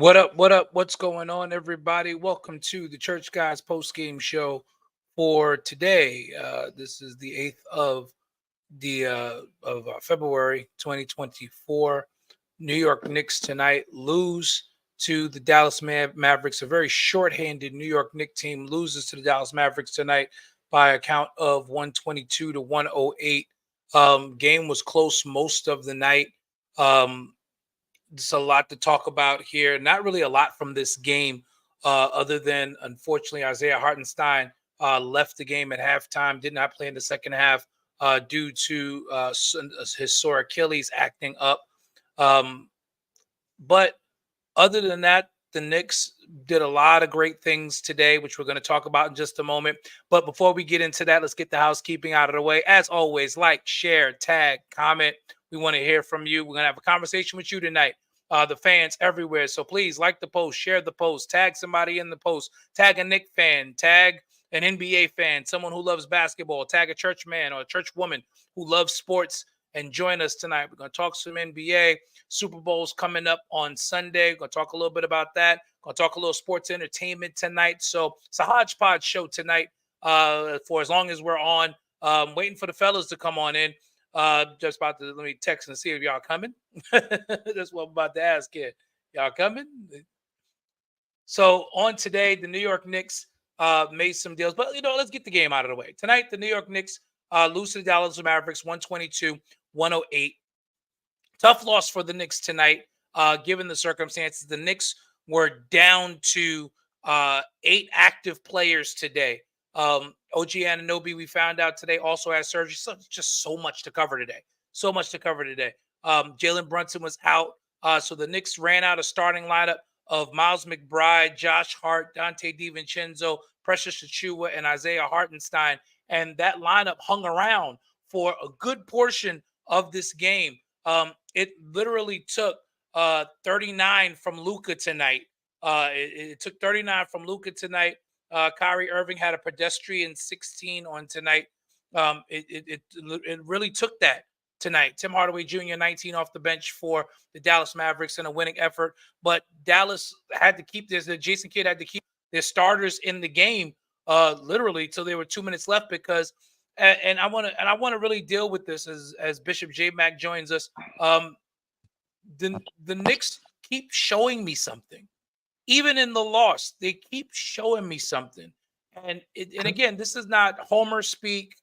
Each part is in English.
What up? What up? What's going on, everybody? Welcome to the Church Guys post game show for today. This is the 8th of February 2024. New York Knicks tonight lose to the Dallas Mavericks. A very shorthanded New York Knicks team loses to the Dallas Mavericks tonight by a count of 122 to 108. Game was close most of the night. There's a lot to talk about here. Not really a lot from this game, other than unfortunately Isaiah Hartenstein left the game at halftime. Did not play in the second half due to his sore Achilles acting up. Um, but other than that, the Knicks did a lot of great things today, which we're going to talk about in just a moment. But before we get into that, let's get the housekeeping out of the way. As always, like, share, tag, comment. We want to hear from you. We're going to have a conversation with you tonight. The fans everywhere. So please like the post, share the post, tag somebody in the post, tag a Knicks fan, tag an NBA fan, someone who loves basketball, tag a church man or a church woman who loves sports, and join us tonight. We're going to talk some NBA. Super Bowl's coming up on Sunday. We're going to talk a little bit about that. Going to talk a little sports entertainment tonight. So it's a hodgepodge show tonight for as long as we're on. Waiting for the fellas to come on in. Just about to let me text and see if y'all coming. That's what I'm about to ask here. Y'all coming? So on today, the New York Knicks made some deals, but let's get the game out of the way. Tonight, the New York Knicks lose to the Dallas Mavericks 122-108. Tough loss for the Knicks tonight, given the circumstances. The Knicks were down to 8 active players today. OG Anunoby, we found out today, also has surgery. So just so much to cover today. So much to cover today. Jalen Brunson was out. So the Knicks ran out a starting lineup of Miles McBride, Josh Hart, Dante DiVincenzo, Precious Achiuwa, and Isaiah Hartenstein. And that lineup hung around for a good portion of this game. It literally took 39 from Luka tonight. It took 39 from Luka tonight. Kyrie Irving had a pedestrian 16 on tonight. It really took that tonight. Tim Hardaway Jr. 19 off the bench for the Dallas Mavericks in a winning effort. But Dallas had to keep this. Jason Kidd had to keep their starters in the game literally till there were 2 minutes left because. And I want to really deal with this as Bishop J Mac joins us. The Knicks keep showing me something. Even in the loss, they keep showing me something. And again, this is not Homer speak.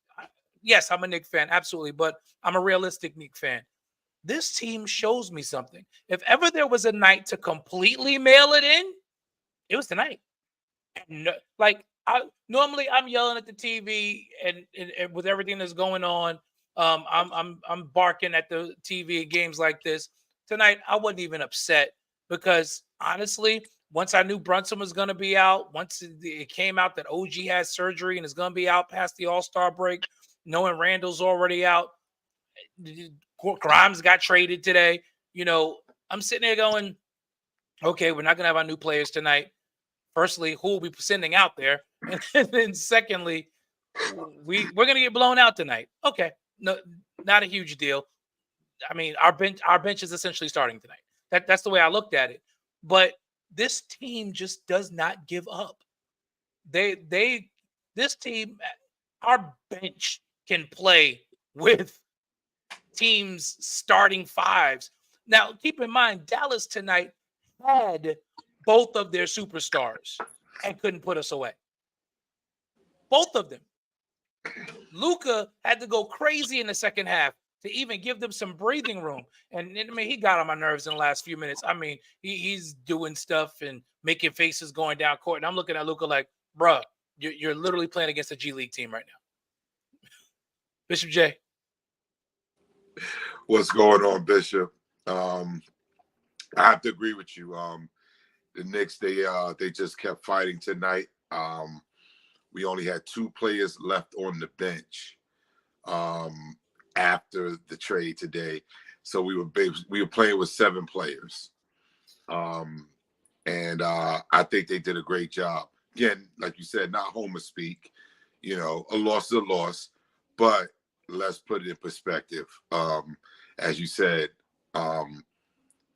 Yes, I'm a Knicks fan, absolutely, but I'm a realistic Knicks fan. This team shows me something. If ever there was a night to completely mail it in, it was tonight. No, like normally I'm yelling at the TV and with everything that's going on, I'm barking at the TV at games like this. Tonight I wasn't even upset because honestly, once I knew Brunson was going to be out, once it came out that OG has surgery and is going to be out past the All-Star break, knowing Randall's already out, Grimes got traded today. I'm sitting there going, okay, we're not going to have our new players tonight. Firstly, who will we sending out there? And then secondly, we're going to get blown out tonight. Okay, no, not a huge deal. I mean, our bench is essentially starting tonight. That's the way I looked at it. But this team just does not give up. This team, our bench can play with teams starting fives. Now, keep in mind, Dallas tonight had both of their superstars and couldn't put us away. Both of them. Luka had to go crazy in the second half to even give them some breathing room. And I mean, he got on my nerves in the last few minutes. I mean, he's doing stuff and making faces going down court. And I'm looking at Luka like, bruh, you're literally playing against a G League team right now. Bishop J. What's going on, Bishop? I have to agree with you. The Knicks, they just kept fighting tonight. We only had 2 players left on the bench after the trade today, so we were playing with 7 players, and I think they did a great job. Again, like you said, not Homer speak. A loss is a loss, but let's put it in perspective. As you said, for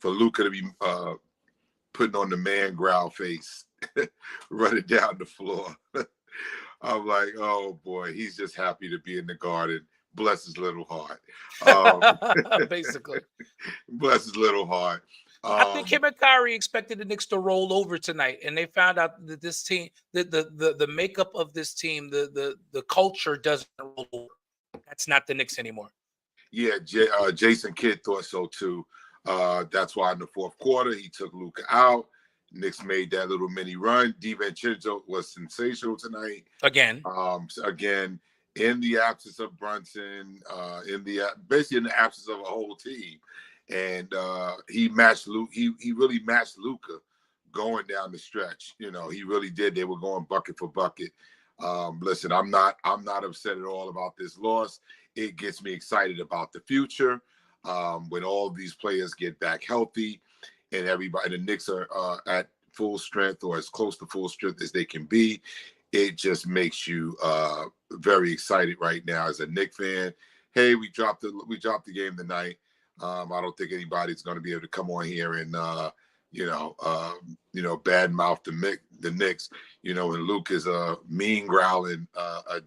Luka to be putting on the man growl face, running down the floor. I'm like, oh boy, he's just happy to be in the Garden. Bless his little heart. Basically. Bless his little heart. I think him and Kyrie expected the Knicks to roll over tonight, and they found out that this team, the makeup of this team, the culture doesn't roll over. That's not the Knicks anymore. Yeah, Jason Kidd thought so too. That's why in the fourth quarter he took Luka out. Knicks made that little mini run. DiVincenzo was sensational tonight. Again, in the absence of Brunson, basically in the absence of a whole team, and he matched Luke. He really matched Luka going down the stretch. You know, he really did. They were going bucket for bucket. Listen, I'm not upset at all about this loss. It gets me excited about the future. When all of these players get back healthy, and everybody, the Knicks are at full strength or as close to full strength as they can be, it just makes you very excited right now as a Knicks fan. Hey, we dropped the game tonight. I don't think anybody's going to be able to come on here and badmouth the Knicks. You know, and Luke is mean growling,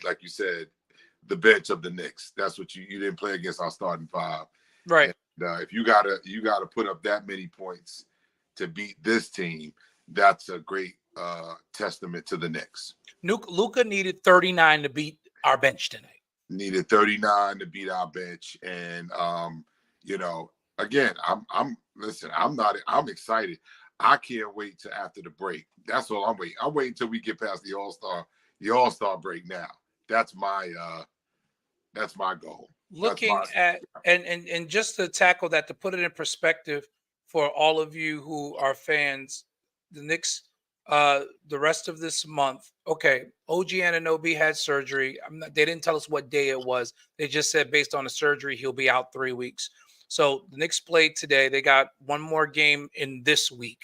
like you said, the bench of the Knicks. That's what you didn't play against our starting five, right? And, if you gotta put up that many points to beat this team, that's a great testament to the Knicks. Luka needed 39 to beat our bench tonight. Needed 39 to beat our bench, and again, I'm excited. I can't wait till after the break. That's all I'm waiting. I'm waiting until we get past the All-Star break now. That's my goal. Looking at and just to tackle that, to put it in perspective for all of you who are fans, the Knicks, the rest of this month. Okay, OG Anunoby had surgery. They didn't tell us what day it was. They just said based on the surgery, he'll be out 3 weeks. So the Knicks played today. They got one more game in this week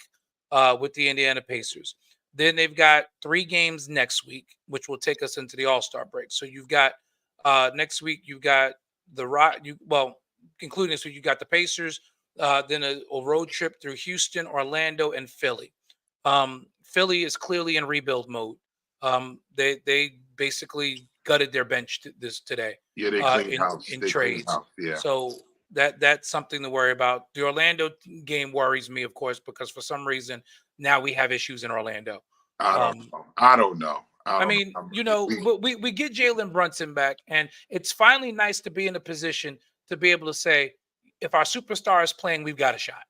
with the Indiana Pacers. Then they've got 3 games next week, which will take us into the All-Star break. So you've got next week, you've got including this week, you got the Pacers, then a road trip through Houston, Orlando, and Philly. Philly is clearly in rebuild mode. They basically gutted their bench today. Yeah, they cleaned house in trades. Yeah. So that's something to worry about. The Orlando game worries me, of course, because for some reason now we have issues in Orlando. I don't know. We get Jalen Brunson back, and it's finally nice to be in a position to be able to say, if our superstar is playing, we've got a shot.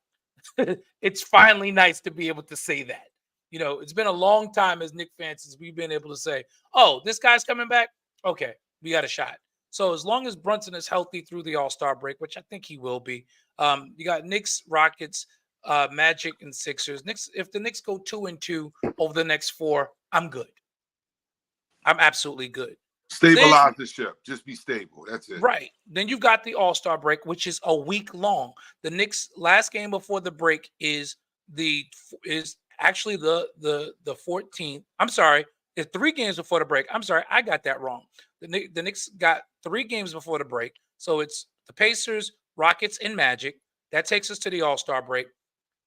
It's finally nice to be able to say that. You know, it's been a long time as Knicks fans since we've been able to say, oh, this guy's coming back. Okay, we got a shot. So as long as Brunson is healthy through the All-Star break, which I think he will be, you got Knicks, Rockets, Magic, and Sixers. If the Knicks go 2-2 over the next 4, I'm good. I'm absolutely good. Stabilize the ship. Just be stable. That's it. Right. Then you've got the All-Star break, which is a week long. The Knicks' last game before the break is actually the 14th. I'm sorry. It's 3 games before the break. I'm sorry. I got that wrong. The Knicks got 3 games before the break. So it's the Pacers, Rockets, and Magic. That takes us to the All-Star break.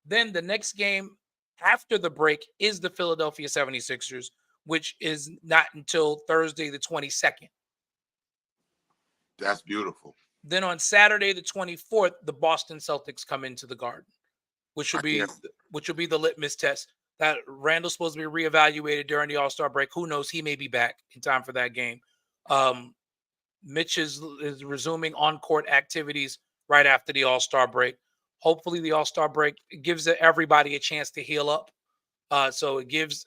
Then the next game after the break is the Philadelphia 76ers, which is not until Thursday the 22nd. That's beautiful. Then on Saturday the 24th, the Boston Celtics come into the Garden, which will be the litmus test. That Randall's supposed to be reevaluated during the All-Star break. Who knows? He may be back in time for that game. Mitch is resuming on-court activities right after the All-Star break. Hopefully the All-Star break gives everybody a chance to heal up. So it gives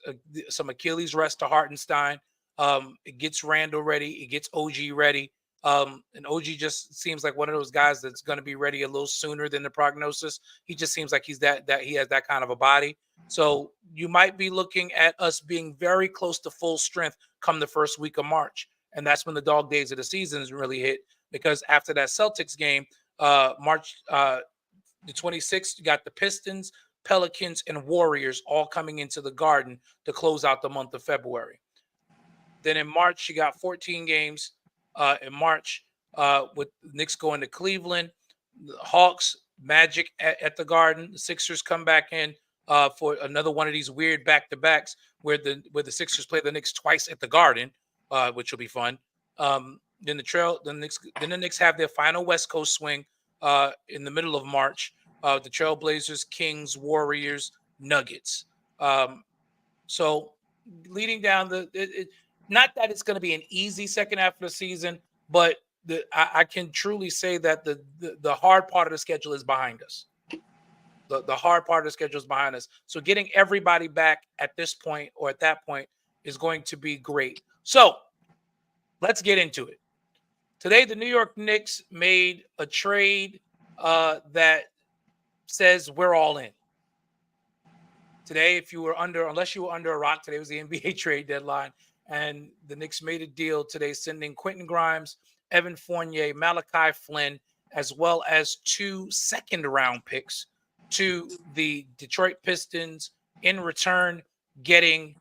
some Achilles rest to Hartenstein. It gets Randall ready. It gets OG ready. And OG just seems like one of those guys that's going to be ready a little sooner than the prognosis. He just seems like he's that he has that kind of a body. So you might be looking at us being very close to full strength come the first week of March. And that's when the dog days of the season really hit, because after that Celtics game, March the 26th, you got the Pistons, Pelicans, and Warriors all coming into the Garden to close out the month of February. Then in March, you got 14 games in March with the Knicks going to Cleveland, the Hawks, Magic at the Garden. The Sixers come back in for another one of these weird back-to-backs where the Sixers play the Knicks twice at the Garden, which will be fun. Then the Knicks have their final West Coast swing in the middle of March. The Trailblazers, Kings, Warriors, Nuggets. So leading down not that it's going to be an easy second half of the season, but I can truly say that the hard part of the schedule is behind us. The hard part of the schedule is behind us. So getting everybody back at this point or at that point is going to be great. So let's get into it. Today, the New York Knicks made a trade that says we're all in. Today, unless you were under a rock, today was the NBA trade deadline, and the Knicks made a deal today, sending Quentin Grimes, Evan Fournier, Malachi Flynn, as well as 2 second-round picks to the Detroit Pistons. In return, getting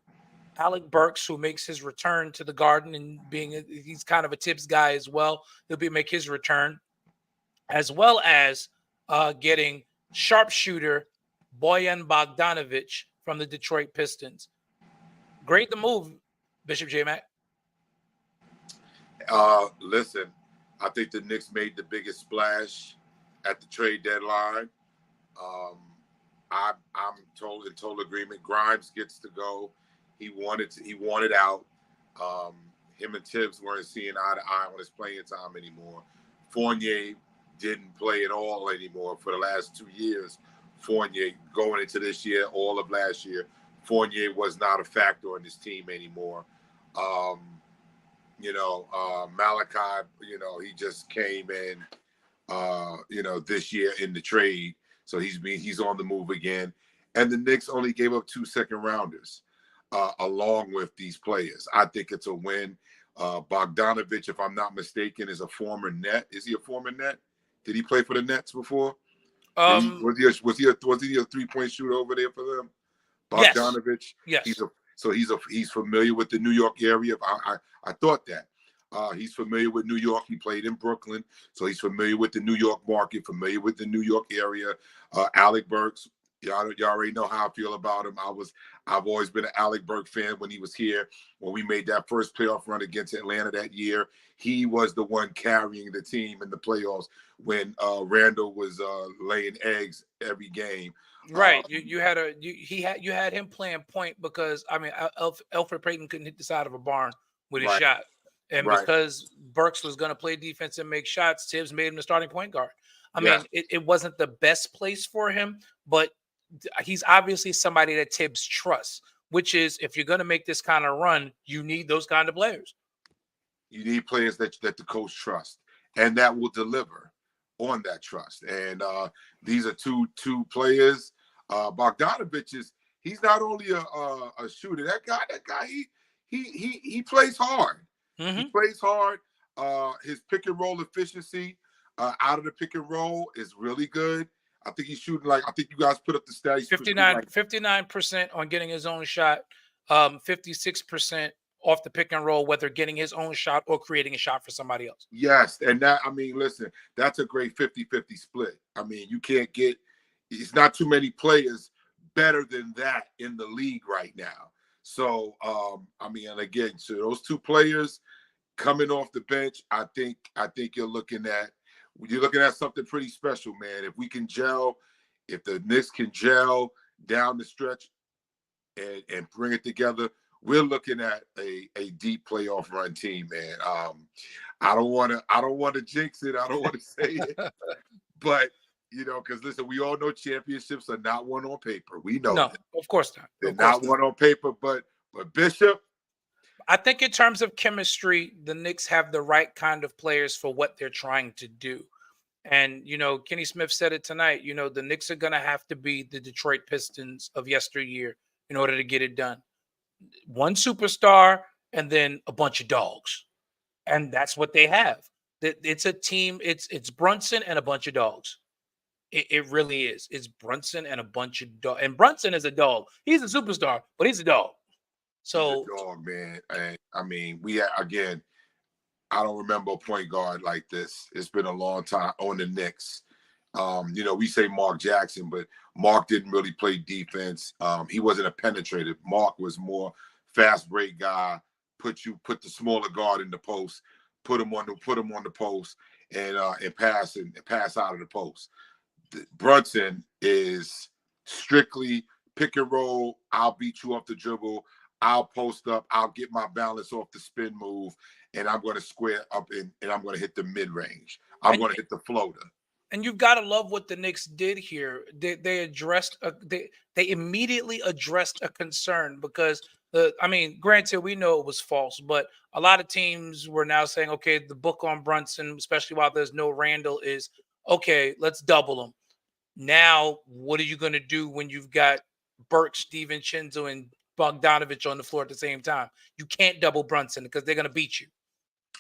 Alec Burks, who makes his return to the Garden, and he's kind of a Tibbs guy as well. He'll make his return, as well as getting sharpshooter Bojan Bogdanovic from the Detroit Pistons. Great the move, Bishop J. Mac. Listen, I think the Knicks made the biggest splash at the trade deadline. I'm in total agreement. Grimes gets to go. He wanted out. Him and Tibbs weren't seeing eye to eye on his playing time anymore. Fournier didn't play at all anymore for the last 2 years. Fournier going into this year, all of last year, Fournier was not a factor on this team anymore. Malachi, he just came in, this year in the trade. So he's on the move again. And the Knicks only gave up 2 second-rounders along with these players. I think it's a win. Bogdanovic, if I'm not mistaken, is a former Net. Is he a former Net? Did he play for the Nets before? Was he a 3-point shooter over there for them? Bogdanovic. Yes. He's familiar with the New York area. I thought that. He's familiar with New York. He played in Brooklyn, so he's familiar with the New York market, familiar with the New York area. Alec Burks, y'all already know how I feel about him. I've always been an Alec Burks fan when he was here. When we made that first playoff run against Atlanta that year, he was the one carrying the team in the playoffs when Randall was laying eggs every game. Right, you had him playing point because Elfrid Payton couldn't hit the side of a barn with his shot, and because Burks was going to play defense and make shots, Tibbs made him the starting point guard. I mean, it wasn't the best place for him, but he's obviously somebody that Tibbs trusts. Which is, if you're going to make this kind of run, you need those kind of players. You need players that the coach trusts and that will deliver on that trust. And these are two players. Bogdanovic he's not only a shooter. That guy, he plays hard. Mm-hmm. He plays hard. His pick and roll efficiency out of the pick and roll is really good. I think he's shooting I think you guys put up the stats. 59% on getting his own shot, 56% off the pick and roll, whether getting his own shot or creating a shot for somebody else. Yes, and listen, that's a great 50-50 split. You can't get – it's not too many players better than that in the league right now. So, and again, so those 2 players coming off the bench, I think you're looking at something pretty special, man. If we can gel, if the Knicks can gel down the stretch and bring it together, we're looking at a deep playoff run team, man. I don't want to jinx it. I don't want to say it, but because listen, we all know championships are not won on paper. We know that. Of course not. They're not won on paper, but Bishop. I think in terms of chemistry, the Knicks have the right kind of players for what they're trying to do. And, Kenny Smith said it tonight, the Knicks are going to have to be the Detroit Pistons of yesteryear in order to get it done. One superstar and then a bunch of dogs. And that's what they have. It's a team. It's Brunson and a bunch of dogs. It really is. It's Brunson and a bunch of dogs. And Brunson is a dog. He's a superstar, but he's a dog. So, he's a dog, man. And I don't remember a point guard like this. It's been a long time on the Knicks. We say Mark Jackson, but Mark didn't really play defense. He wasn't a penetrator. Mark was more fast break guy. Put the smaller guard in the post, put him on the post, and pass out of the post. Brunson is strictly pick and roll. I'll beat you off the dribble. I'll post up. I'll get my balance off the spin move, and I'm going to square up and I'm going to hit the mid range. I'm going to hit the floater. And you've got to love what the Knicks did here. They addressed they immediately addressed a concern because granted, we know it was false, but a lot of teams were now saying, okay, the book on Brunson, especially while there's no Randall, is okay, let's double him. Now, what are you going to do when you've got Burks, DiVincenzo, and Bogdanovich on the floor at the same time? You can't double Brunson because they're going to beat you.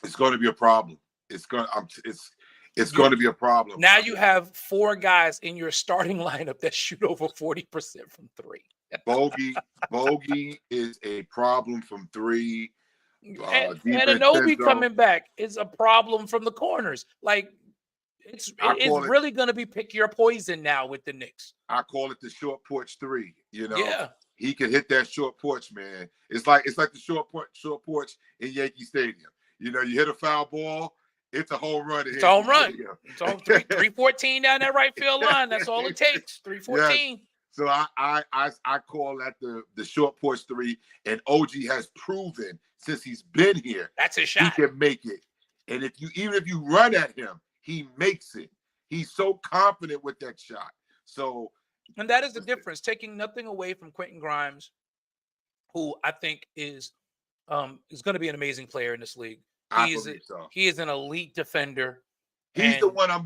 It's going to be a problem. It's going to be a problem. Now you have 4 guys in your starting lineup that shoot over 40% from 3. Bogey is a problem from 3. And Anunoby coming back is a problem from the corners. Like, it's really going to be pick your poison now with the Knicks. I call it the short porch 3. Yeah. He can hit that short porch, man. It's like the short porch in Yankee Stadium. You hit a foul ball, it's a home run. It's a home run. It's all 314 down that right field line. That's all it takes. 314. Yes. So I call that the short porch 3, and OG has proven since he's been here that's his shot. He can make it. And even if you run at him, he makes it. He's so confident with that shot. So, and that is the difference. Taking nothing away from Quentin Grimes, who I think is going to be an amazing player in this league. He is an elite defender. He's the one I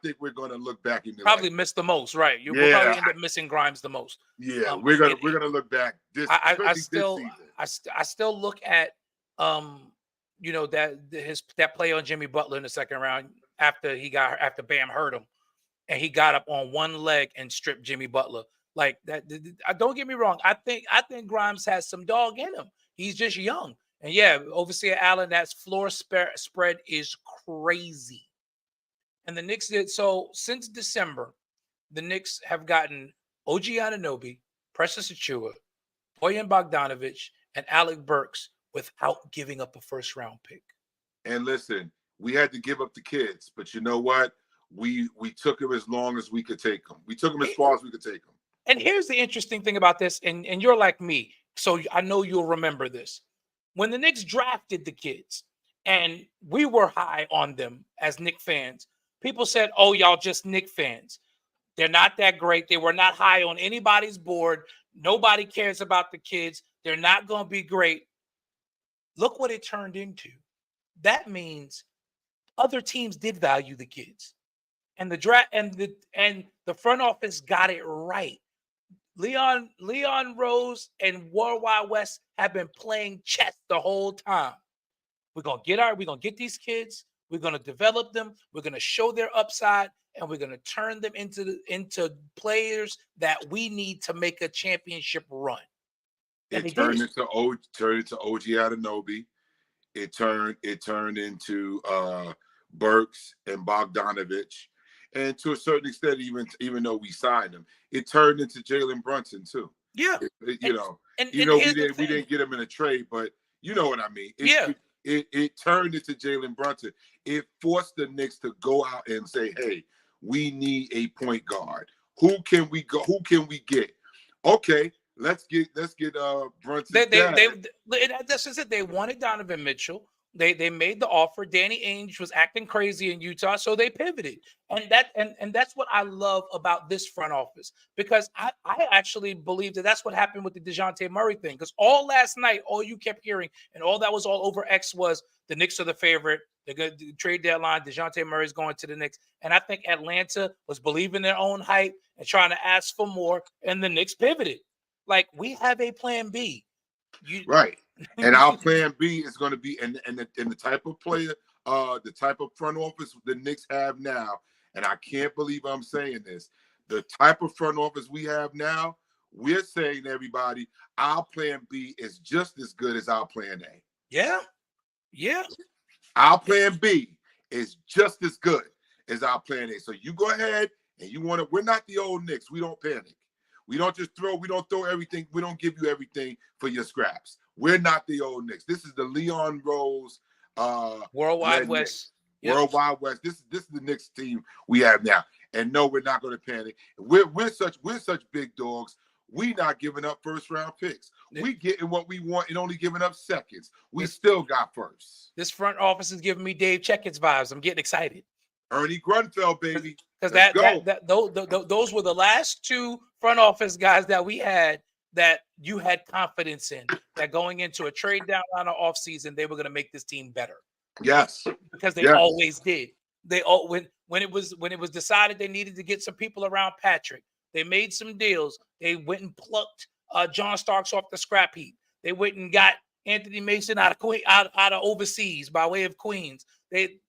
think we're gonna look back and probably miss the most, right? We'll probably end up missing Grimes the most. Yeah, we're gonna look back. I still look at that play on Jimmy Butler in the second round after Bam hurt him, and he got up on one leg and stripped Jimmy Butler like that. Don't get me wrong. I think Grimes has some dog in him. He's just young, and yeah, Overseer Allen, that floor spread is crazy. And the Knicks did so since December. The Knicks have gotten OG Anunoby, Precious Achiuwa, Bojan Bogdanovich, and Alec Burks without giving up a first-round pick. And listen, we had to give up the kids, but you know what? We took them as long as we could take them. We took them as far as we could take them. And here's the interesting thing about this, and you're like me, so I know you'll remember this. When the Knicks drafted the kids, and we were high on them as Knicks fans, people said, oh, y'all just Knicks fans. They're not that great. They were not high on anybody's board. Nobody cares about the kids. They're not going to be great. Look what it turned into. That means other teams did value the kids. And the draft and the front office got it right. Leon Rose and World Wide West have been playing chess the whole time. We're gonna get these kids. We're gonna develop them. We're gonna show their upside, and we're gonna turn them into players that we need to make a championship run. It turned into OG Anunoby. It turned into Burks and Bogdanovich. And to a certain extent, even though we signed him, it turned into Jalen Brunson too. Yeah, we didn't get him in a trade, but you know what I mean. It turned into Jalen Brunson. It forced the Knicks to go out and say, "Hey, we need a point guard. Who can we go? Who can we get? Okay, let's get Brunson." That's just it. They wanted Donovan Mitchell. They made the offer. Danny Ainge was acting crazy in Utah, so they pivoted. And that's what I love about this front office, because I actually believe that's what happened with the DeJounte Murray thing. Because all last night, all you kept hearing and all that was all over X was the Knicks are the favorite. They're going to trade deadline. DeJounte Murray's going to the Knicks. And I think Atlanta was believing their own hype and trying to ask for more, and the Knicks pivoted. Like, we have a plan B. Right. And our plan B is going to be and the type of player, the type of front office the Knicks have now, and I can't believe I'm saying this, the type of front office we have now, we're saying to everybody, our plan B is just as good as our plan A. Yeah. Yeah. Our plan B is just as good as our plan A. So you go ahead and you want to, we're not the old Knicks. We don't panic. We don't just throw. We don't throw everything. We don't give you everything for your scraps. We're not the old Knicks. This is the Leon Rose, Worldwide led West. Knicks. Yep. Worldwide West. This is the Knicks team we have now. And no, we're not going to panic. We're such big dogs. We not giving up first round picks. We getting what we want and only giving up seconds. We still got first. This front office is giving me Dave Checkins vibes. I'm getting excited. Ernie Grunfeld, baby. Because those were the last two front office guys that we had that you had confidence in, that going into a trade down on an offseason, they were going to make this team better. Yes. Because they always did. They all when it was decided they needed to get some people around Patrick, they made some deals. They went and plucked John Starks off the scrap heap. They went and got Anthony Mason out of overseas by way of Queens. They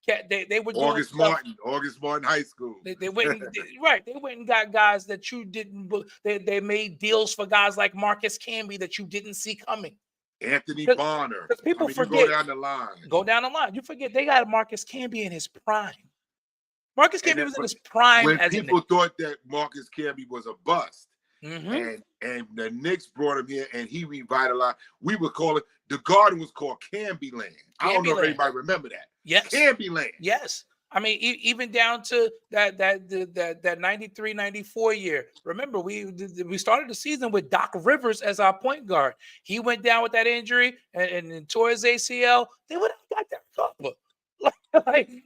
were doing August Martin High School. They went and, right. They went and got guys that you didn't. They made deals for guys like Marcus Camby that you didn't see coming. Anthony Bonner. People forget. Go down the line. Go down the line. You forget they got Marcus Camby in his prime. Marcus Camby was in his prime. When people thought that Marcus Camby was a bust, and the Knicks brought him in and he revitalized. We would call it, the Garden was called Camby Land. I don't know if anybody remember that. Yes. Camby Land. Yes. I mean, even down to that 93-94 year. Remember, we started the season with Doc Rivers as our point guard. He went down with that injury and tore his ACL. They would have got that cover.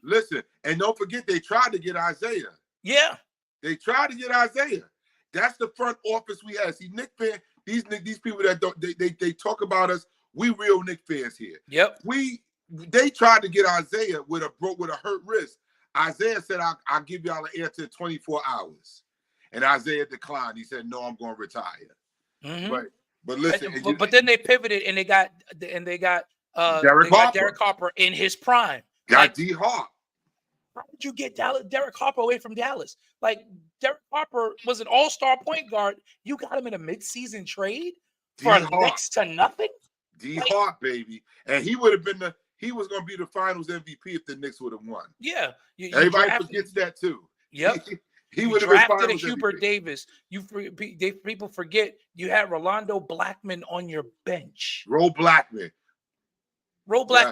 Listen, and don't forget they tried to get Isaiah. Yeah, they tried to get Isaiah. That's the front office we have. See, Knick fan, these people that don't they talk about us. We real Knick fans here. Yep. They tried to get Isaiah with a hurt wrist. Isaiah said, I'll give y'all an answer in 24 hours. And Isaiah declined. He said, no, I'm going to retire. But listen. But then they pivoted and they got Derek Harper in his prime. Got D Hop. How did you get Derek Harper away from Dallas? Like, Derek Harper was an all-star point guard. You got him in a mid-season trade for next to nothing? D Hop, baby. And he would have been he was going to be the finals MVP if the Knicks would have won. Yeah. Everybody forgets that too. Yep. He would have been drafted a Hubert MVP. Davis. People forget you had Rolando Blackman on your bench. Ro Blackman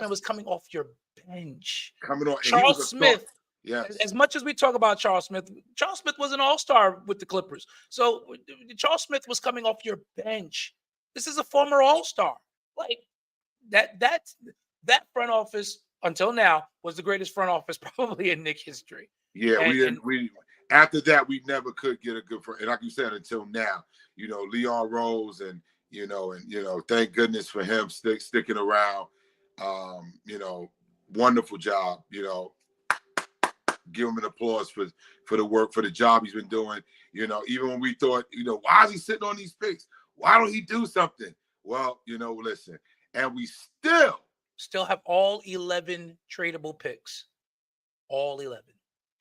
was coming off your bench. Coming on. Charles Smith. Yes. As much as we talk about Charles Smith was an all-star with the Clippers. So Charles Smith was coming off your bench. This is a former all-star. Like that front office until now was the greatest front office probably in Knick history. Yeah, we after that we never could get a good front. And like you said, until now, Leon Rose and thank goodness for him sticking around. Wonderful job. Give him an applause for the work, for the job he's been doing. Even when we thought, why is he sitting on these picks? Why don't he do something? Well, listen, and we still have all 11 tradable picks. All 11.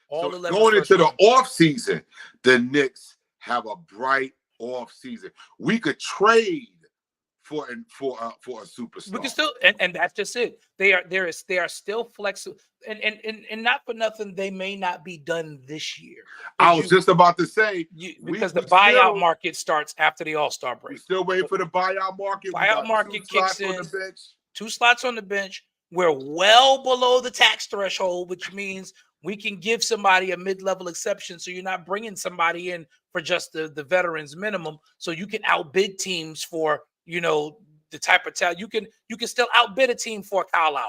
All so 11. Going into the off season, the Knicks have a bright off season. We could trade for a superstar. We can still, and that's just it. They are still flexible, and not for nothing, they may not be done this year. I was just about to say because the buyout market starts after the All-Star break. We're still waiting for the buyout market. Buyout market kicks in. 2 slots on the bench. We're well below the tax threshold, which means we can give somebody a mid-level exception. So you're not bringing somebody in for just the veterans minimum. So you can outbid teams for the type of talent. You can still outbid a team for Kyle Lowry.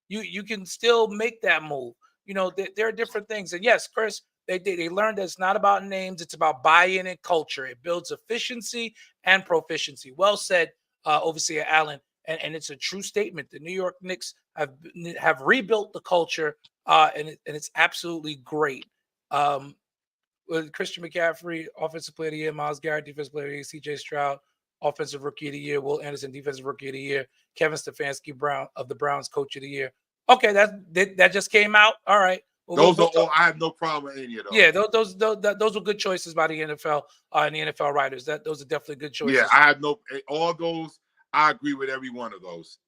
You can still make that move. There are different things. And yes, Chris, they learned that it's not about names. It's about buy-in and culture. It builds efficiency and proficiency. Well said, Overseer Allen. And it's a true statement. The New York Knicks have rebuilt the culture, and it's absolutely great. With Christian McCaffrey, Offensive Player of the Year, Myles Garrett, Defensive Player of the Year, C.J. Stroud, Offensive Rookie of the Year, Will Anderson, Defensive Rookie of the Year, Kevin Stefanski, of the Browns, Coach of the Year. Okay, that just came out. All right. Well, those are all. I have no problem with any of those. Yeah, those were good choices by the NFL and the NFL writers. Those are definitely good choices. Yeah, I have all those. I agree with every one of those.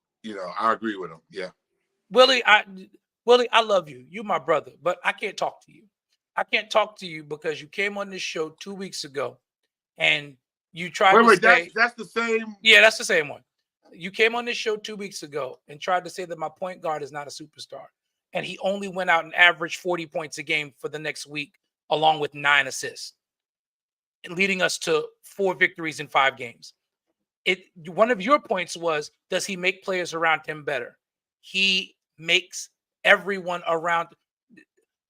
I agree with them. Yeah. Willie, I love you. You're my brother, but I can't talk to you. I can't talk to you because you came on this show 2 weeks ago and you tried Wait, to wait, say, that's the same. yeah, that's the same one. You came on this show 2 weeks ago and tried to say that my point guard is not a superstar. And he only went out and averaged 40 points a game for the next week, along with 9 assists, leading us to 4 victories in 5 games. One of your points was, does he make players around him better? He makes everyone around.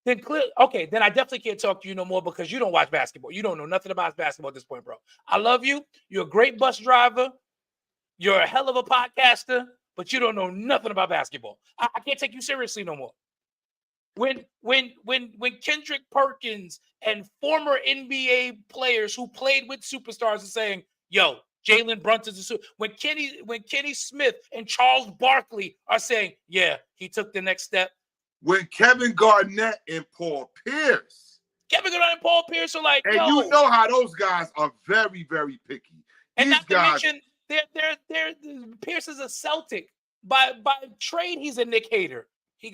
Then okay, then I definitely can't talk to you no more because you don't watch basketball. You don't know nothing about basketball at this point, bro. I love you. You're a great bus driver. You're a hell of a podcaster, but you don't know nothing about basketball. I can't take you seriously no more. When Kendrick Perkins and former NBA players who played with superstars are saying, "Yo, Jalen Brunson's a super," when Kenny Smith and Charles Barkley are saying, "Yeah, he took the next step." When Kevin Garnett and Paul Pierce. Kevin Garnett and Paul Pierce are like, and yo. you know how those guys are very, very picky. And These not to guys, mention, they're Pierce is a Celtic. By trade, he's a Nick Hater. He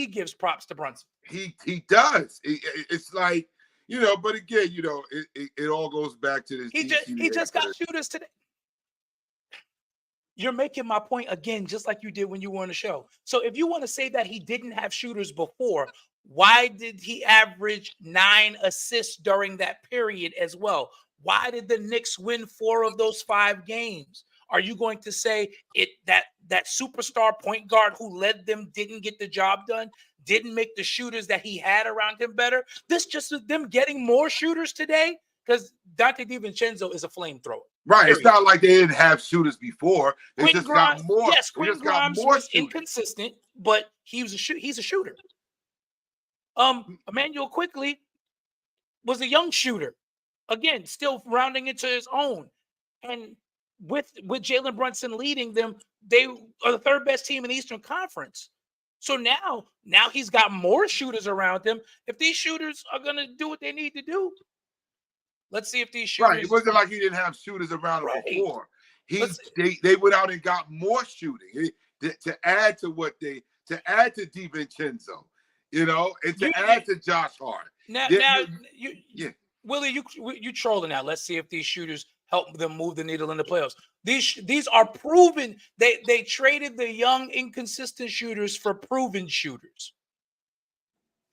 gives props to Brunson. He does. It's like, you know, but again, you know, it all goes back to this. He just got shooters today. You're making my point again, just like you did when you were on the show. So if you want to say that he didn't have shooters before, why did he average 9 assists during that period as well? Why did the Knicks win 4 of those 5 games? Are you going to say that superstar point guard who led them didn't get the job done, didn't make the shooters that he had around him better? This just is them getting more shooters today because Dante DiVincenzo is a flamethrower. Right. Period. It's not like they didn't have shooters before. They Quentin just Grimes, got more. yes, Quentin Grimes was shooters. inconsistent, but he's a shooter. Emmanuel Quickly was a young shooter. Again, still rounding into his own. And with Jalen Brunson leading them, they are the 3rd best team in the Eastern Conference. So now he's got more shooters around him. If these shooters are going to do what they need to do, let's see if these shooters. Right. It wasn't like he didn't have shooters around him Right. before. They went out and got more shooting to add to DiVincenzo, you know, and to add to Josh Hart. Willie, you trolling now. Let's see if these shooters help them move the needle in the playoffs. These are proven. They traded the young, inconsistent shooters for proven shooters.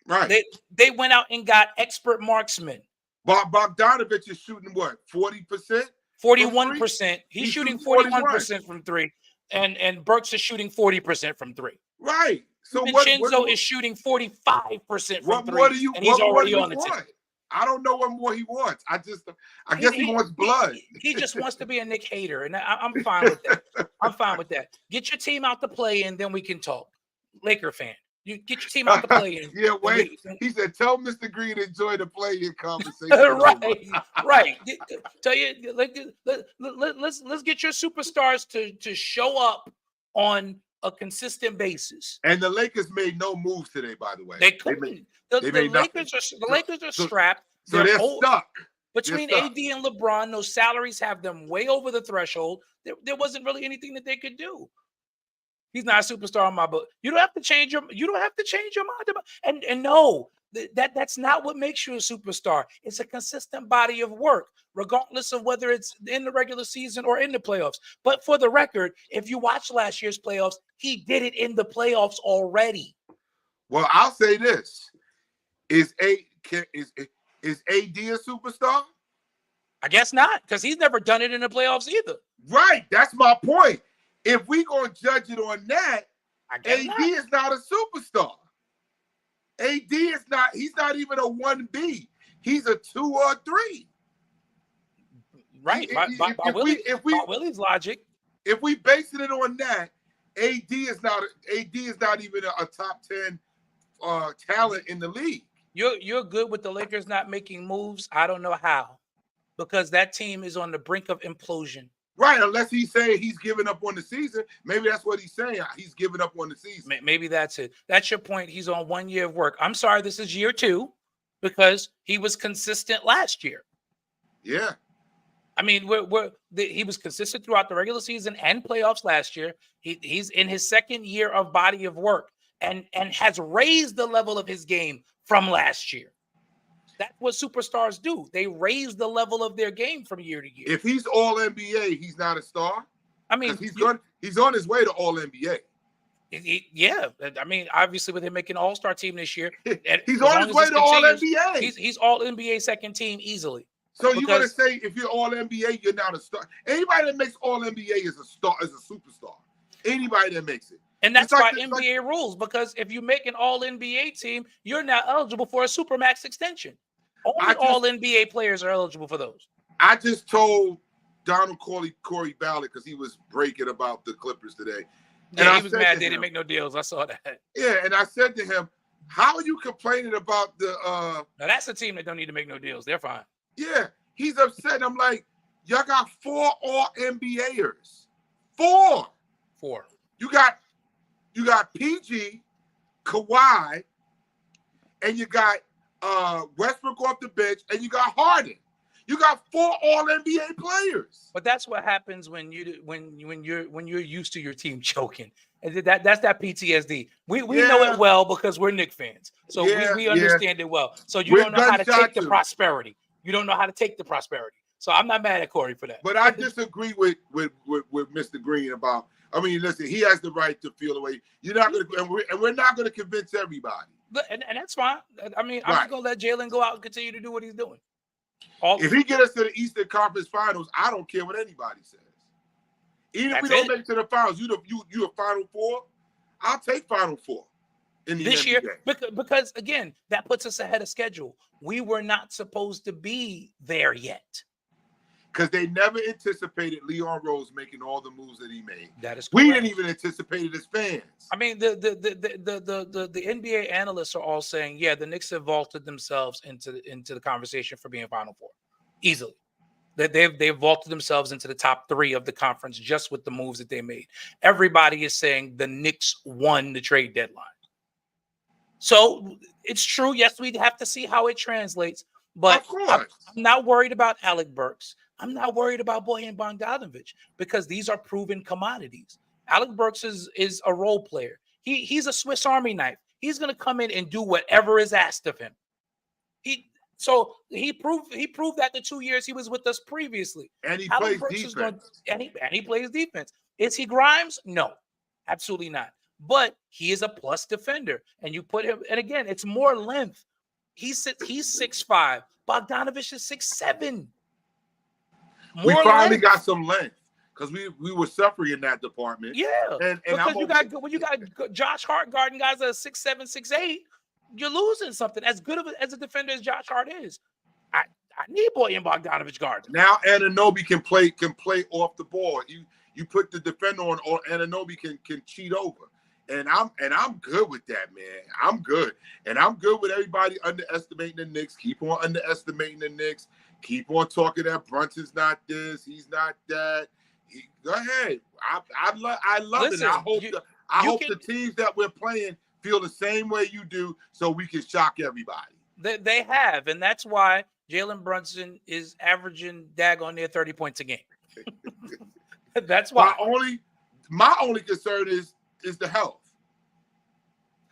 Right. They went out and got expert marksmen. Bogdanovich is shooting what, 40%? 41%. He's shooting 41% from 3, and Burks is shooting 40% from 3. Right. So Vincenzo is shooting 45% from 3. What do you? And he's already on the team. team. I don't know what more he wants. I guess he wants blood. He just wants to be a Nick Hater, and I'm fine with that. I'm fine with that. Get your team out to play in, then we can talk. Laker fan. You get your team out to play in. Yeah, wait. He said, "Tell Mr. Green to enjoy the play-in conversation." right. Tell you, let's get your superstars to show up on a consistent basis. And the Lakers made no moves today, by the way. They couldn't. The Lakers are strapped. So they're stuck. Between AD and LeBron, those salaries have them way over the threshold. There wasn't really anything that they could do. He's not a superstar in my book. You don't have to change your mind. And no, that's not what makes you a superstar. It's a consistent body of work, regardless of whether it's in the regular season or in the playoffs. But for the record, if you watch last year's playoffs, he did it in the playoffs already. Well, I'll say this: Is AD a superstar? I guess not, because he's never done it in the playoffs either. Right. That's my point. If we're going to judge it on that, AD is not a superstar. AD is not, he's not even a 1B. He's a 2 or 3. Right. By Willie's logic. If we basing it on that, AD is not even a top 10 talent in the league. You're good with the Lakers not making moves. I don't know how, because that team is on the brink of implosion. Right, unless he's saying he's giving up on the season. Maybe that's what he's saying. He's giving up on the season. Maybe that's it. That's your point. He's on 1 year of work. I'm sorry, this is year 2 because he was consistent last year. Yeah. I mean, he was consistent throughout the regular season and playoffs last year. He's in his 2nd year of body of work and has raised the level of his game from last year. That's what superstars do. They raise the level of their game from year to year. If he's all NBA, he's not a star. I mean, he's on his way to all NBA. Yeah, I mean, obviously with him making All-Star team this year, he's on his way to all NBA. He's all NBA second team easily. So you're gonna say if you're all NBA, you're not a star. Anybody that makes all NBA is a star, is a superstar. Anybody that makes it. And that's why NBA rules, because if you make an all NBA team, you're now eligible for a Supermax extension. Only all NBA players are eligible for those. I just told Donald Corey Ballard, because he was breaking about the Clippers today. Yeah, he was mad they didn't make no deals. I saw that. Yeah, and I said to him, how are you complaining about the now that's a team that don't need to make no deals. They're fine. Yeah, he's upset. I'm like, y'all got 4 all NBAers. 4. You got PG, Kawhi, and you got Westbrook off the bench, and you got Harden. You got 4 all NBA players. But that's what happens when you're used to your team choking. And that's that PTSD. We know it well because we're Knicks fans. So we understand it well. So you don't know how to take the prosperity. You don't know how to take the prosperity. So I'm not mad at Corey for that. But I disagree with Mr. Green about. I mean, listen, he has the right to feel the way. You're not going to, and we're not going to convince everybody. And that's fine. I mean, I'm just going to let Jalen go out and continue to do what he's doing. If he get us to the Eastern Conference Finals, I don't care what anybody says. Even if we don't make it to the finals, you a Final Four. I'll take Final Four in this NBA. Year because again, that puts us ahead of schedule. We were not supposed to be there yet. Because they never anticipated Leon Rose making all the moves that he made. That is correct. We didn't even anticipate it as fans. I mean, the NBA analysts are all saying, yeah, the Knicks have vaulted themselves into the conversation for being Final Four easily. They've vaulted themselves into the top 3 of the conference just with the moves that they made. Everybody is saying the Knicks won the trade deadline. So it's true. Yes, we have to see how it translates. But I'm not worried about Alec Burks. I'm not worried about Bojan Bogdanovic because these are proven commodities. Alec Burks is a role player. He's a Swiss Army knife. He's going to come in and do whatever is asked of him. He proved that the 2 years he was with us previously. And he plays defense. And he plays defense. Is he Grimes? No, absolutely not. But he is a plus defender. And you put him, and again, it's more length. He's 6'5". Bogdanovic is 6'7". We finally got some length because we were suffering in that department. Yeah, and when you got Josh Hart guarding guys that are 6'7", 6'8", you're losing something. As good as a defender as Josh Hart is, I need Bojan Bogdanovic guarding. Now Anunoby can play off the ball. You put the defender on, or Anunoby can cheat over. And I'm good with that, man. I'm good. And I'm good with everybody underestimating the Knicks. Keep on underestimating the Knicks. Keep on talking that Brunson's not this, he's not that. Go ahead. I love it. I hope the teams that we're playing feel the same way you do so we can shock everybody. They have, and that's why Jalen Brunson is averaging daggone near 30 points a game. That's why. My only concern is the health.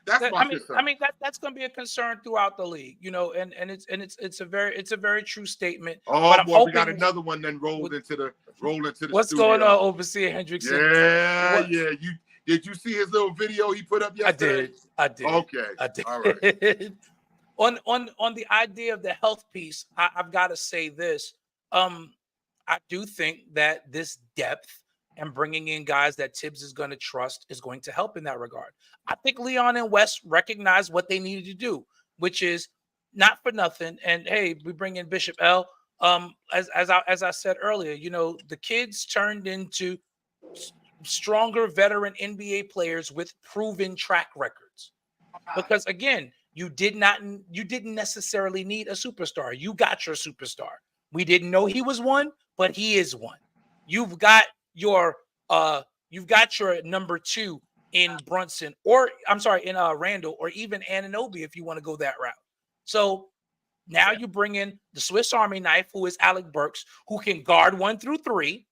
That's my concern. I mean that's going to be a concern throughout the league, you know, and it's a very true statement. Oh, boy, we got another one then rolled into the What's studio. Going on, Overseer Hendrickson? Yeah. Did you see his little video he put up yesterday? I did. Okay. I did. All right. on the idea of the health piece, I've got to say this. I do think that this depth and bringing in guys that Tibbs is going to trust is going to help in that regard. I think Leon and Wes recognized what they needed to do, which is not for nothing. And hey, we bring in Bishop L. As I said earlier, you know, the kids turned into stronger veteran NBA players with proven track records. Because again, you didn't necessarily need a superstar. You got your superstar. We didn't know he was one, but he is one. You've got your number 2 in Brunson, or I'm sorry, in Randall, or even Anunoby if you want to go that route. So now you bring in the Swiss Army knife, who is Alec Burks, who can guard 1 through 3,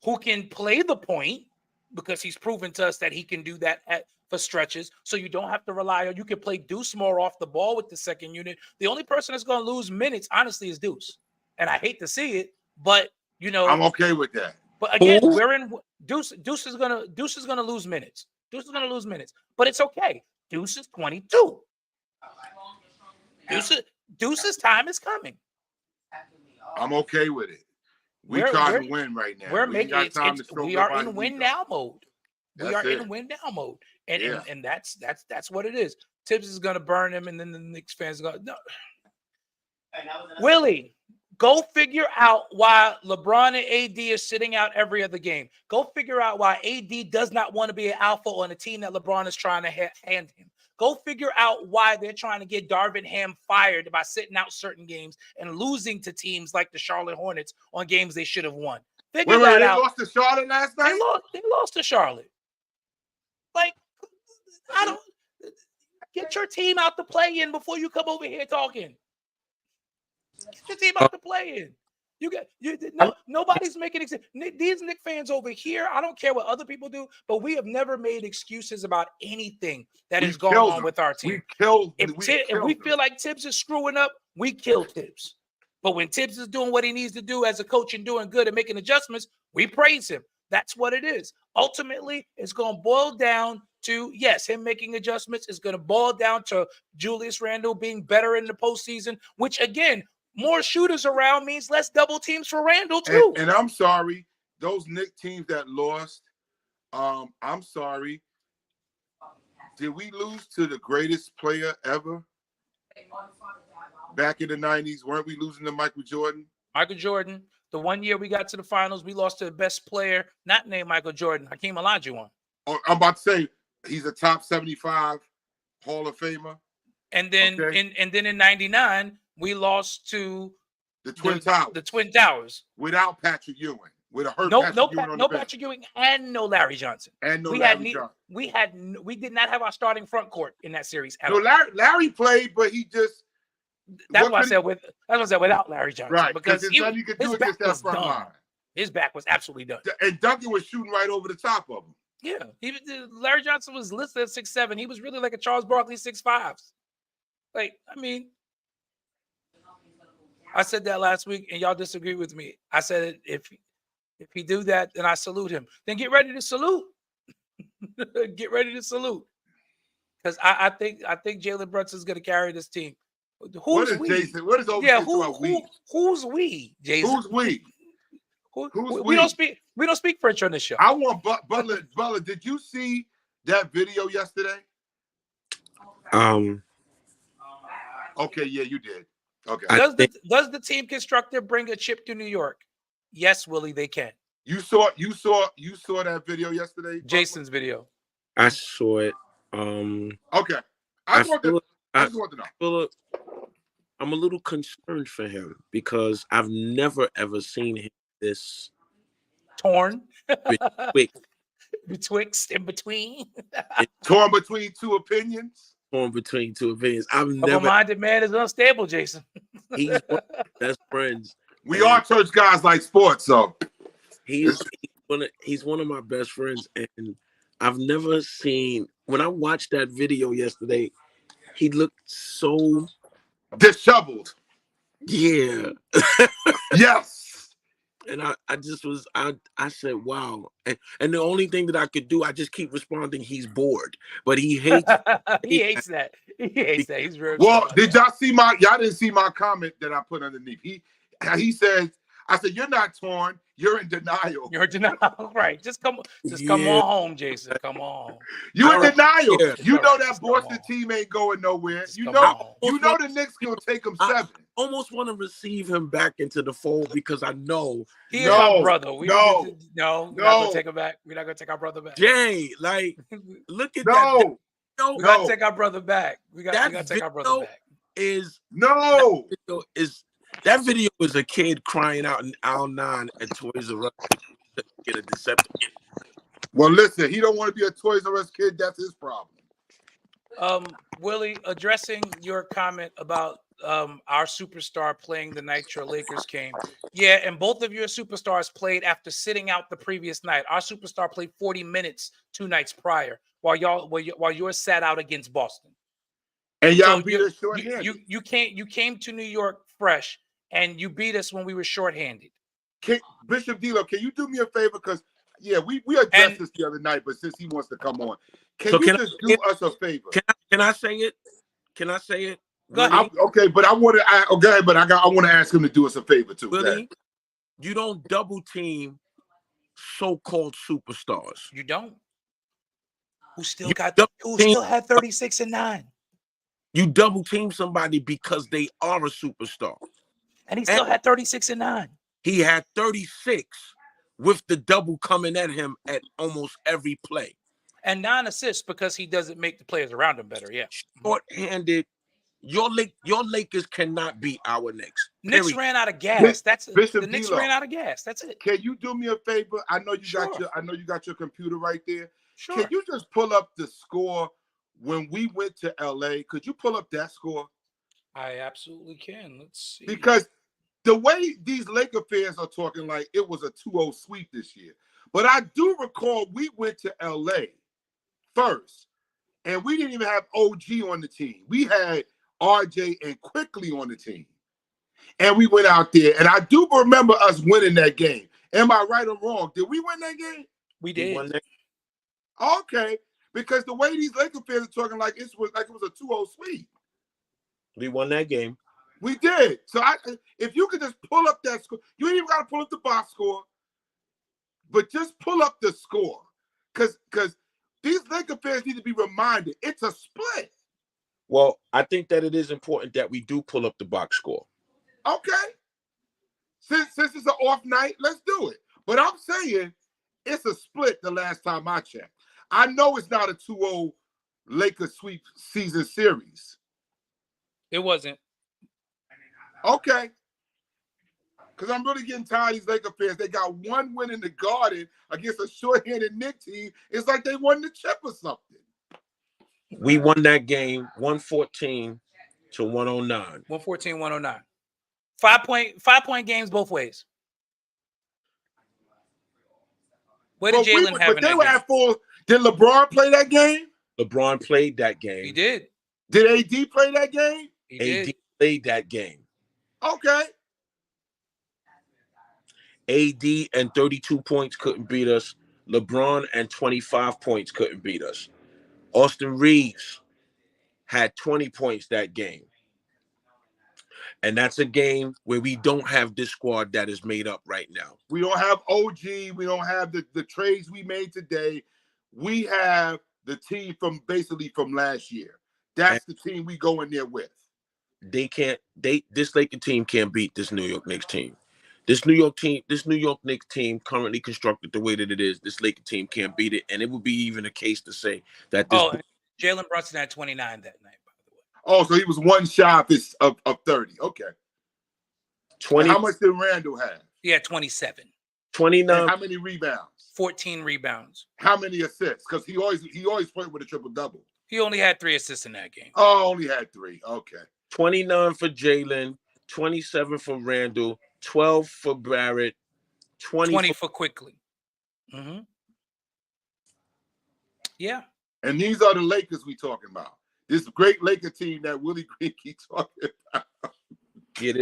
who can play the point, because he's proven to us that he can do that for stretches. So you don't have to rely on. You can play Deuce more off the ball with the second unit. The only person that's going to lose minutes, honestly, is Deuce. And I hate to see it, but I'm okay with that. But again, we're in Deuce. Deuce is gonna lose minutes. Deuce is gonna lose minutes, but it's okay. Deuce is 22. Deuce's time is coming. I'm okay with it. We're trying to win right now. We're making it. We are in win now mode. We are in win now mode, and that's what it is. Tibbs is gonna burn him, and then the Knicks fans are gonna no. Willie, go figure out why LeBron and AD are sitting out every other game. Go figure out why AD does not want to be an alpha on a team that LeBron is trying to hand him. Go figure out why they're trying to get Darvin Ham fired by sitting out certain games and losing to teams like the Charlotte Hornets on games they should have won. Figure that out. They lost to Charlotte last night? They lost to Charlotte. Like, I don't get your team out to play in before you come over here talking. Get your team out to play in. Nobody's making excuses. These Knicks fans over here, I don't care what other people do, but we have never made excuses about anything that is going on with our team. If we feel like Tibbs is screwing up, we kill Tibbs. But when Tibbs is doing what he needs to do as a coach and doing good and making adjustments, we praise him. That's what it is. Ultimately, it's going to boil down to, yes, him making adjustments. It's going to boil down to Julius Randle being better in the postseason, which, again, more shooters around means less double teams for Randle, too. And I'm sorry, those Knicks teams that lost, I'm sorry. Did we lose to the greatest player ever? Back in the 90s, weren't we losing to Michael Jordan? Michael Jordan. The one year we got to the finals, we lost to the best player, not named Michael Jordan, Hakeem Olajuwon. Oh, I'm about to say, he's a top 75 Hall of Famer. And then in 99, we lost to the Twin Towers. The Twin Towers. Without Patrick Ewing. With a hurt Patrick Ewing and no Larry Johnson. We did not have our starting front court in that series. Larry played, but he just. That's what I said without Larry Johnson. Right, because his back was done. His back was absolutely done. And Duncan was shooting right over the top of him. Yeah, Larry Johnson was listed at 6'7". He was really like a Charles Barkley 6'5". Like, I mean, I said that last week, and y'all disagree with me. I said if he do that, then I salute him. Then get ready to salute. Get ready to salute, because I think Jalen Brunson is going to carry this team. Who's we? Jason? What is over? Yeah, who's we? Jason. Who's we? We don't speak French on this show. I want Butler. Butler, did you see that video yesterday? Okay, yeah, you did. Okay. Does the team constructor bring a chip to New York? Yes, Willie, they can. You saw that video yesterday? Jason's video. I saw it. Okay. I just want to know. I'm a little concerned for him because I've never ever seen him this torn. Betwixt in between. Torn between two opinions. Double-minded man is unstable, Jason. He's one of my best friends. We are church guys like sports, so he's one of my best friends, and I've never seen. When I watched that video yesterday, he looked so disheveled. Yeah. Yes. And I said, wow. And the only thing that I could do, I just keep responding, he's bored. But he hates he hates that. He hates that. He's very well, y'all didn't see my comment that I put underneath. He says, I said, you're not torn, you're in denial. You're in denial. Right. Just come on home, Jason. Come on. You in denial. Yeah. You know that Boston team ain't going nowhere. You know the Knicks gonna take them 7. I almost want to receive him back into the fold because I know he is my brother. We're not gonna take him back. We're not gonna take our brother back. Jay, like, look at that. We gotta take our brother back. We gotta take our brother back. That video is a kid crying out in aisle 9 at Toys R Us to get a Decepticon. Well, listen, he don't want to be a Toys R Us kid. That's his problem. Willie, addressing your comment about our superstar playing the night your Lakers came. Yeah, and both of your superstars played after sitting out the previous night. Our superstar played 40 minutes 2 nights prior, while yours sat out against Boston. And y'all So beat us you short-handed. you came to New York fresh, and you beat us when we were shorthanded. Bishop D'Lo, can you do me a favor? Because we addressed this the other night, but since he wants to come on, can you just do us a favor? Can I say it? Can I say it? Go ahead. Okay, but I want to. I want to ask him to do us a favor too. Willie, you don't double team so-called superstars. You don't. Who still had 36 and 9. You double team somebody because they are a superstar. And he still had 36 and 9. He had 36 with the double coming at him at almost every play. And 9 assists because he doesn't make the players around him better. Yeah. Short-handed. Your Lakers cannot beat our Knicks. Knicks ran out of gas. The Knicks D'Lo, ran out of gas. That's it. Can you do me a favor? I know you got your computer right there. Sure. Can you just pull up the score when we went to LA? Could you pull up that score? I absolutely can. Let's see. Because the way these Laker fans are talking like it was a 2-0 sweep this year. But I do recall we went to LA first, and we didn't even have OG on the team. We had RJ and Quickly on the team. And we went out there, and I do remember us winning that game. Am I right or wrong? Did we win that game? We did. Okay. Because the way these Laker fans are talking like it was a 2-0 sweep. We won that game. We did. So if you could just pull up that score, you ain't even got to pull up the box score, but just pull up the score. Because these Laker fans need to be reminded it's a split. Well, I think that it is important that we do pull up the box score. Okay. Since it's an off night, let's do it. But I'm saying it's a split the last time I checked. I know it's not a 2-0 Lakers sweep season series. It wasn't. Okay. Because I'm really getting tired of these Laker fans. They got one win in the Garden against a short-handed Knicks team. It's like they won the chip or something. We won that game 114 to 109. 114-109. 5-point games both ways. Where did Jalen have in that game? At full. Did LeBron play that game? LeBron played that game. He did. Did AD play that game? He did. AD played that game. Okay. AD and 32 points couldn't beat us. LeBron and 25 points couldn't beat us. Austin Reeves had 20 points that game. And that's a game where we don't have this squad that is made up right now. We don't have OG. We don't have the trades we made today. We have the team from last year. That's the team we go in there with. This Laker team can't beat this New York Knicks team. This New York Knicks team currently constructed the way that it is, this Laker team can't beat it. And it would be even a case to say that this. Oh, Jalen Brunson had 29 that night, by the way. Oh, so he was one shy of 30. Okay. 20. How much did Randall have? He had 27. 29. And how many rebounds? 14 rebounds. How many assists? Because he always played with a triple-double. He only had 3 assists in that game. Oh, only had 3. Okay. 29 for Jalen, 27 for Randall, 12 for Barrett, 20 for Quickly. Mm-hmm. Yeah. And these are the Lakers we talking about. This great Laker team that Willie Green keeps talking about. Yeah,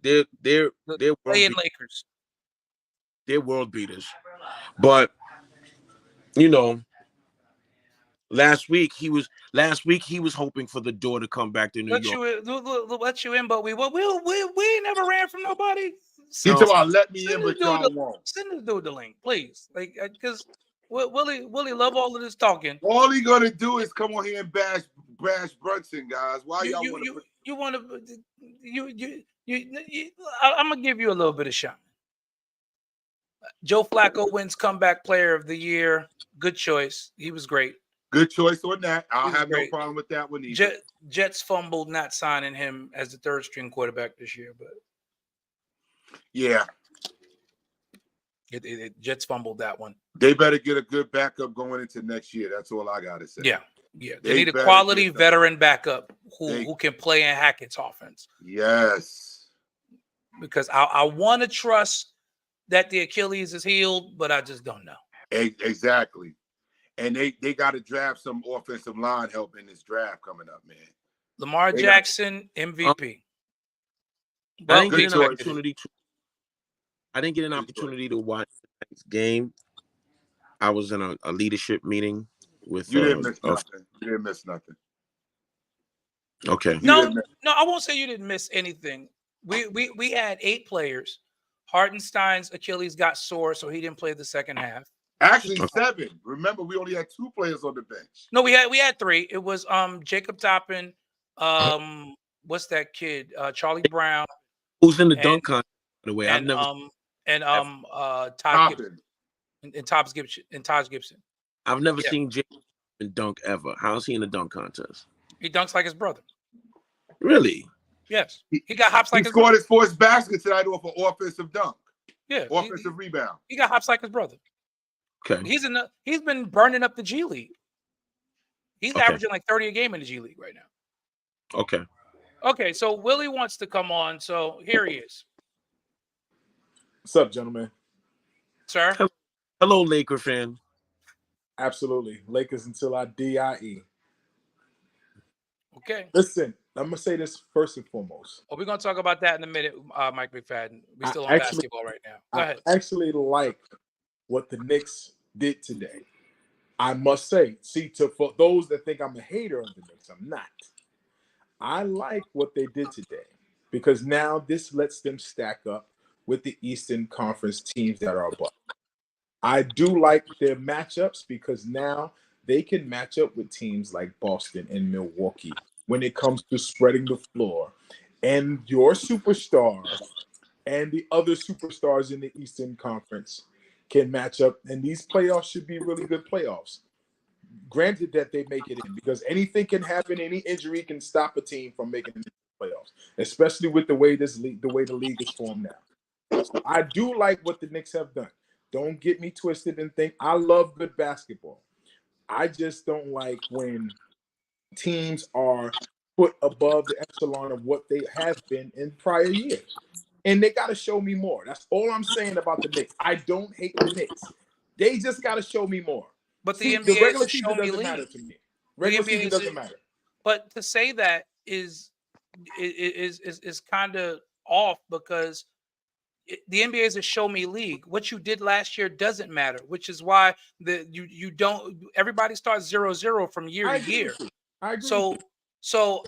they're playing Lakers. They're world beaters. But last week he was hoping for the door to come back to New York. Let you in, but we ain't never ran from nobody. So, he talking about let me in, but y'all won't. Send this dude the link, please. Like, because Willie love all of this talking. All he gonna do is come on here and bash Brunson, guys. Why y'all want to? I'm gonna give you a little bit of shine. Joe Flacco wins comeback player of the year. Good choice. He was great. Good choice on that. I'll have no problem with that one either. Jets fumbled not signing him as the third string quarterback this year, but yeah, Jets fumbled that one. They better get a good backup going into next year. That's all I gotta say. Yeah. Yeah, they They need a better quality get that. veteran backup They- who can play in Hackett's offense. Yes. Because I want to trust that the Achilles is healed, but I just don't know. Exactly. And they got to draft some offensive line help in this draft coming up, man. Lamar They got- Jackson, MVP. I Well, didn't we get an choice. opportunity to. I didn't get an Good opportunity to watch this game. I was in a leadership meeting with. You didn't miss nothing. You didn't miss nothing. Okay. You No, didn't miss- no, I won't say you didn't miss anything. We had 8 players. Hartenstein's Achilles got sore, so he didn't play the second half. Actually, 7. Remember, we only had 2 players on the bench. No, we had 3. It was Jacob Toppin, what's that kid? Charlie Brown, Who's in the and- dunk contest? By the way, I've and never. Todd Toppin. Gibson and Taj Gibson. I've never Yeah. seen Jay dunk ever. How's he in the dunk contest? He dunks like his brother. Really? Yes, he got hops like He his scored brother. his first basket tonight off an offensive dunk, Yeah, offensive rebound. he got hops like his brother. Okay. He's been burning up the G League. He's Okay. averaging like 30 a game in the G League right now. Okay. Okay, so Willie wants to come on, so here he is, What's up, gentlemen? sir. Hello, Laker fan. Absolutely. Lakers until I die. Okay, Listen, I'm going to say this first and foremost. well, we're gonna talk about that in a minute, Mike McFadden. We I still on actually- basketball right now. Go I ahead. actually like what the Knicks did today. I must say, for those that think I'm a hater of the Knicks, I'm not. I like what they did today because now this lets them stack up with the Eastern Conference teams that are above. I do like their matchups because now they can match up with teams like Boston and Milwaukee when it comes to spreading the floor. And your superstar and the other superstars in the Eastern Conference can match up. And these playoffs should be really good playoffs. Granted that they make it in because anything can happen. Any injury can stop a team from making it in the playoffs, especially with the way the league is formed now. So I do like what the Knicks have done. Don't get me twisted and think I love good basketball. I just don't like when teams are put above the echelon of what they have been in prior years. And they got to show me more. That's all I'm saying about the Knicks. I don't hate the Knicks. They just got to show me more. But the See, NBA regular is a season show me doesn't matter league. to me. Regular NBA season is doesn't a- matter. But to say that is kind of off because the NBA is a show me league. What you did last year doesn't matter, which is why you don't. Everybody starts 0-0 from year I to agree year. with you. I agree. So with you. so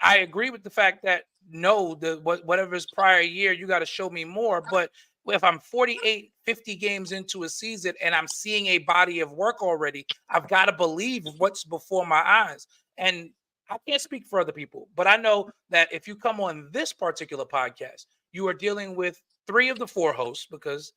I agree with the fact that no, whatever is prior year, you got to show me more. But if I'm 48, 50 games into a season and I'm seeing a body of work already, I've got to believe what's before my eyes. And I can't speak for other people, but I know that if you come on this particular podcast, you are dealing with 3 of the 4 hosts because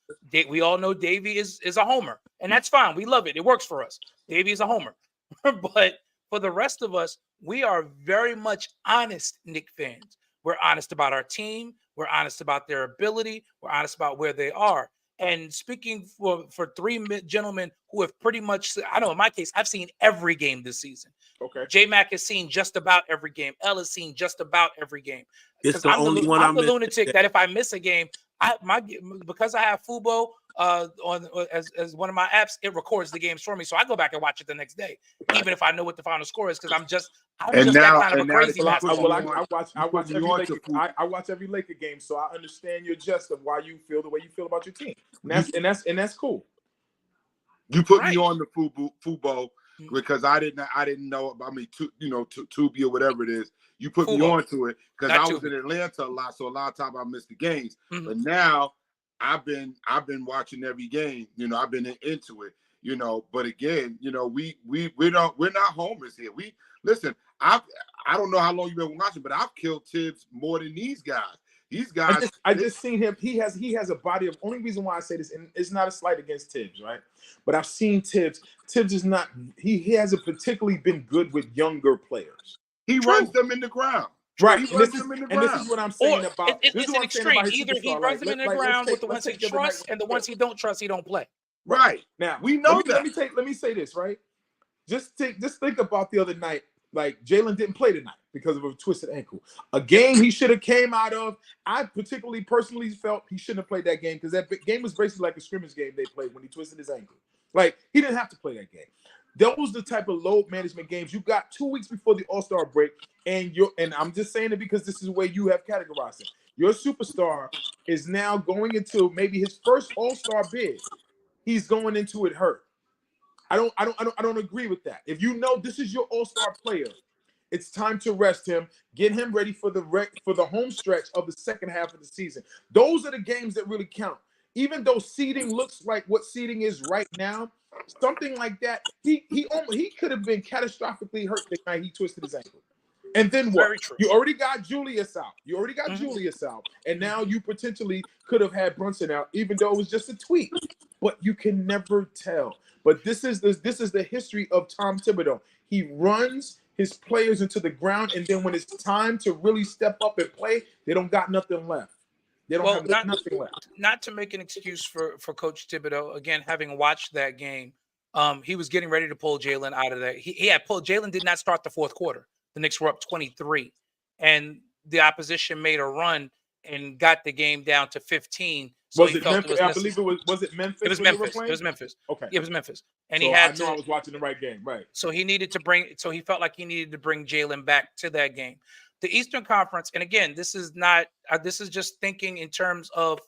we all know Davey is a homer, and that's fine. We love it. It works for us. Davey is a homer. But for the rest of us, we are very much honest Knick fans. We're honest about our team. We're honest about their ability. We're honest about where they are. And speaking for 3 gentlemen who have pretty much, I know in my case, I've seen every game this season. Okay. J-Mac has seen just about every game. Elle has seen just about every game. It's 'Cause the only one I'm the missing. lunatic that if I miss a game, because I have Fubo as one of my apps, it records the games for me, so I go back and watch it the next day, even if I know what the final score is, because I'm just And now- that kind of a and now crazy that you basketball. I watch you every on Laker. to football. I watch every Laker game, so I understand your gist of why you feel the way you feel about your team. And that's cool. You put Right. me on the Fubo because I didn't know. I mean, Tubi or whatever it is. You put me Fubo. onto it because Not I was Tubi. in Atlanta a lot, so a lot of times I missed the games. Mhm. But now I've been watching every game. I've been into it. But again, we're not homers here. We listen. I don't know how long you've been watching, but I've killed Tibbs more than these guys. These guys. I just seen him. He has a body of. Only reason why I say this, and it's not a slight against Tibbs, right? But I've seen Tibbs. Tibbs is not. He hasn't particularly been good with younger players. He True. runs them in the ground. Right, He and runs this them in the and this ground. is what I'm saying Or about. This is it's what an I'm saying extreme. about his Either he superstar. runs them in the let's ground take- with the let's ones he take the other trusts, night- and the ones he don't trust, he don't play. Right. Now We know let that. me say this, right? Just think about the other night. Like Jalen didn't play tonight because of a twisted ankle. A game he should have came out of. I personally felt he shouldn't have played that game because that game was basically like a scrimmage game they played when he twisted his ankle. Like he didn't have to play that game. Those the type of load management games you got 2 weeks before the All-Star break, and I'm just saying it because this is the way you have categorized it. Your superstar is now going into maybe his first All-Star bid. He's going into it hurt. I don't agree with that. If you know this is your all-star player, it's time to rest him, get him ready for the home stretch of the second half of the season. Those are the games that really count. Even though seeding looks like what seeding is right now, something like that, he could have been catastrophically hurt the night he twisted his ankle. And then what? You already got Julius out. Julius out. And now you potentially could have had Brunson out, even though it was just a tweak. But you can never tell. But this is the history of Tom Thibodeau. He runs his players into the ground, and then when it's time to really step up and play, they don't got nothing left. They don't have nothing left. Not to make an excuse for Coach Thibodeau, again, having watched that game, he was getting ready to pull Jalen out of that. He had pulled. Jalen did not start the fourth quarter. The Knicks were up 23, and the opposition made a run and got the game down to 15. So Was it Memphis? I believe it was. Was it Memphis? It was Memphis. It was Memphis. Okay. It was Memphis, and so he had I know I was watching the right game, right? So he needed to bring. So he felt like he needed to bring Jalen back to that game. The Eastern Conference, and again, this is not. This is just thinking in terms of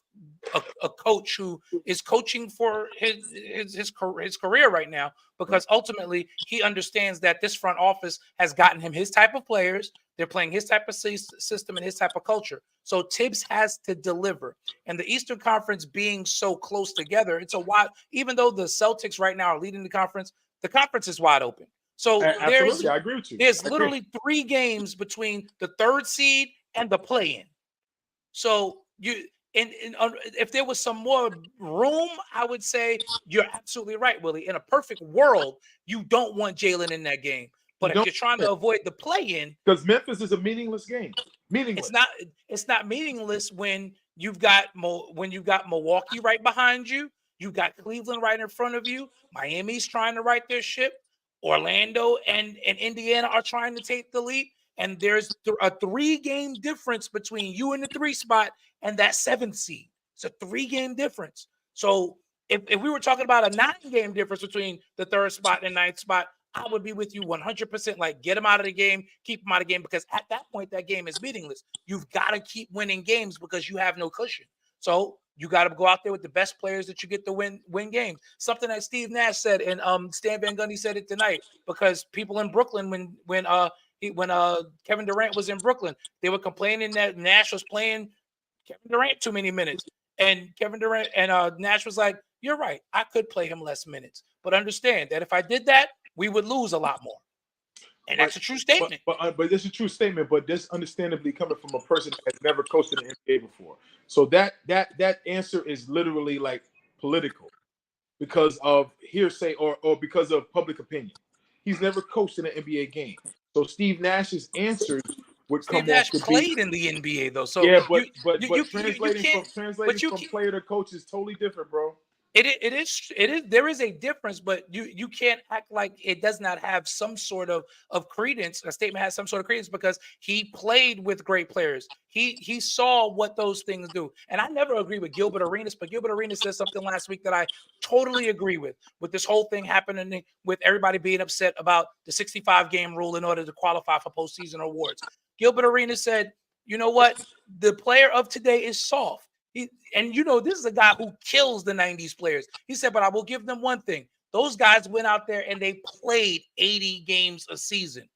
a coach who is coaching for his career right now, because ultimately he understands that this front office has gotten him his type of players. They're playing his type of system and his type of culture. So Tibbs has to deliver. And the Eastern Conference being so close together, it's a wide. Even though the Celtics right now are leading the conference is wide open. So I agree with you. There's literally 3 games between the 3rd seed and the play-in. So if there was some more room, I would say you're absolutely right, Willie. In a perfect world, you don't want Jalen in that game. But if you're trying to avoid the play-in, because Memphis is a meaningless game. Meaningless. It's not meaningless when you've got Milwaukee right behind you. You got Cleveland right in front of you. Miami's trying to right their ship. Orlando and Indiana are trying to take the lead. And there's a 3-game difference between you in the 3 spot and that 7th seed. It's a 3-game difference. So if we were talking about a 9-game difference between the 3rd spot and 9th spot, I would be with you 100%. Like, get them out of the game, keep them out of the game, because at that point, that game is meaningless. You've got to keep winning games because you have no cushion. So you got to go out there with the best players that you get to win games. Something that Steve Nash said, and Stan Van Gundy said it tonight, because people in Brooklyn, when Kevin Durant was in Brooklyn, they were complaining that Nash was playing Kevin Durant too many minutes, and Kevin Durant and Nash was like, "You're right, I could play him less minutes, but understand that if I did that, we would lose a lot more." And that's a true statement. But it's a true statement. But this understandably coming from a person that has never coached in the NBA before. So that answer is literally like political because of hearsay or because of public opinion. He's never coached in an NBA game. So Steve Nash's answers would come Steve Nash off to played in the NBA though. So yeah, but translating from player to coach is totally different, bro. It is there is a difference, but you can't act like it does not have some sort of credence. A statement has some sort of credence because he played with great players. He saw what those things do. And I never agree with Gilbert Arenas, but Gilbert Arenas said something last week that I totally agree with this whole thing happening with everybody being upset about the 65-game rule in order to qualify for postseason awards. Gilbert Arenas said, "You know what? The player of today is soft." This is a guy who kills the 90s players. He said, but I will give them one thing. Those guys went out there and they played 80 games a season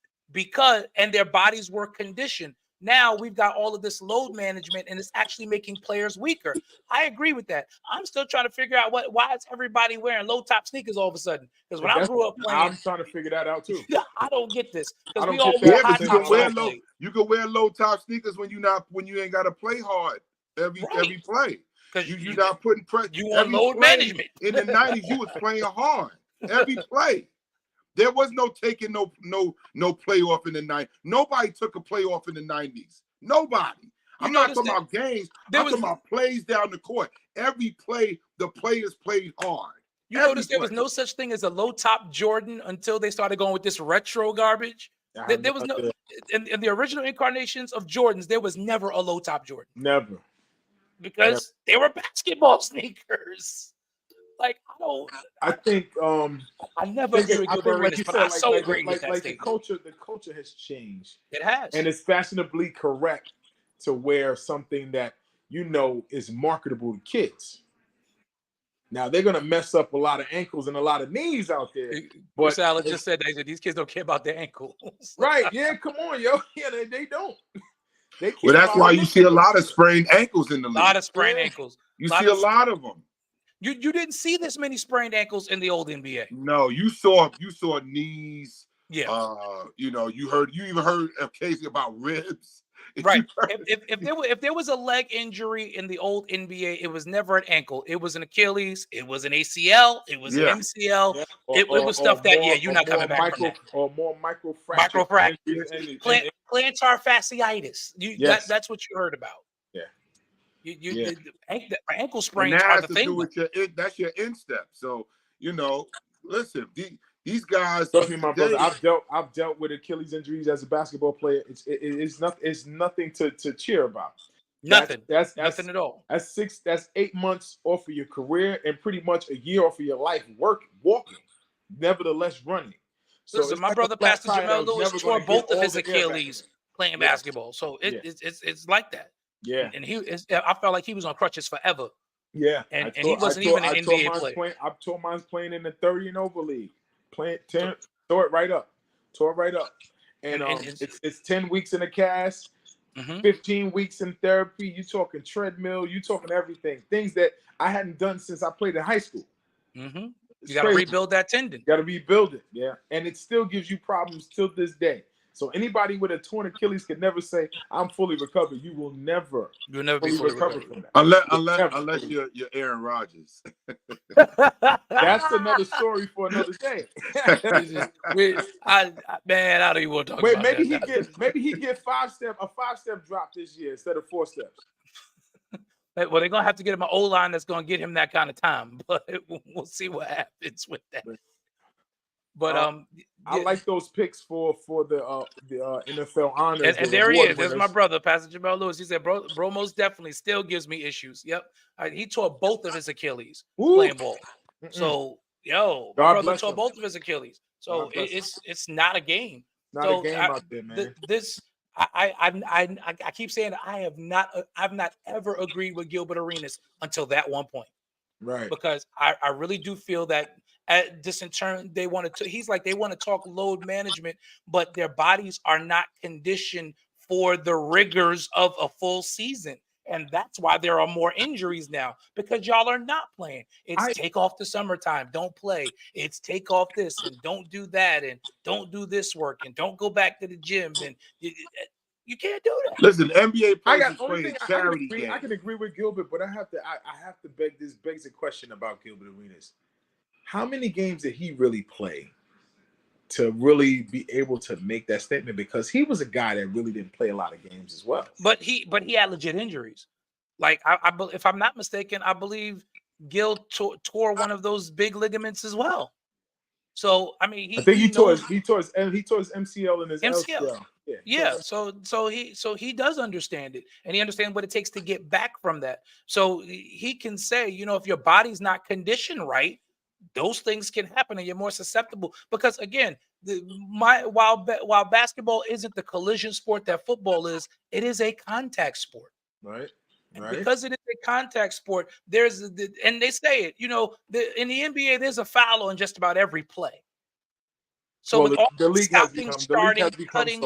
and their bodies were conditioned. Now we've got all of this load management and it's actually making players weaker. I agree with that. I'm still trying to figure out why is everybody wearing low top sneakers all of a sudden? Because when I grew up playing, I'm trying to figure that out too. I don't get this. Because we all wear high top. You can wear low top sneakers when you ain't got to play hard. Every play, because you're not putting pressure. You want load management. In the 90s, you was playing hard every play. There was no taking no playoff in the 90s. Nobody took a playoff in the 90s. Nobody. I'm not talking about games. I'm talking about plays down the court. Every play, the players played hard. You notice there was no such thing as a low top Jordan until they started going with this retro garbage. There was no in the original incarnations of Jordans, there was never a low top Jordan. Never. Because they were basketball sneakers. Like I think I never agree with Gilbert Arenas, but I so agree with that statement. The culture has changed. It has. And it's fashionably correct to wear something that is marketable to kids. Now they're gonna mess up a lot of ankles and a lot of knees out there. But Salad just said that these kids don't care about their ankles. Right? Yeah, come on, yo. Yeah, they don't. Well, that's why you see a lot of sprained ankles in the league. A lot of sprained ankles. You see a lot of them. You didn't see this many sprained ankles in the old NBA. No, you saw knees. Yeah. You even heard occasionally about ribs. Right. If there was a leg injury in the old NBA, it was never an ankle. It was an Achilles. It was an ACL. It was an MCL. Yeah. It was stuff that you're not coming back from that. Or more microfractures. Plantar fasciitis. That's what you heard about. Yeah. Ankle sprains are the thing. That's your instep. So listen, these guys. Trust me, my brother. I've dealt with Achilles injuries as a basketball player. It's nothing to cheer about. Nothing. That's nothing at all. That's 8 months off of your career and pretty much a year off of your life walking, nevertheless running. So listen, my brother Pastor Jamel Lewis tore both of his Achilles playing basketball. So it's like that. Yeah. And I felt like he was on crutches forever. Yeah. And he wasn't even an NBA player. I tore mine playing in the 30 and over league. Tore it right up. And it's 10 weeks in a cast, 15 weeks in therapy. You talking treadmill, you talking everything. Things that I hadn't done since I played in high school. Mm-hmm. You got to rebuild that tendon. Got to rebuild it, yeah. And it still gives you problems till this day. So anybody with a torn Achilles can never say, I'm fully recovered. You'll never be fully recovered from that. Unless you're Aaron Rodgers. That's another story for another day. I don't even want to talk about that. Maybe he get a 5-step drop this year instead of 4 steps. Well, they're gonna have to get him an O-line that's gonna get him that kind of time, but we'll see what happens with that. But I like those picks for the NFL honors. And there he is. There's my brother, Pastor Jamel Lewis. He said, bro, most definitely still gives me issues. Yep. He tore both of his Achilles playing ball. So, my brother tore both of his Achilles. So it's not a game. Not a game out there, man. I keep saying I've not ever agreed with Gilbert Arenas until that one point. Right. Because I really do feel that at this in turn, they want to talk load management, but their bodies are not conditioned for the rigors of a full season. And that's why there are more injuries now, because y'all are not playing. Take off the summertime, don't play. It's take off this and don't do that and don't do this work and don't go back to the gym. And you can't do that. Listen, NBA players play charity games. I can agree with Gilbert, but I have to begs a question about Gilbert Arenas. How many games did he really play to really be able to make that statement? Because he was a guy that really didn't play a lot of games as well. But he had legit injuries. Like if I'm not mistaken, I believe Gil tore one of those big ligaments as well. So I mean, I think he tore his MCL and his LCL. Yeah. So he does understand it, and he understands what it takes to get back from that. So he can say, if your body's not conditioned right, those things can happen and you're more susceptible because again, while basketball isn't the collision sport that football is, it is a contact sport. Right. And because it is a contact sport, and they say it, in the NBA, there's a foul on just about every play. So with all the league has become cutting,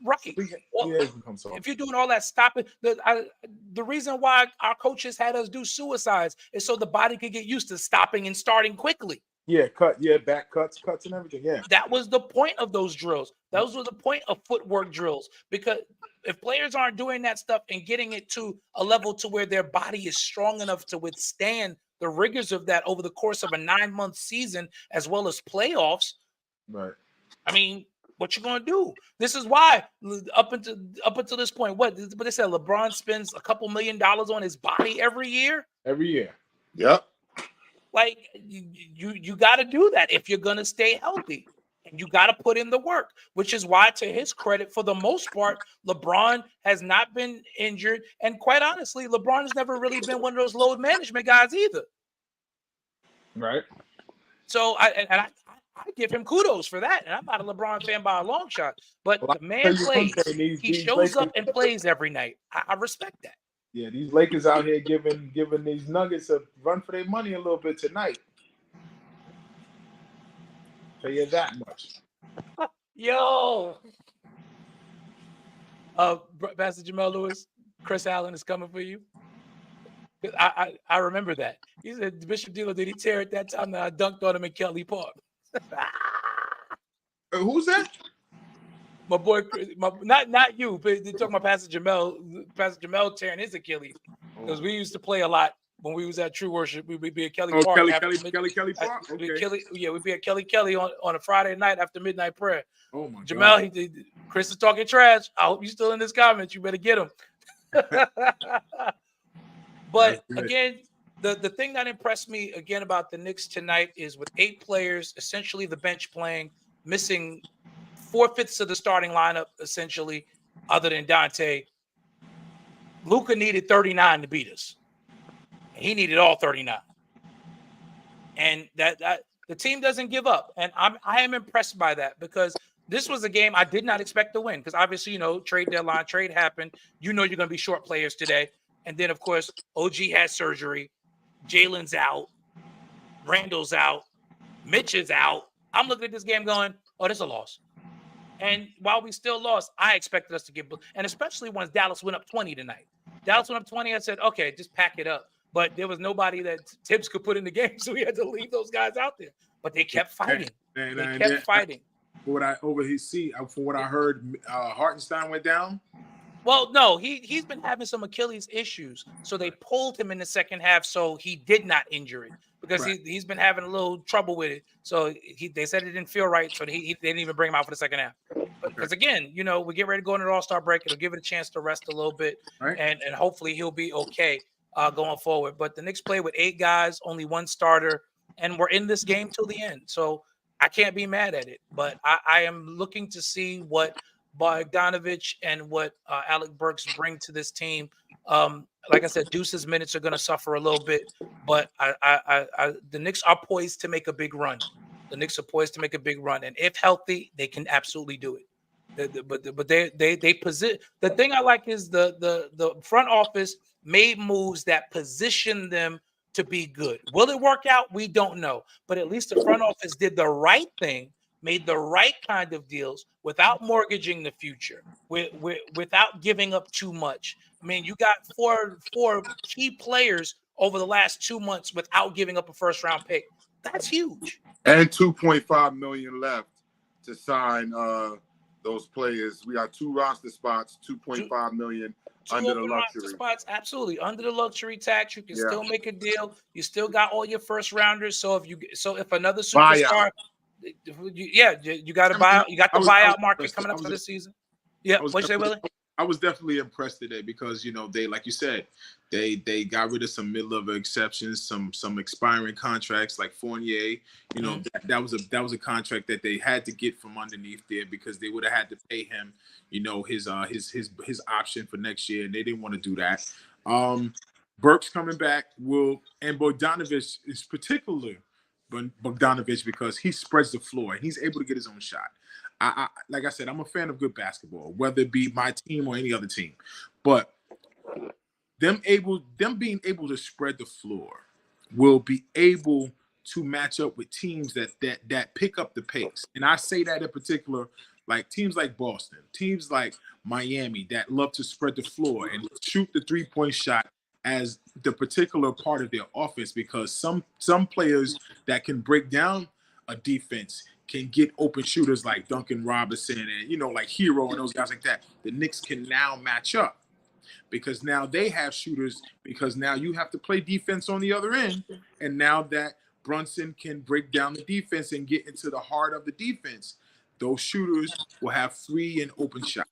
right. If you're doing all that stopping, the reason why our coaches had us do suicides is so the body could get used to stopping and starting quickly. Yeah, back cuts and everything. Yeah. That was the point of those drills. Those were the point of footwork drills. Because if players aren't doing that stuff and getting it to a level to where their body is strong enough to withstand the rigors of that over the course of a 9-month season, as well as playoffs, right? I mean, what you gonna do? This is why up until this point, what they said, LeBron spends a couple $1 million on his body every year. Yep. Like you got to do that if you're gonna stay healthy, and you got to put in the work. Which is why, to his credit, for the most part, LeBron has not been injured, and quite honestly, LeBron has never really been one of those load management guys either. Right. So I give him kudos for that, and I'm not a LeBron fan by a long shot, but Well, the man plays. thing, He shows up and plays every night. I respect that. Yeah, these Lakers out here giving these Nuggets a run for their money a little bit tonight. Tell you that much. Yo, Pastor Jamel Lewis, Chris Allen is coming for you. I remember that. He said, Bishop D'Lo, did he tear it that time that I dunked on him in Kelly Park? Who's that? My boy, not you, but they talking about Pastor Jamel tearing his Achilles, because we used to play a lot when we was at True Worship. We'd be at Kelly Park. Kelly Park. Okay. We'd be at Kelly on a Friday night after midnight prayer. Oh my Jamel, God. Chris is talking trash. I hope you're still in this comment. You better get him. But again, the thing that impressed me again about the Knicks tonight is, with 8 players, essentially the bench playing, missing 4/5 of the starting lineup, essentially, other than Dante, Luka needed 39 to beat us. He needed all 39. And that the team doesn't give up. And I am impressed by that, because this was a game I did not expect to win, because obviously, trade deadline, trade happened. You're going to be short players today. And then, of course, OG has surgery. Jalen's out. Randall's out. Mitch is out. I'm looking at this game going, oh, this is a loss. And while we still lost, I expected us to get, and especially once Dallas went up 20 tonight. Dallas went up 20, I said, okay, just pack it up. But there was nobody that Tibbs could put in the game, so we had to leave those guys out there. But they kept fighting. They kept fighting. From what I heard, Hartenstein went down. Well, no, he's been having some Achilles issues, so they pulled him in the second half, so he did not injure it, because he's been having a little trouble with it. So they said it didn't feel right, so they didn't even bring him out for the second half. Because again, we get ready to go into the All-Star break. It'll give it a chance to rest a little bit, and hopefully he'll be okay going forward. But the Knicks play with 8 guys, only 1 starter, and we're in this game till the end. So I can't be mad at it. But I am looking to see what Bogdanovich and what Alec Burks bring to this team. Like I said, Deuce's minutes are going to suffer a little bit, but the Knicks are poised to make a big run. The Knicks are poised to make a big run, and if healthy, they can absolutely do it. But they position. The thing I like is the front office made moves that position them to be good. Will it work out? We don't know, but at least the front office did the right thing. Made the right kind of deals without mortgaging the future, without giving up too much. I mean, you got four key players over the last 2 months without giving up a first-round pick. That's huge. And $2.5 million left to sign those players. We got 2 roster spots, $2.5 million under the luxury spots. Absolutely, under the luxury tax, you can still make a deal. You still got all your first rounders. So if another superstar. You got to buy. You got the buyout market coming up for this season. Yeah, what you say, Willie? I was definitely impressed today because they, like you said, they got rid of some mid-level exceptions, some expiring contracts like Fournier. That was a contract that they had to get from underneath there because they would have had to pay him, his option for next year, and they didn't want to do that. Burks coming back and Bogdanovich is particular. Bogdanovich, because he spreads the floor and he's able to get his own shot. I like I said, I'm a fan of good basketball, whether it be my team or any other team. But them being able to spread the floor will be able to match up with teams that pick up the pace. And I say that in particular, like teams like Boston, teams like Miami that love to spread the floor and shoot the 3-point shot as the particular part of their offense, because some players that can break down a defense can get open shooters like Duncan Robinson and like Hero and those guys like that. The Knicks can now match up because now they have shooters, because now you have to play defense on the other end, and now that Brunson can break down the defense and get into the heart of the defense, those shooters will have free and open shots.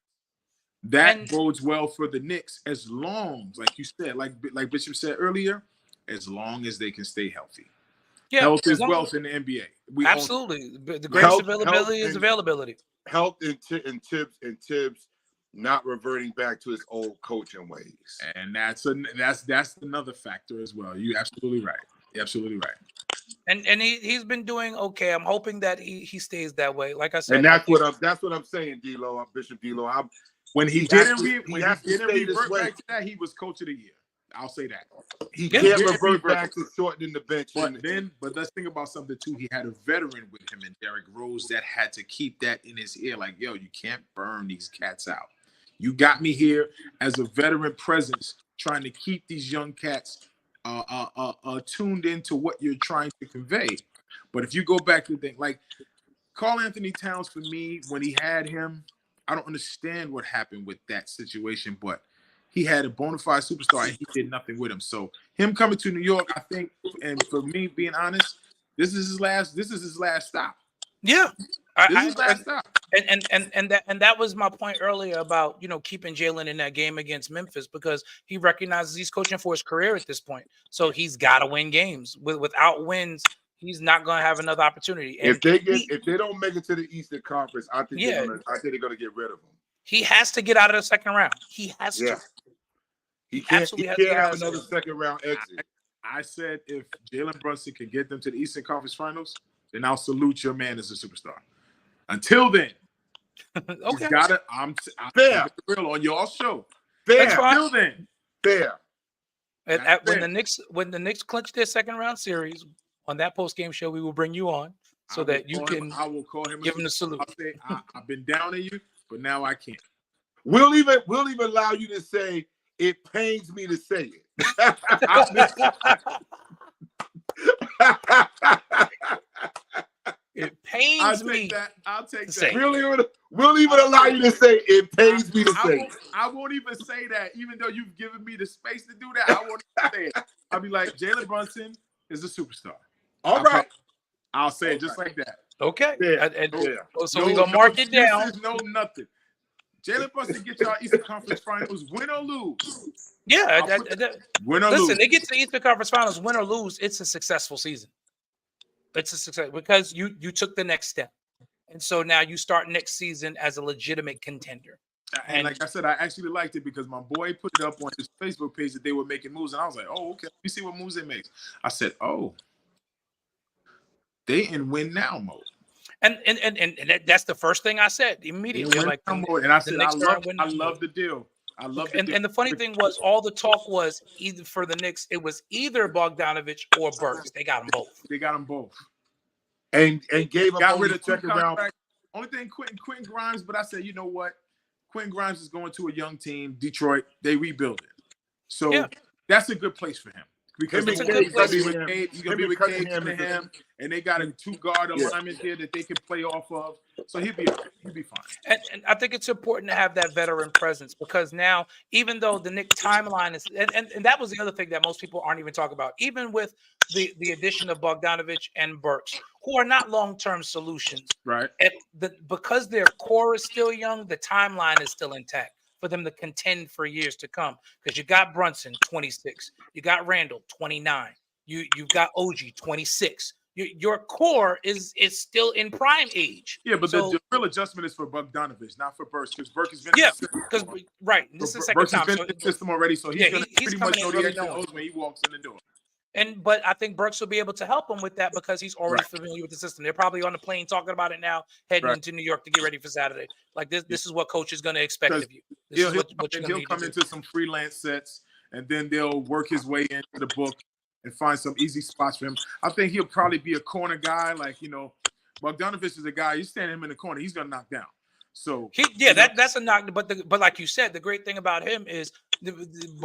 That bodes well for the Knicks as long, like you said, like Bishop said earlier, as long as they can stay healthy. Yeah, Health as is long- wealth in the NBA. We own absolutely. The greatest Health availability is and- availability. Health and Tibbs not reverting back to his old coaching ways. and that's another factor as well. You're absolutely right. You're absolutely right. And he's been doing okay. I'm hoping that he stays that way. Like I said, And that's what I'm saying, D-Lo, Bishop D-Lo. When he He didn't, has to- he has to stay this revert way. back to that, he was coach of the year. I'll say that. He Yeah. can't He revert revert. back to shortening the bench. But let's think about something too. He had a veteran with him and Derrick Rose that had to keep that in his ear. Like, yo, you can't burn these cats out. You got me here as a veteran presence, trying to keep these young cats tuned into what you're trying to convey. But if you go back to the thing, like Karl Anthony Towns, for me, when he had him, I don't understand what happened with that situation, but he had a bona fide superstar and he did nothing with him. So him coming to New York, I think, and for me being honest, this is his last stop. yeah. This is his last stop. And that was my point earlier about keeping Jalen in that game against Memphis, because he recognizes he's coaching for his career at this point. So he's got to win games. Without wins, he's not going to have another opportunity. And if they don't make it to the Eastern Conference, I think they're gonna get rid of him. he has to get out of the second round. He has to. He can't absolutely has to get out have of the another second round exit. I said if Jalen Brunson can get them to the Eastern Conference Finals, then I'll salute your man as a superstar. Until then, Okay. he's gotta. I'm Fair. real on y'all show. That's Fair, fine. Until then, fair. When the Knicks clinch their second round series on that post game show, we will bring you on so that you can I will call him. give him the salute. I'll say I've been down on you, but now I can't. We'll even allow you to say it pains me to say it. It I'll pains me. take that. I'll take Say. that. We'll even allow you to say it pains me to say it. I won't even say that, even though you've given me the space to do that. I won't even say it. I'll be like, Jalen Brunson is a superstar. All right. I'll say it just like that. Okay. Yeah. So we're gonna mark it down. excuses, No nothing. Jalen Brunson get y'all Eastern Conference Finals, win or lose. Yeah. Win or Listen, lose. they get to the Eastern Conference Finals, win or lose, it's a successful season. It's a success because you took the next step. And so now you start next season as a legitimate contender. And like I said, I actually liked it because my boy put it up on his Facebook page that they were making moves. And I was like, oh, okay, let me see what moves they make. I said, oh, they in win now mode. And that's the first thing I said immediately. Win Like, now mode. And I said, I Knicks are in win now love mode. the deal. I love the deal. And the funny thing was, all the talk was either for the Knicks, it was either Bogdanovich or Burks. They got them both. They got them both. And gave up Got only rid of two second round. contracts. Only thing, Quentin Grimes, but I said, you know what? Quentin Grimes is going to a young team, Detroit. They rebuilding. So Yeah. that's a good place for him. Because It's a he's good going place to for be with Cade Cunningham, and they got a two-guard alignment there that they can play off of. So he'll be fine. And I think it's important to have that veteran presence, because now, even though the Knicks timeline is, and that was the other thing that most people aren't even talking about, even with the addition of Bogdanovich and Burks, who are not long-term solutions, Right. because their core is still young, the timeline is still intact for them to contend for years to come. Because you got Brunson, 26. You got Randall, 29. You've got OG, 26. Your core is still in prime age. Yeah, but So- the real adjustment is for Bogdanovich, not for Burks, because Burks has been Yeah, in the system. because right, this is the second Burks has time. been So, in the system already, so he's Yeah, going to he's pretty much coming know in the really X's and knowing. O's when he walks in the door. but I think Burks will be able to help him with that because he's already Right. familiar with the system. They're probably on the plane talking about it now, heading Right. into New York to get ready for Saturday. Like this is what coach is going to expect Because of you. This is what you're he'll going to come do. into some freelance sets, and then they'll work his way into the book and find some easy spots for him. I think he'll probably be a corner guy, like Bogdanovich is a guy. You stand him in the corner, he's going to knock down. So That's a knock. But like you said, the great thing about him is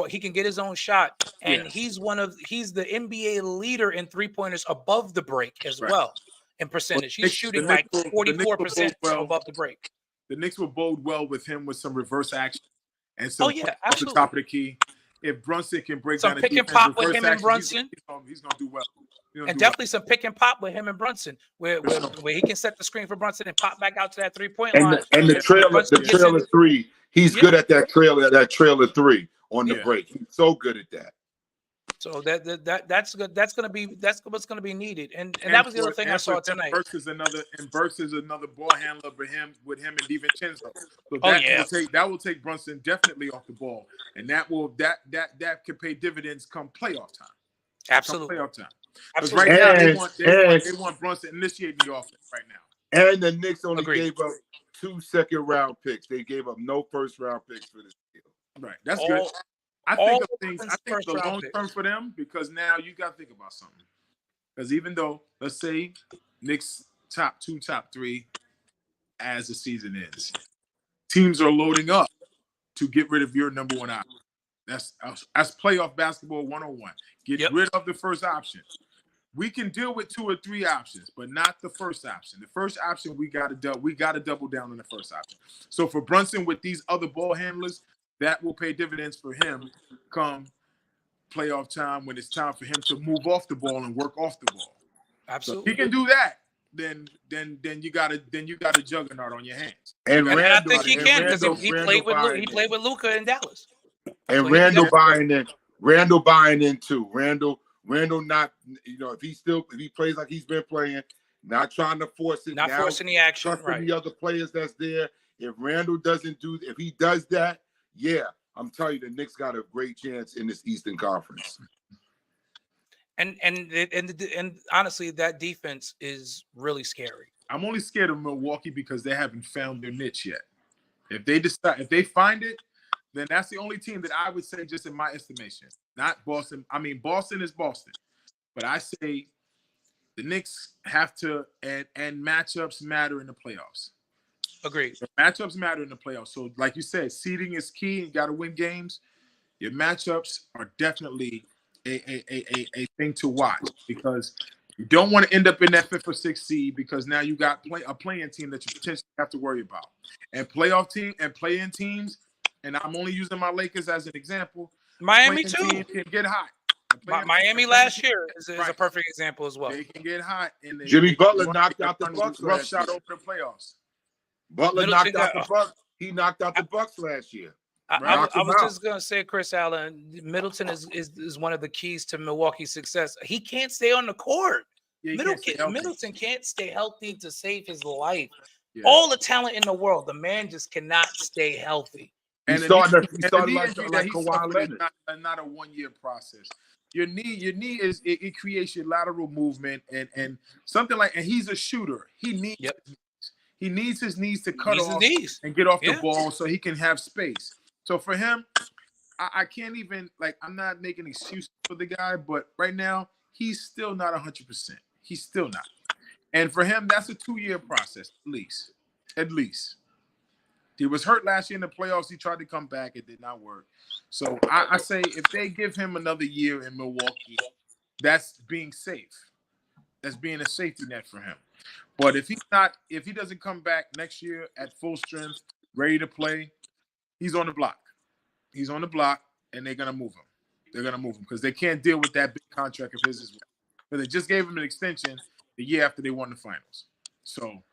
he can get his own shot, and he's the NBA leader in 3-pointers above the break as Right. well in percentage. He's Knicks- shooting the like Knicks will- 44% the Knicks will from above the break. the Knicks will bode well with him with some reverse action and some Oh, yeah, off the absolutely. top of the key. If Brunson can break Some down a pick and defense, pop with reverse him and action, Brunson. he's gonna do well. And definitely some pick and pop with him and Brunson, where he can set the screen for Brunson and pop back out to that 3-point line. And the trailer three, he's good at that trailer three on the Yeah. break. He's so good at that. So that's good. That's what's gonna be needed. And that was the other thing I saw tonight. Burks is another ball handler with him and DiVincenzo. So that will take Brunson definitely off the ball, and that could pay dividends come playoff time. Absolutely. Come playoff time. Because Absolutely. right now they want Brunson initiating the offense right now. And the Knicks only gave up 2 second-round picks. They gave up no first-round picks for this deal. Right. That's good. I think the long term for them, because now you got to think about something. Because even though, let's say, Knicks top 2, top 3 as the season ends, teams are loading up to get rid of your number 1 option. That's playoff basketball 101. Get rid of the first option. We can deal with 2 or 3 options, but not the first option. The first option we got to double down on the first option. So for Brunson with these other ball handlers, that will pay dividends for him come playoff time when it's time for him to move off the ball and work off the ball. Absolutely. So if he can do that, then you got a juggernaut on your hands. And I think he can, because he played with Luka in Dallas. And Randall buying in too. Randall not, if he plays like he's been playing, not trying to force it, not forcing the action, trusting the other players that's there. If Randall if he does that, yeah, I'm telling you, the Knicks got a great chance in this Eastern Conference. And honestly, that defense is really scary. I'm only scared of Milwaukee because they haven't found their niche yet. If they find it, then that's the only team that I would say, just in my estimation, not Boston. I mean, Boston is Boston, but I say the Knicks have to, and matchups matter in the playoffs. Agreed. The matchups matter in the playoffs. So, like you said, seeding is key. You got to win games. Your matchups are definitely a thing to watch, because you don't want to end up in that 5th or 6th seed, because now you got a playing team that you potentially have to worry about. And play-in teams, and I'm only using my Lakers as an example. Miami too can get hot. Miami last year is a perfect example as well. They can get hot. And Jimmy Butler knocked out the Bucks. Rough shot over the playoffs. Butler knocked out the Bucks. He knocked out the Bucks last year. I was just gonna say, Chris Allen, Middleton is one of the keys to Milwaukee's success. He can't stay on the court. Yeah, Middleton can't stay healthy to save his life. Yeah. All the talent in the world, the man just cannot stay healthy. He started like Kawhi Leonard. Not a 1-year process. Your knee is it creates your lateral movement and something like. And he's a shooter. He needs his knees to cut off and get off the ball so he can have space. So for him, I can't even, I'm not making excuses for the guy, but right now he's still not 100%. He's still not. And for him, that's a 2-year process at least. He was hurt last year in the playoffs. He tried to come back. It did not work. So I say if they give him another year in Milwaukee, that's being safe. That's being a safety net for him. But if he doesn't come back next year at full strength, ready to play, he's on the block. He's on the block, and they're going to move him. They're going to move him because they can't deal with that big contract of his as well. But they just gave him an extension the year after they won the finals. So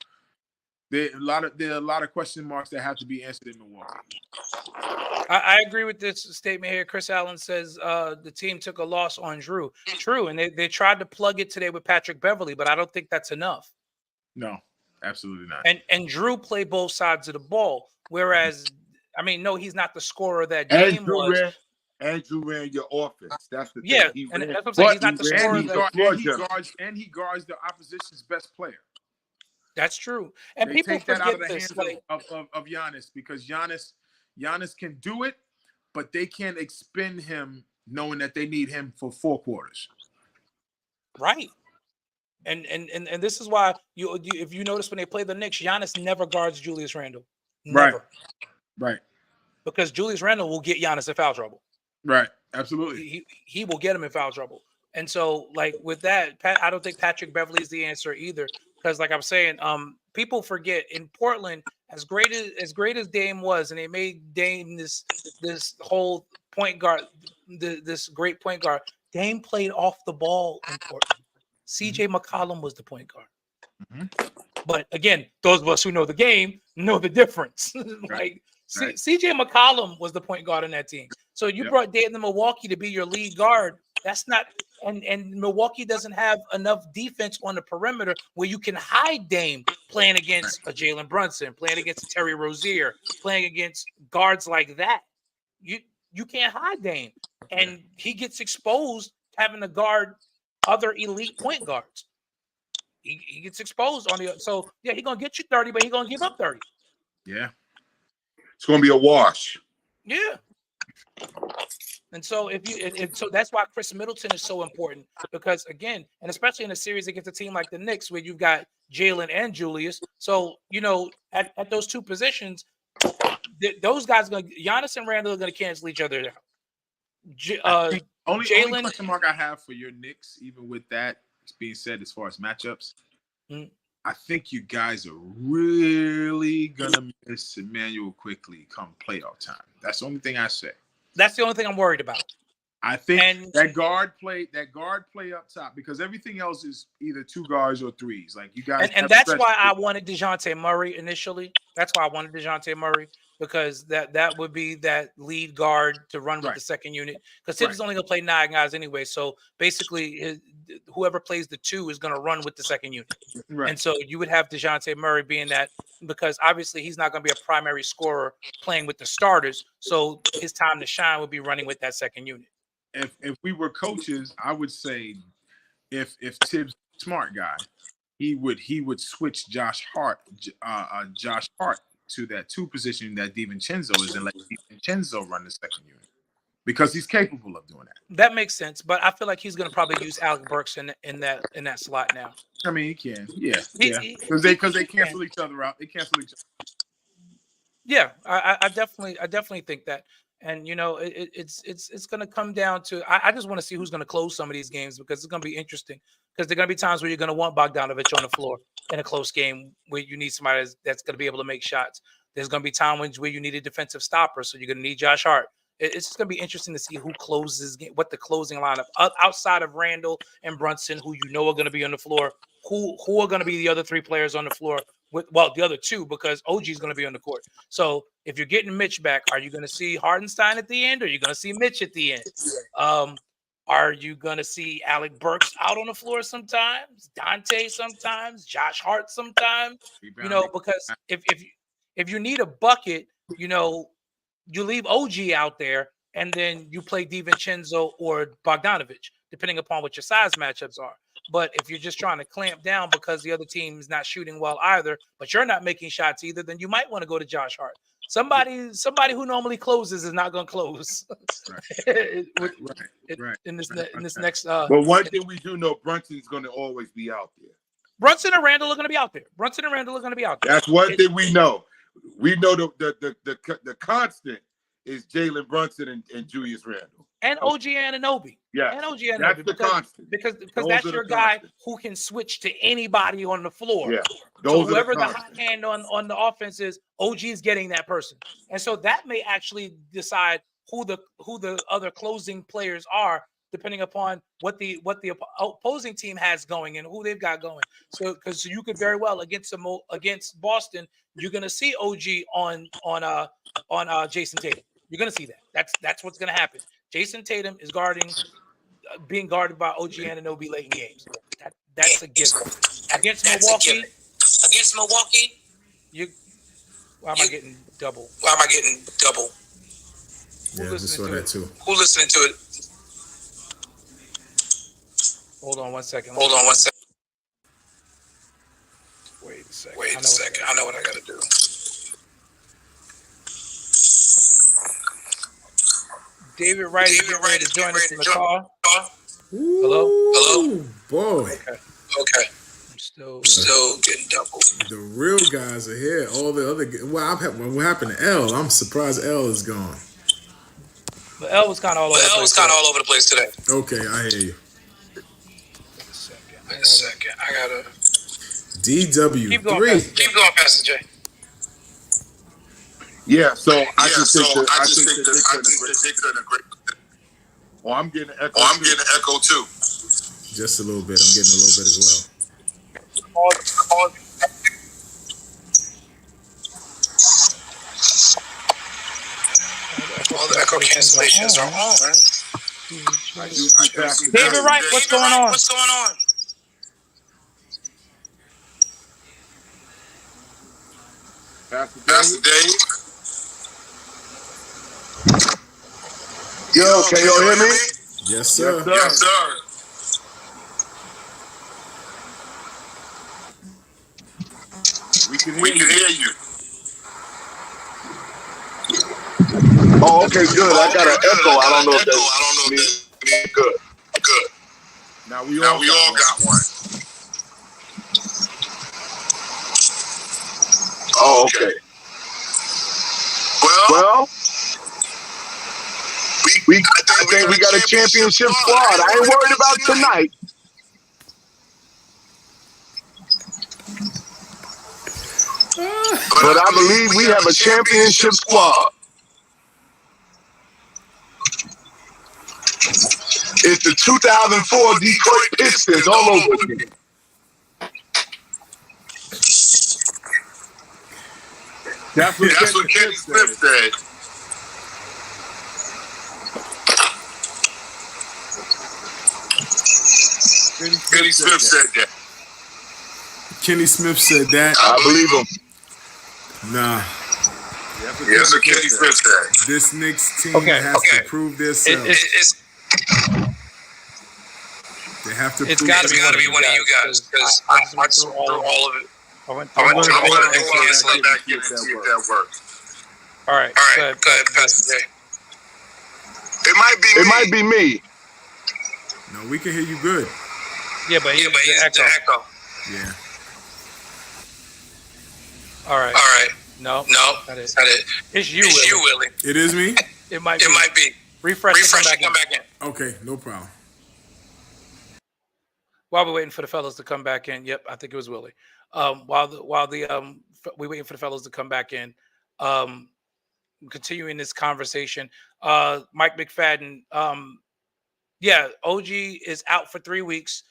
there are a lot of question marks that have to be answered in Milwaukee. I agree with this statement here. Chris Allen says the team took a loss on Drew. True, and they tried to plug it today with Patrick Beverley, but I don't think that's enough. No, absolutely not. And Drew played both sides of the ball, whereas, no, he's not the scorer that Dame was. Andrew ran your offense. That's the thing. Yeah, and that's what I'm saying. He's not the scorer. And he guards the opposition's best player. That's true. And they people take that forget out of the this, hands of Giannis, because Giannis can do it, but they can't expend him knowing that they need him for 4 quarters. Right. And this is why if you notice when they play the Knicks, Giannis never guards Julius Randle. Never. Right. Because Julius Randle will get Giannis in foul trouble. Right. Absolutely. He will get him in foul trouble. And so, with that, I don't think Patrick Beverley is the answer either. Because, like I'm saying, people forget in Portland, as great as Dame was, and they made Dame this whole point guard, this great point guard. Dame played off the ball in Portland. CJ McCollum was the point guard. Mm-hmm. But again, those of us who know the game know the difference. CJ McCollum was the point guard on that team. So you brought Dame to Milwaukee to be your lead guard That's not. And Milwaukee doesn't have enough defense on the perimeter where you can hide Dame playing against a Jalen Brunson, playing against a Terry Rozier, playing against guards like that. You can't hide Dame, and he gets exposed having to guard other elite point guards. He gets exposed on the so yeah, he's gonna get you 30, but he's gonna give up 30. Yeah. It's going to be a wash. Yeah. And so so that's why Chris Middleton is so important, because again, and especially in a series against a team like the Knicks where you've got Jalen and Julius. So at those two positions, those guys Giannis and Randall are gonna cancel each other out. Only Jalen- question mark I have for your Knicks, even with that being said, as far as matchups, I think you guys are really gonna miss Emmanuel quickly come playoff time. That's the only thing I say. That's the only thing I'm worried about. I think that guard play up top, because everything else is either two guards or threes. Like you guys, and that's why I wanted DeJounte Murray initially. That's why I wanted DeJounte Murray, because that would be that lead guard to run with the second unit. Because Tibbs is only going to play 9 guys anyway. So basically, whoever plays the 2 is going to run with the second unit. Right. And so you would have DeJounte Murray being that, because obviously he's not going to be a primary scorer playing with the starters. So his time to shine would be running with that second unit. If we were coaches, I would say if Tibbs is a smart guy, he would switch Josh Hart to that 2 position that DiVincenzo is, and let DiVincenzo run the second unit, because he's capable of doing that. That makes sense, but I feel like he's going to probably use Alec Burks in that slot now. I mean, he can, because they cancel each other out. They cancel each other. Yeah, I definitely think that. And it's going to come down to I just want to see who's going to close some of these games, because it's going to be interesting, because there are going to be times where you're going to want Bogdanovich on the floor in a close game where you need somebody that's going to be able to make shots. There's going to be times where you need a defensive stopper, so you're going to need Josh Hart. It's just going to be interesting to see who closes game, what the closing lineup outside of Randall and Brunson, who are going to be on the floor, who are going to be the other 3 players on the floor. The other 2, because OG is going to be on the court. So if you're getting Mitch back, are you going to see Hartenstein at the end, or are you going to see Mitch at the end? Are you going to see Alec Burks out on the floor sometimes, Dante sometimes, Josh Hart sometimes? Because if you need a bucket, you leave OG out there, and then you play DiVincenzo or Bogdanovich, depending upon what your size matchups are. But if you're just trying to clamp down because the other team is not shooting well either, but you're not making shots either, then you might want to go to Josh Hart. Somebody who normally closes is not going to close. Right. In this next. But one thing we do know, Brunson's going to always be out there. Brunson and Randall are going to be out there. That's one thing we know. We know the constant is Jalen Brunson and Julius Randle. And OG Anunoby. Yeah. And OG That's Anunoby. the constant. Because that's your guy who can switch to anybody on the floor. Yeah. So whoever the hot hand on the offense is, OG is getting that person. And so that may actually decide who the other closing players are, depending upon what the opposing team has going and who they've got going. So because you could very well against Boston, you're gonna see OG on Jason Tatum. You're gonna see that. That's what's gonna happen. Jason Tatum is being guarded by OG Anunoby late in games. That's a given. Against Milwaukee, why am I getting double? Yeah, I just saw that too. Who listening to it? Hold on one second. Wait a second. I know what I got to do. David Wright is getting ready to join us in the car. Hello? Boy. Okay. I'm still getting double. The real guys are here. All the other what happened to L? I'm surprised L is gone. But L was kind of all over the place today. Okay, I hear you. Wait a second. I gotta DW3. Keep going, Pastor J. Yeah, so I just think the Knicks are in a great. Oh, I'm getting an echo too. Just a little bit. I'm getting a little bit as well. All the echo cancellations are on. I do see Pastor David Dave. Wright, what's going on? Pastor Dave. Yo, can y'all hear me? Yes, sir. Yes, sir. We can hear you. Oh, okay, good. I got an echo. I don't know if that's me. Good. Now we all got one. Oh, okay. Well, I think we got a championship squad. I ain't worried about tonight. But I believe we have a championship squad. It's the 2004 Detroit Pistons all over again. That's what Kenny Smith said. Kenny Smith said that. Kenny Smith said that. I believe him. Nah, That's what Kenny Smith said. this Knicks team has to prove themselves. They have to. It's prove got to be themselves. one of you guys because I just went through all of it. I went I'm through going all of to it. cancel back in and see if that works. All right, go ahead, Pastor Dave. It might be me. No, we can hear you good. Yeah, but he's the echo. Yeah. All right. No, not it. It's you, Willie. It is me? It might be. Refresh and come back in. Okay, no problem. While we're waiting for the fellas to come back in, yep, I think it was Willie. While we're waiting for the fellas to come back in, continuing this conversation, Mike McFadden, OG is out for 3 weeks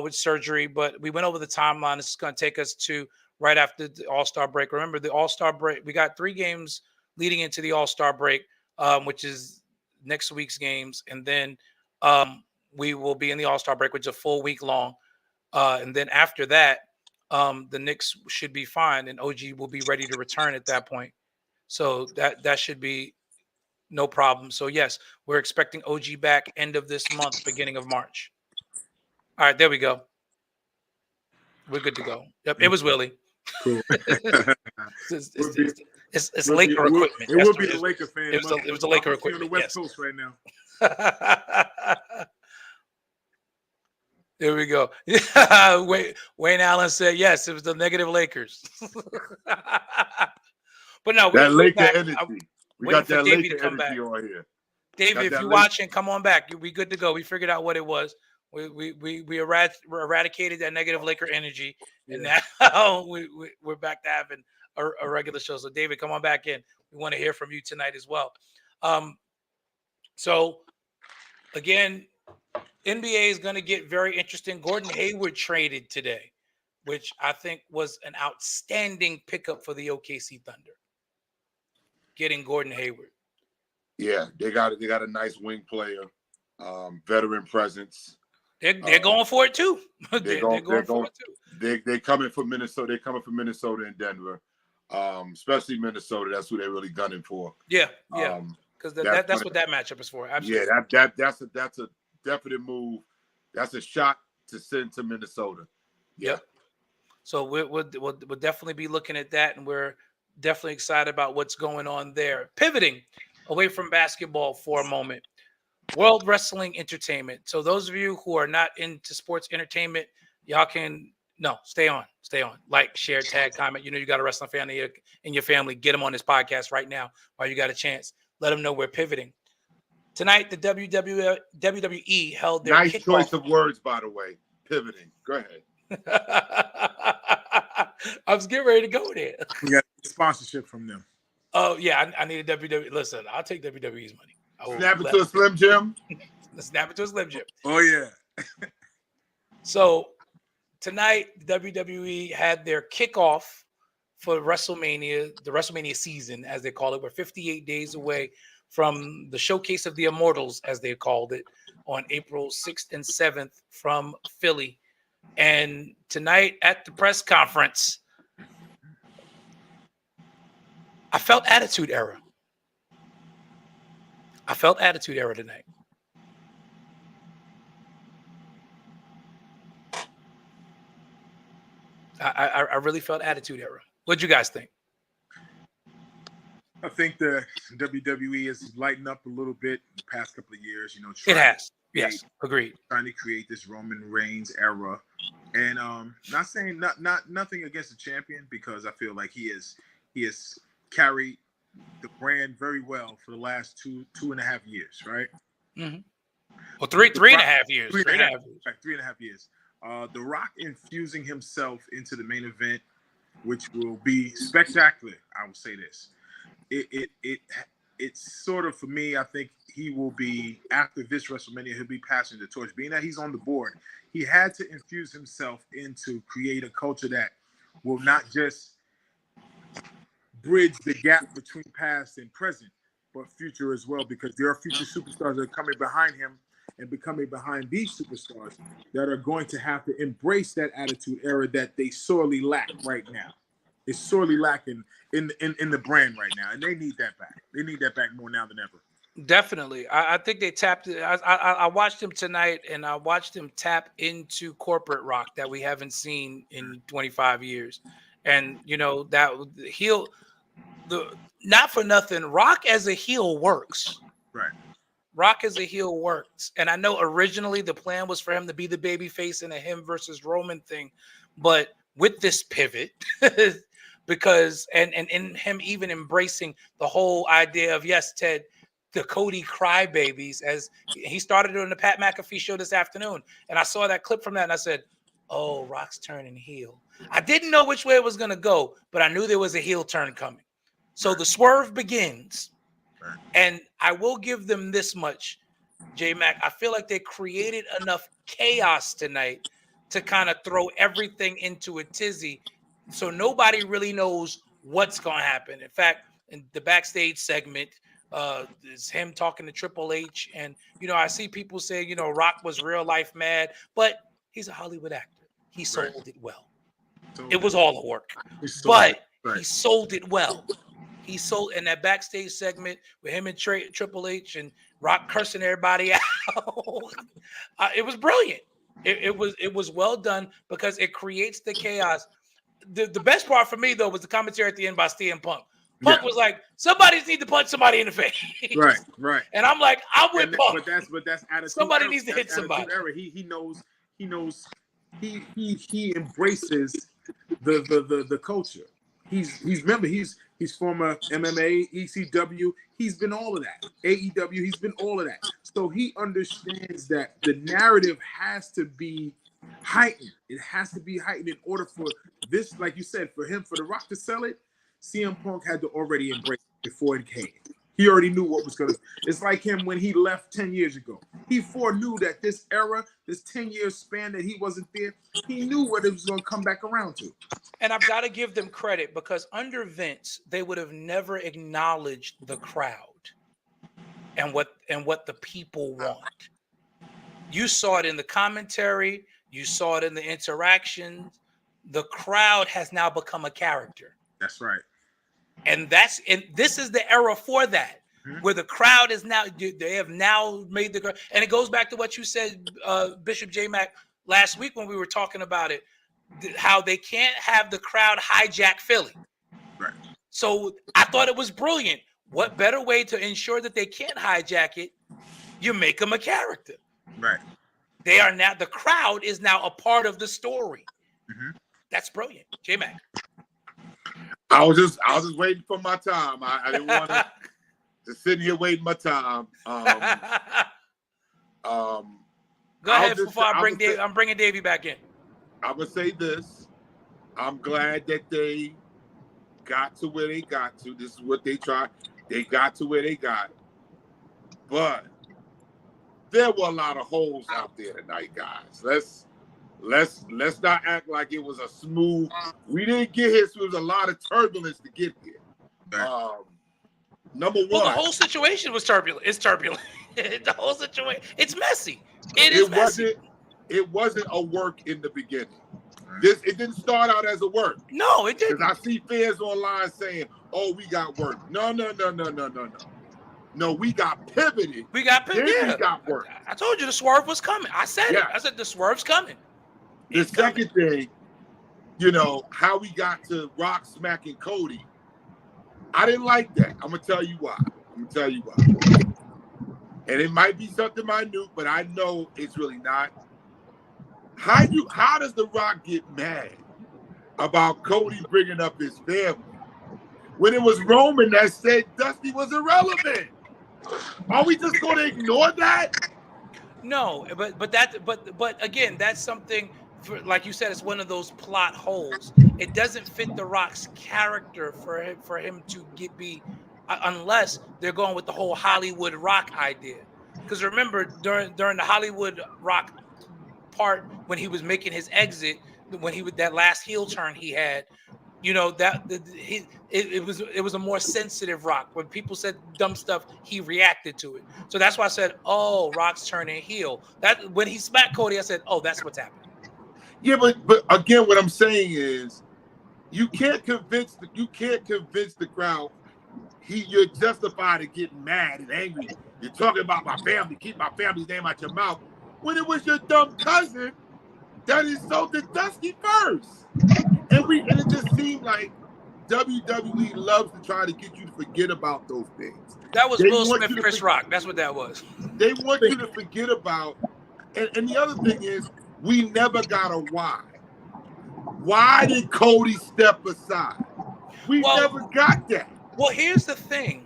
with surgery, but we went over the timeline. This is going to take us to right after the All-Star break. Remember, the All-Star break, we got 3 games leading into the All-Star break, which is next week's games, and then we will be in the All-Star break, which is a full week long. And then after that, the Knicks should be fine, and OG will be ready to return at that point. So that should be no problem. So, yes, we're expecting OG back end of this month, beginning of March. All right, there we go. We're good to go. Yep, it was Willie. Cool. It's Laker equipment. It would be a Laker fan. It was a Laker On equipment. the West Coast right now. There we go. Wayne Allen said yes. It was the negative Lakers. But no, That Laker back. energy. We waiting got for that Davey Laker to come energy back. on here. David, if you're watching, come on back. We good to go. We figured out what it was. We eradicated that negative Laker energy, and now we're back to having a regular show. So, David, come on back in. We want to hear from you tonight as well. So, again, NBA is going to get very interesting. Gordon Hayward traded today, which I think was an outstanding pickup for the OKC Thunder. Getting Gordon Hayward. Yeah, they got a nice wing player, veteran presence. They're going for it too. They're going for it too. They're coming for Minnesota. They're coming for Minnesota and Denver, especially Minnesota. That's who they're really gunning for. Yeah. Because that's what that matchup is for. Absolutely. Yeah, that's a definite move. That's a shot to send to Minnesota. Yeah. Yep. So we'll definitely be looking at that, and we're definitely excited about what's going on there. Pivoting away from basketball for a moment. World Wrestling Entertainment. So those of you who are not into sports entertainment, y'all can stay on. Like, share, tag, comment. You got a wrestling fan in your family. Get them on this podcast right now while you got a chance. Let them know we're pivoting. Tonight, the WWE held their nice kickoff. choice of words, by the way. Pivoting. Go ahead. I was getting ready to go there. We got sponsorship from them. Oh, yeah. I need a WWE. Listen, I'll take WWE's money. Snap it to a Slim Jim. Snap it to a Slim Jim. Oh, yeah. So tonight, WWE had their kickoff for WrestleMania, the WrestleMania season, as they call it. We're 58 days away from the Showcase of the Immortals, as they called it, on April 6th and 7th from Philly. And tonight at the press conference, I felt Attitude Era. I felt Attitude Era tonight. I really felt Attitude Era. What'd you guys think? I think the WWE has lightened up a little bit in the past couple of years. You know, It has. Yes, agreed. Trying to create this Roman Reigns era, and not saying nothing against the champion, because I feel like he has carried the brand very well for the last two and a half years, right? Mm-hmm. Well, three and a half years. 3.5 years. Right, 3.5 years. The Rock infusing himself into the main event, which will be spectacular. I will say this. It's sort of, for me, I think he will be, after this WrestleMania, he'll be passing the torch. Being that he's on the board, he had to infuse himself into create a culture that will not just bridge the gap between past and present, but future as well, because there are future superstars that are coming behind him and becoming behind these superstars that are going to have to embrace that Attitude Era that they sorely lack right now. It's sorely lacking in the brand right now, and they need that back. They need that back more now than ever. Definitely. I think they tapped it. I watched him tonight, and I watched him tap into corporate Rock that we haven't seen in 25 years. And, you know, that heel, not for nothing, Rock as a heel works. Right. Rock as a heel works. And I know originally the plan was for him to be the baby face in a him versus Roman thing. But with this pivot, because and in him even embracing the whole idea of, yes, Ted, the Cody crybabies, as he started it on the Pat McAfee show this afternoon. And I saw that clip from that and I said, oh, Rock's turning heel. I didn't know which way it was going to go, but I knew there was a heel turn coming. So the swerve begins. And I will give them this much, J-Mac. I feel like they created enough chaos tonight to kind of throw everything into a tizzy. So nobody really knows what's going to happen. In fact, in the backstage segment, is him talking to Triple H. And, you know, I see people say, you know, Rock was real life mad, but he's a Hollywood actor. He sold it well. It was all a work, but he sold it well. He sold in that backstage segment with him and Triple H and Rock cursing everybody out. It was brilliant. It was well done because it creates the chaos. The best part for me, though, was the commentary at the end by CM Punk. Punk was like, somebody needs to punch somebody in the face. Right. And I'm like, I'm with Punk. But that's attitude. Somebody needs to hit somebody. He knows. He embraces the culture. He's former MMA, ECW. He's been all of that. AEW. He's been all of that. So he understands that the narrative has to be heightened. It has to be heightened in order for this, like you said, for The Rock to sell it. CM Punk had to already embrace it before it came. He already knew what was going to. It's like him when he left 10 years ago. He foreknew that this era, this 10-year span that he wasn't there, he knew what it was going to come back around to. And I've got to give them credit because under Vince, they would have never acknowledged the crowd and what the people want. You saw it in the commentary. You saw it in the interactions. The crowd has now become a character. That's right. And this is the era for that, where the crowd is now, they have now made the, and it goes back to what you said, Bishop J-Mac, last week when we were talking about it, how they can't have the crowd hijack Philly. Right. So I thought it was brilliant. What better way to ensure that they can't hijack it? You make them a character. Right. They are now, the crowd is now a part of the story. Mm-hmm. That's brilliant. J-Mac. I was just waiting for my time. I didn't want to just sitting here waiting my time. Go ahead before I'm bringing Davey back in. I'm gonna say this. I'm glad that they got to where they got to. This is what they tried. They got to where they got. But there were a lot of holes out there tonight, guys. let's not act like it was a smooth. We didn't get here, so there was a lot of turbulence to get here. Number one. Well, the whole situation was turbulent. It's turbulent. The whole situation. It's messy. It messy. It wasn't a work in the beginning. It didn't start out as a work. No, it didn't. Because I see fans online saying, "Oh, we got work." No. No, we got pivoted. We got pivoted. Then Yeah. we got work. I told you the swerve was coming. I said it. I said the swerve's coming. The second thing, how we got to Rock smacking Cody. I didn't like that. I'm gonna tell you why. And it might be something minute, but I know it's really not. How does The Rock get mad about Cody bringing up his family when it was Roman that said Dusty was irrelevant? Are we just going to ignore that? No, but again, that's something. Like you said, it's one of those plot holes. It doesn't fit The Rock's character for him to be, unless they're going with the whole Hollywood Rock idea. Because remember, during the Hollywood Rock part, when he was making his exit, when he was that last heel turn he had, it was a more sensitive Rock. When people said dumb stuff, he reacted to it. So that's why I said, "Oh, Rock's turning heel." That when he smacked Cody, I said, "Oh, that's what's happening." Yeah, but again, what I'm saying is, you can't convince the crowd. You're justified in getting mad and angry. You're talking about my family. Keep my family's name out your mouth. When it was your dumb cousin that insulted Dusty first, and it just seemed like WWE loves to try to get you to forget about those things. That was Will Smith, Chris Rock. That's what that was. They want you to forget about. And the other thing is, we never got a why. Why did Cody step aside? We never got that. Well, here's the thing,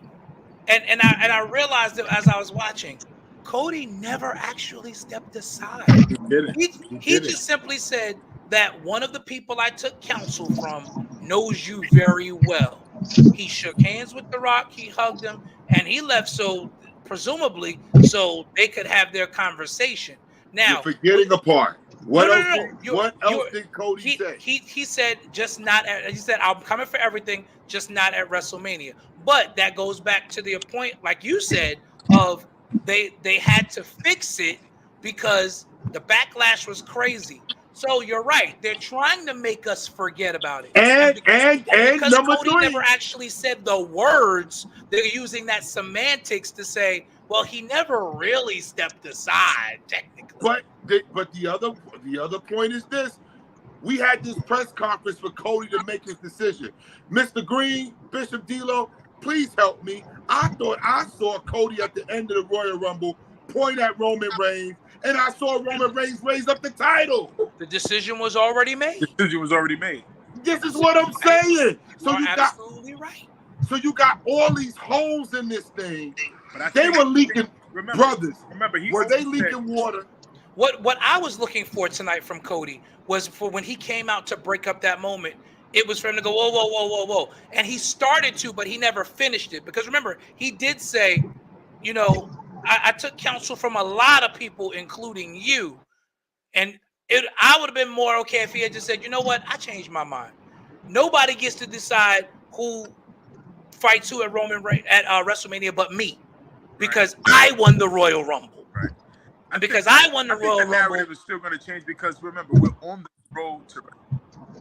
and I realized that as I was watching, Cody never actually stepped aside. He just simply said that one of the people I took counsel from knows you very well. He shook hands with The Rock, he hugged him, and he left. So presumably, so they could have their conversation. Now, you're forgetting a part. What else did Cody say? He said just not at. He said I'm coming for everything, just not at WrestleMania. But that goes back to the point, like you said, of they had to fix it because the backlash was crazy. So you're right. They're trying to make us forget about it. And because number Cody 3 never actually said the words, they're using that semantics to say, well, he never really stepped aside, technically. But the other point is this. We had this press conference for Cody to make his decision. Mr. Green, Bishop D'Lo, please help me. I thought I saw Cody at the end of the Royal Rumble point at Roman Reigns, and I saw Roman Reigns raise up the title. The decision was already made. This is what I'm saying. So You're absolutely right. So you got all these holes in this thing. They were leaking, brothers. Were they leaking water? What I was looking for tonight from Cody was for when he came out to break up that moment, it was for him to go, whoa, whoa, whoa, whoa, whoa. And he started to, but he never finished it. Because remember, he did say, I took counsel from a lot of people, including you. And I would have been more okay if he had just said, you know what, I changed my mind. Nobody gets to decide who fights who at WrestleMania but me. Because I won the Royal Rumble. Right. And because I won the Royal Rumble. The narrative is still going to change because remember, we're on the road to.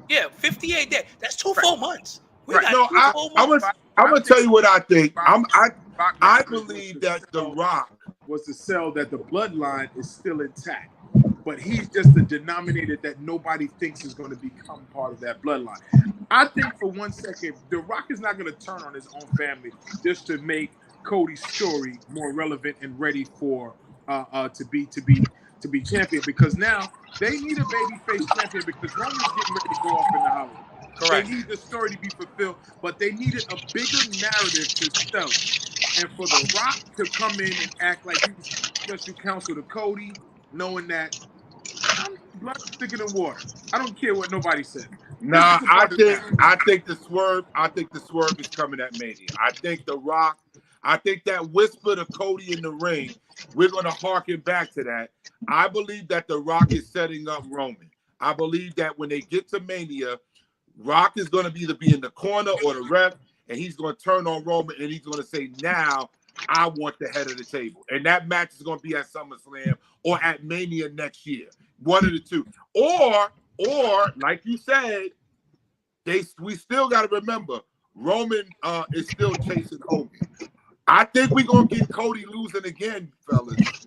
Yeah, 58 days. That's 2 full months. We got No, 2 full months. I'm going to tell you what I think. I believe that The Rock was to sell that the bloodline is still intact. But he's just the denominator that nobody thinks is going to become part of that bloodline. I think for 1 second, The Rock is not going to turn on his own family just to make Cody's story more relevant and ready for to be champion, because now they need a babyface champion because Roman's getting ready to go off in the Hollywood. Correct. They need the story to be fulfilled, but they needed a bigger narrative to sell. And for The Rock to come in and act like he was special counsel to Cody, knowing that I'm blood thicker than water. I don't care what nobody said. Nah, I think the swerve is coming at Mania. I think The Rock, I think that whisper to Cody in the ring, we're going to harken back to that. I believe that The Rock is setting up Roman. I believe that when they get to Mania, Rock is going to either be in the corner or the ref, and he's going to turn on Roman, and he's going to say, now I want the head of the table. And that match is going to be at SummerSlam or at Mania next year. One of the two. Or like you said, we still got to remember, Roman is still chasing Hogan. I think we're going to get Cody losing again, fellas.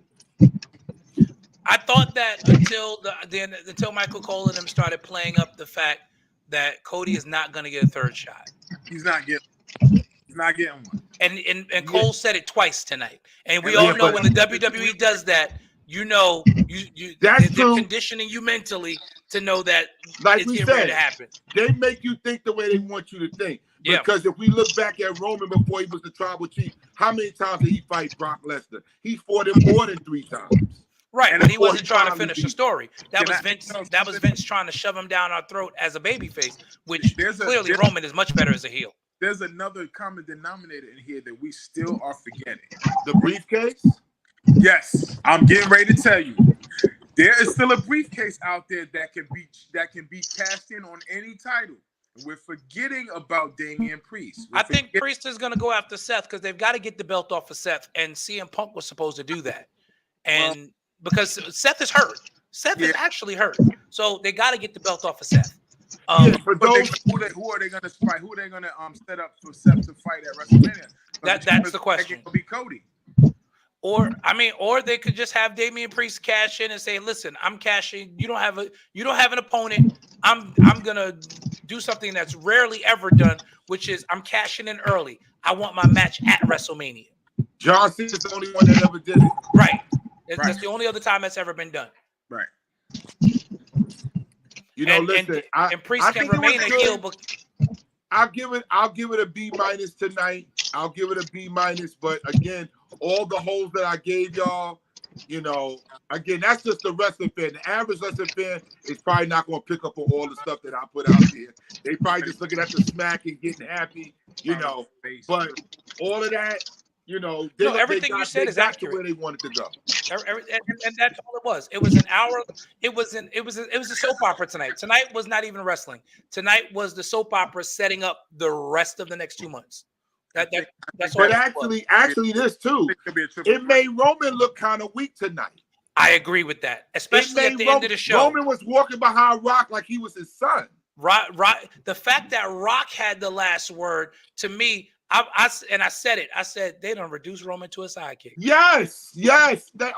I thought that until Michael Cole and them started playing up the fact that Cody is not going to get a third shot. He's not getting one. And Cole said it twice tonight. And we all know when the WWE does that, they're conditioning you mentally to know that like it's we getting ready said, to happen. They make you think the way they want you to think. Yeah. Because if we look back at Roman before he was the tribal chief, how many times did he fight Brock Lesnar? He fought him more than 3 times. Right, And but he before wasn't trying to finish the story. That Can was I- Vince. no, That was Vince trying to shove him down our throat as a babyface, which clearly Roman is much better as a heel. There's another common denominator in here that we still are forgetting. The briefcase? Yes, I'm getting ready to tell you. There is still a briefcase out there that can be cashed in on any title. We're forgetting about Damian Priest. I think Priest is going to go after Seth because they've got to get the belt off of Seth, and CM Punk was supposed to do that. And because Seth is hurt. Seth is actually hurt. So they got to get the belt off of Seth. For those, who are they going to fight? Who are they going to set up for Seth to fight at WrestleMania? That's the question. It could be Cody. Or they could just have Damian Priest cash in and say, "Listen, I'm cashing. You don't have an opponent. I'm gonna do something that's rarely ever done, which is I'm cashing in early. I want my match at WrestleMania." John Cena's the only one that ever did it. Right. That's the only other time that's ever been done. Right. You know, And listen, Priest can remain a heel, but I'll give it a B- tonight. I'll give it a B-, but again, all the holes that I gave y'all, you know, again, that's just the wrestling fan. The average wrestling fan is probably not going to pick up on all the stuff that I put out there. They probably just looking at the smack and getting happy, you know. But all of that, you know, everything you said is accurate. Where they wanted to go. And that's all it was. It was an hour. It was a soap opera tonight. Tonight was not even wrestling. Tonight was the soap opera setting up the rest of the next 2 months. That's all. But actually, this too, it made Roman look kind of weak tonight. I agree with that, especially at the end of the show. Roman was walking behind Rock like he was his son. Rock, the fact that Rock had the last word to me. I said it. I said they don't reduce Roman to a sidekick. Yes.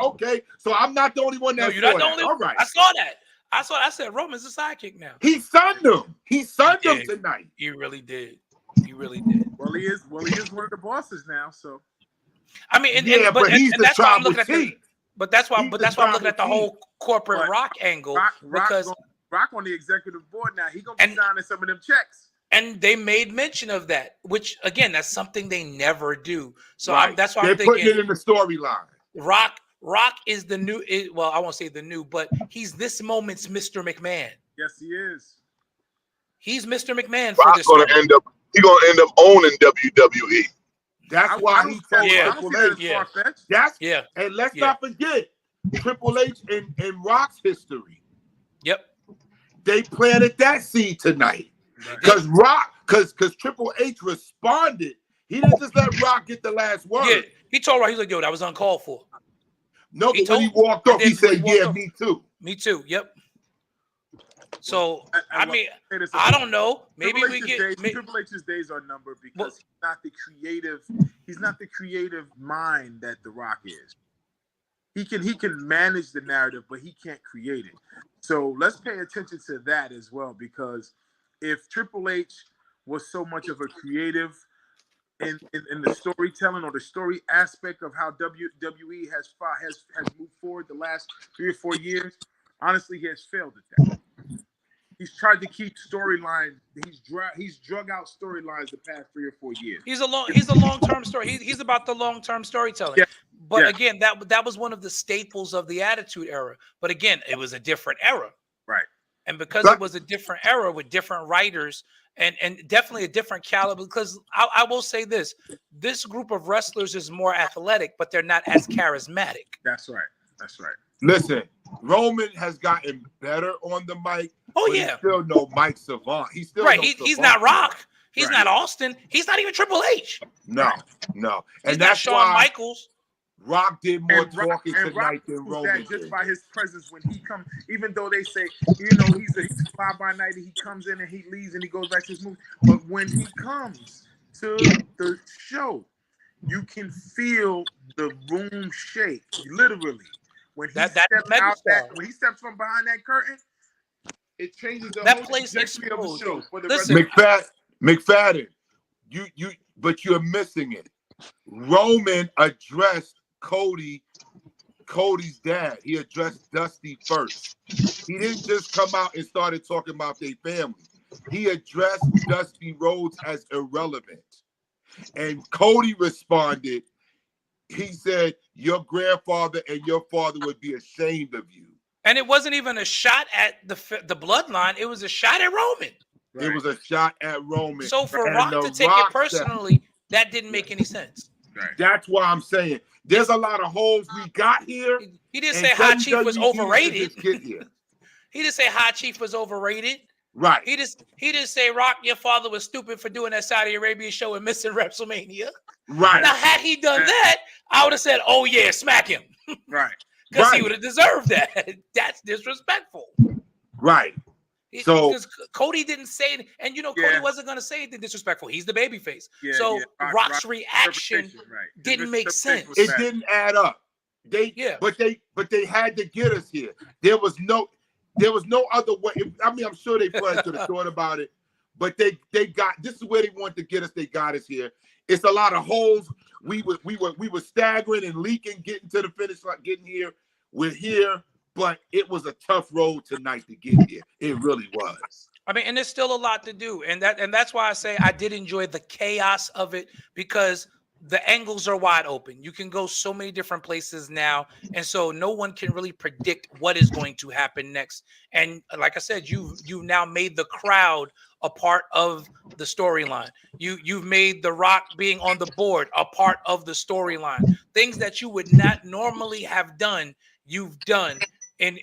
Okay. So I'm not the only one that. No, you're not the only. All right. I saw that. I said Roman's a sidekick now. He sunned him. He sunned him tonight. He really did. Well, he is one of the bosses now. So, I mean, but he's the that's why I'm tribal looking at chief. But that's why I'm looking at the whole corporate Rock angle because Rock on the executive board now. He's gonna be signing some of them checks. And they made mention of that, which again, that's something they never do. So that's why they're I'm thinking putting it in the storyline. Rock is the new. Well, I won't say the new, but he's this moment's Mr. McMahon. Yes, he is. He's Mr. McMahon for this. He's gonna end up owning WWE. That's why he told Triple H. And let's not forget Triple H and Rock's history. Yep. They planted that seed tonight. Because Triple H responded. He didn't just let Rock get the last word. Yeah, he told Rock, he's like, yo, that was uncalled for. No, but when he walked off, he said, yeah, me too. Me too, yep. So, I mean, I don't know. Maybe we get... Triple H's days are numbered because he's not the creative mind that The Rock is. He can manage the narrative, but he can't create it. So let's pay attention to that as well, because if Triple H was so much of a creative in the storytelling or the story aspect of how WWE has moved forward the last 3 or 4 years, honestly, he has failed at that. He's tried to keep storylines. He's drug out storylines the past 3 or 4 years. He's a long-term story. He's about the long-term storytelling. Yeah. But again, that was one of the staples of the Attitude Era. But again, it was a different era. Right. And because it was a different era with different writers and definitely a different caliber, because I will say this group of wrestlers is more athletic, but they're not as charismatic. That's right. That's right. Listen, Roman has gotten better on the mic. Oh but yeah, he's still no Mike Savant. He's still right. no He's Savant. not Rock. He's Right. not Austin. He's not even Triple H. No. He's And not that's Shawn why Michaels. Rock did more And Rock talking tonight than proves Roman that just did. by his presence when he comes, even though they say, he's a fly by night and he comes in and he leaves and he goes back to his movie. But when he comes to the show, you can feel the room shake, literally. When he That's steps a out megastar. when he steps from behind that curtain, it changes the That whole place trajectory of the explodes. show for the Listen. rest McFadden, but you're missing it. Roman addressed Cody's dad. He addressed Dusty first. He didn't just come out and started talking about their family. He addressed Dusty Rhodes as irrelevant. And Cody responded, he said, your grandfather and your father would be ashamed of you. And it wasn't even a shot at the bloodline. It was a shot at Roman. It was a shot at Roman. So for And Rock the to take Rock it personally, that didn't make any sense. Right. That's why I'm saying there's a lot of holes we got here. He didn't and say High Chief WWE was needs to overrated. just get here. He didn't say High Chief was overrated. Right. He didn't say Rock, your father was stupid for doing that Saudi Arabia show and missing WrestleMania. Right. Now, had he done that, I would have said, "Oh yeah, smack him," Right. because he Right. would have deserved that. That's disrespectful. Right. So- because Cody didn't say it, and Cody Yeah. wasn't going to say anything disrespectful. He's the babyface. Yeah, So yeah. Rock's reaction interpretation, right. His didn't make interpretation sense. was It bad. didn't add up. But they had to get us here. There was no other way. I mean, I'm sure they probably could have thought about it, but they got this is where they wanted to get us. They got us here. It's a lot of holes. We were staggering and leaking, getting to the finish line, getting here. We're here, but it was a tough road tonight to get here. It really was. I mean, and there's still a lot to do, and that's why I say I did enjoy the chaos of it, because the angles are wide open. You can go so many different places now, and so no one can really predict what is going to happen next. And like I said, you've now made the crowd a part of the storyline. You've made The Rock being on the board a part of the storyline. Things that you would not normally have done, you've done in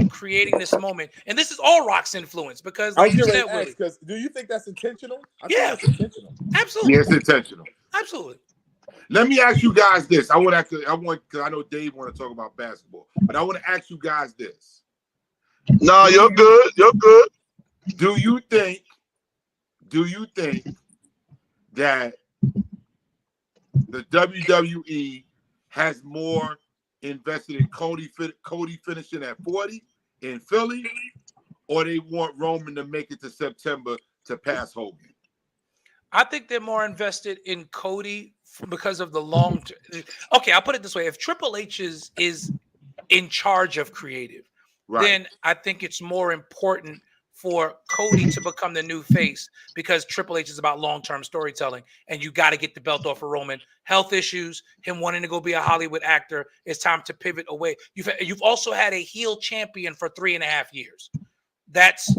creating this moment. And this is all Rock's influence, because I was like you getting said, ready to Willie, ask, because do you think that's intentional? I Yeah. think that's intentional. absolutely, Yeah, it's intentional. absolutely. Let me ask you guys this. Because I know Dave want to talk about basketball, but I want to ask you guys this. No, you're good. You're good. Do you think that the WWE has more invested in Cody finishing at 40 in Philly, or they want Roman to make it to September to pass Hogan? I think they're more invested in Cody because of the long term. Okay, I'll put it this way. If Triple H is in charge of creative, Right. then I think it's more important for Cody to become the new face, because Triple H is about long-term storytelling, and you got to get the belt off of Roman. Health issues, him wanting to go be a Hollywood actor. It's time to pivot away. You've also had a heel champion for 3.5 years. That's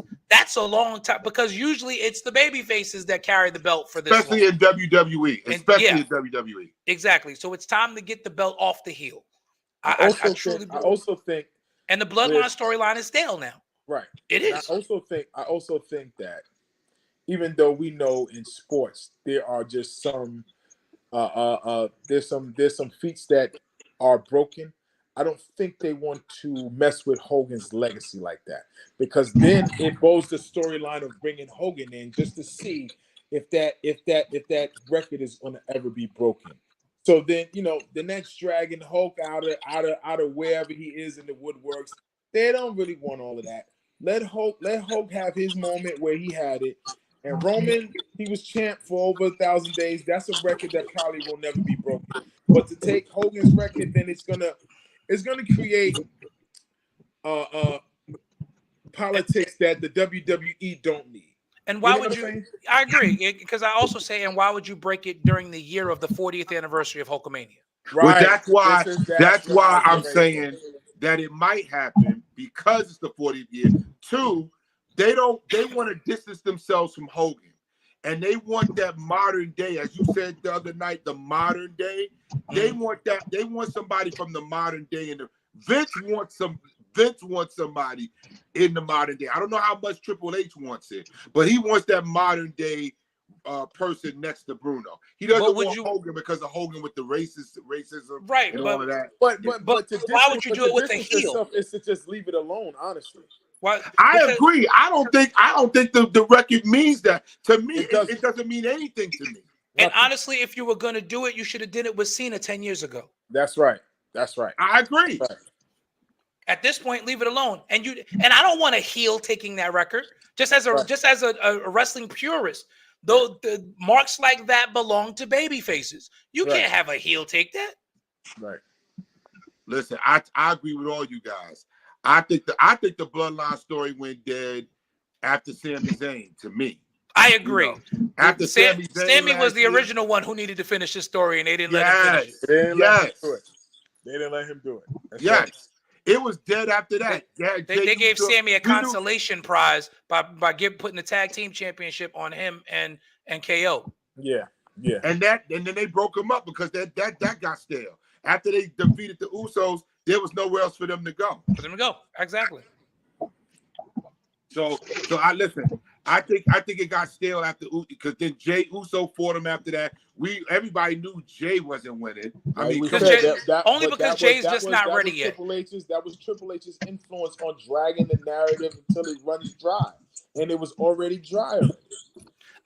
a long time, because usually it's the baby faces that carry the belt for this Especially long. in WWE. And- Especially yeah. in WWE. Exactly. So it's time to get the belt off the heel. I truly I believe. also think And the bloodline with- storyline is stale now. right. It And is. I also think that even though we know in sports there are just some there's some feats that are broken, I don't think they want to mess with Hogan's legacy like that, because then it bows the storyline of bringing Hogan in just to see if that record is going to ever be broken. So then, the next dragging Hulk out of wherever he is in the woodworks, they don't really want all of that. Let Hulk have his moment where he had it. And Roman, he was champ for over 1,000 days. That's a record that probably will never be broken. But to take Hogan's record, then it's gonna create politics that the WWE don't need. And why You know would what I'm you? saying? I agree, because I also say, and why would you break it during the year of the 40th anniversary of Hulkamania? Well, Right. that's why That's what I I'm was getting ready saying to say. that it might happen because it's the 40th year. Two, they want to distance themselves from Hogan. And they want that modern day, as you said the other night, the modern day. They want somebody from the modern day and Vince wants somebody in the modern day. I don't know how much Triple H wants it, but he wants that modern day person next to Bruno. He doesn't want Hogan because of Hogan with the racism, right? And but, all of that. But why would you do it with a heel? Is to just leave it alone, honestly. Why? I agree. I don't think the record means that. To me, it doesn't mean anything to me. And honestly, if you were going to do it, you should have did it with Cena 10 years ago. That's right. That's right. I agree. Right. At this point, leave it alone. And I don't want a heel taking that record. Just as a wrestling purist, though the marks like that belong to baby faces. You can't have a heel take that. Right. Listen, I agree with all you guys. I think the bloodline story went dead after Sami Zayn. To me, I agree. You know, after Sami was the original one who needed to finish his story, and they didn't let him finish it. They didn't let him do it. That's yes. Right. It was dead after that. They gave Sammy a consolation prize by putting the tag team championship on him and KO. Yeah. And then they broke him up because that got stale. After they defeated the Usos, there was nowhere else for them to go. Exactly. So I listen. I think it got stale after because then Jay Uso fought him after that. Everybody knew Jay wasn't winning. I mean, because Jay's just not ready yet. That was Triple H's influence on dragging the narrative until it runs dry, and it was already dry already.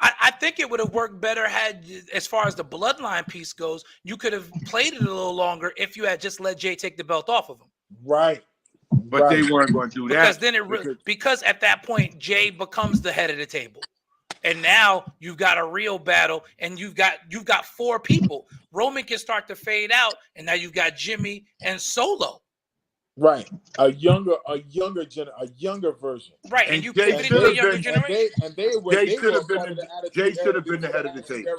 I think it would have worked better had, as far as the bloodline piece goes, you could have played it a little longer if you had just let Jay take the belt off of him. Right. But they weren't going to do that. Because at that point, Jay becomes the head of the table. And now you've got a real battle, and you've got four people. Roman can start to fade out, and now you've got Jimmy and Solo. Right, a younger version. Right, and you pivot into a younger generation. Jay should have been the head of the table.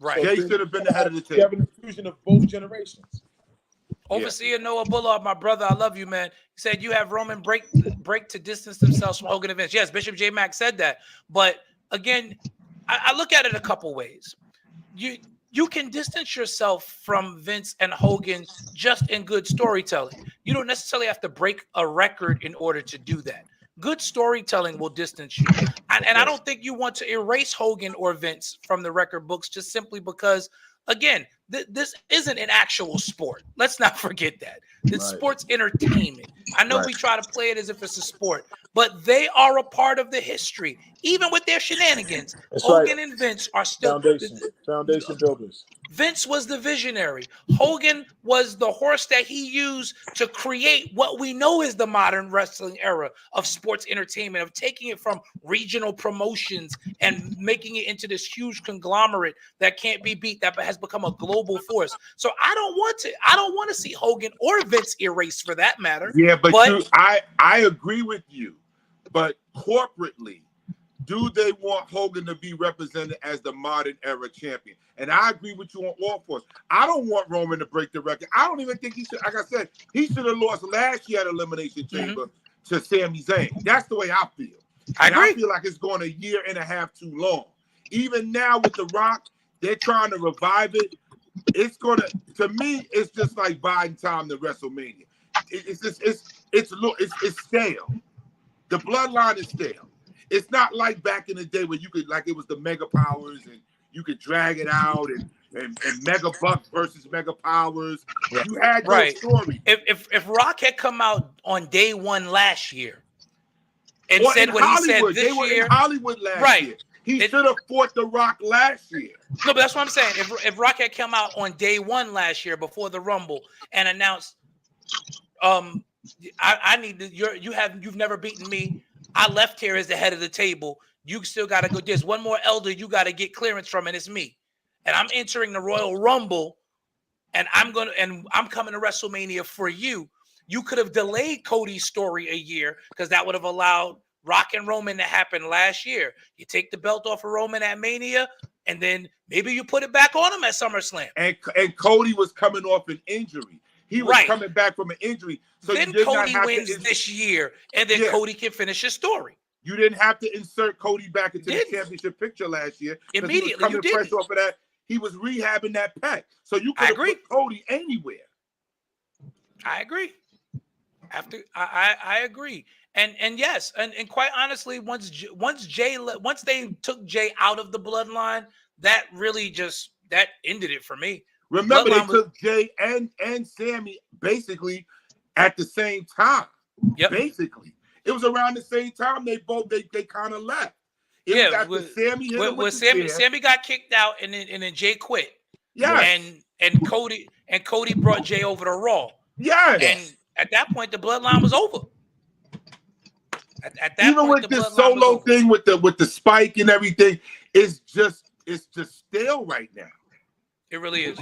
Right. Jay should have been the head of the table. You have an infusion of both generations. Overseer Noah Bullard, my brother, I love you, man. He said you have Roman break to distance themselves from Hogan events. Yes, Bishop J. Mack said that. But again, I look at it a couple ways. You can distance yourself from Vince and Hogan just in good storytelling. You don't necessarily have to break a record in order to do that. Good storytelling will distance you. And I don't think you want to erase Hogan or Vince from the record books just simply because, again, this isn't an actual sport. Let's not forget that. It's sports entertainment. I know we try to play it as if it's a sport, but they are a part of the history. Even with their shenanigans, Hogan and Vince are still foundation builders. Vince was the visionary. Hogan was the horse that he used to create what we know is the modern wrestling era of sports entertainment, of taking it from regional promotions and making it into this huge conglomerate that can't be beat, that has become a global force. So I don't want to see Hogan or Vince erased for that matter. Yeah, but I agree with you. But corporately, do they want Hogan to be represented as the modern era champion? And I agree with you on all fours. I don't want Roman to break the record. I don't even think he should. Like I said, he should have lost last year at Elimination Chamber to Sami Zayn. That's the way I feel. I agree. I feel like it's going a year and a half too long. Even now with The Rock, they're trying to revive it. It's to me, it's just like buying time to WrestleMania. It's stale. The bloodline is stale. It's not like back in the day where you could, like, it was the Mega Powers and you could drag it out and Mega Bucks versus Mega Powers. You had your story. If Rock had come out on day one last year and said what he said this year, in Hollywood last year. He should have fought The Rock last year. No, but that's what I'm saying. If Rock had come out on day one last year before the Rumble and announced, I need to, you've never beaten me. I left here as the head of the table. You still got to go. There's one more elder you got to get clearance from, and it's me. And I'm entering the Royal Rumble, and I'm coming to WrestleMania for you. You could have delayed Cody's story a year because that would have allowed Rock and Roman to happen last year. You take the belt off of Roman at Mania, and then maybe you put it back on him at SummerSlam. And Cody was coming off an injury. He was coming back from an injury. So then Cody wins this year, and then Cody can finish his story. You didn't have to insert Cody back into the championship picture last year. Immediately, you did. Fresh off of that, he was rehabbing that pec. So you could have put Cody anywhere. I agree. I agree. And yes, and quite honestly, once they took Jay out of the bloodline, that really just that ended it for me. Remember, they Bloodline was took Jay and Sammy basically at the same time. Yep. Basically, it was around the same time they kind of left. It was after Sammy hit him with the Sammy got kicked out, and then Jay quit. Yes. And Cody brought Jay over to Raw. Yes. And at that point, the bloodline was over. At that Even point, with this solo thing with the spike and everything, it's just stale right now. It really is.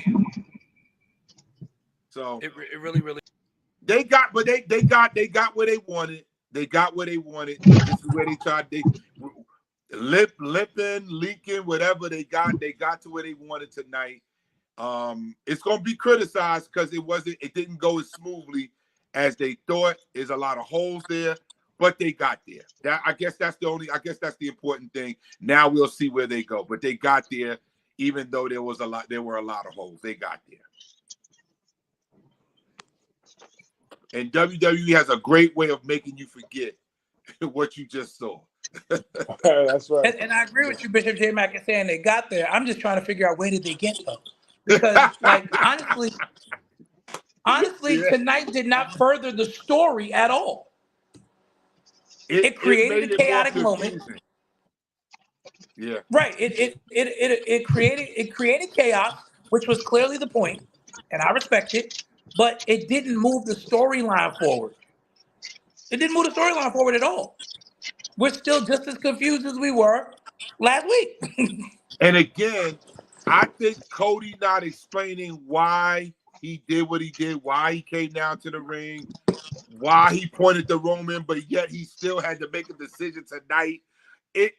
So it really they got what they wanted. They got what they wanted. This is where they tried. They lipping, leaking, whatever they got to where they wanted tonight. It's gonna be criticized because it didn't go as smoothly as they thought. There's a lot of holes there, but they got there. I guess that's the important thing. Now we'll see where they go. But they got there, even though there were a lot of holes. They got there. And WWE has a great way of making you forget what you just saw. That's right. And I agree with you, Bishop J. Mack, in saying they got there. I'm just trying to figure out where did they get though? Because, like, honestly, tonight did not further the story at all. It created a chaotic moment. Yeah. Right. It created chaos, which was clearly the point, and I respect it. But it didn't move the storyline forward. It didn't move the storyline forward at all. We're still just as confused as we were last week. And again, I think Cody not explaining why he did what he did, why he came down to the ring, why he pointed to Roman, but yet he still had to make a decision tonight. It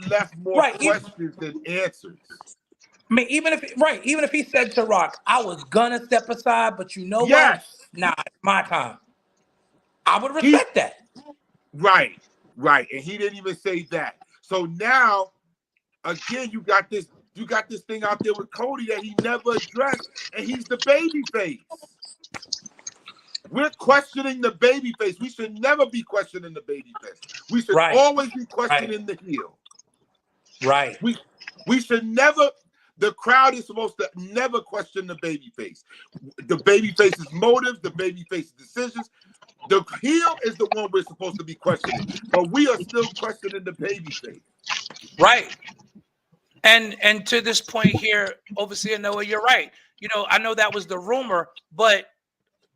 left more questions than answers. I mean, even if he said to Rock, I was gonna step aside, but you know what? Nah, it's my time. I would respect that. Right. And he didn't even say that. So now, again, you got this thing out there with Cody that he never addressed, and he's the baby face. We're questioning the baby face. We should never be questioning the baby face. We should always be questioning the heel. Right. We should never. The crowd is supposed to never question the babyface. The babyface's motives, the babyface's decisions. The heel is the one we're supposed to be questioning, but we are still questioning the babyface. Right. And to this point here, Overseer Noah, you're right. You know, I know that was the rumor, but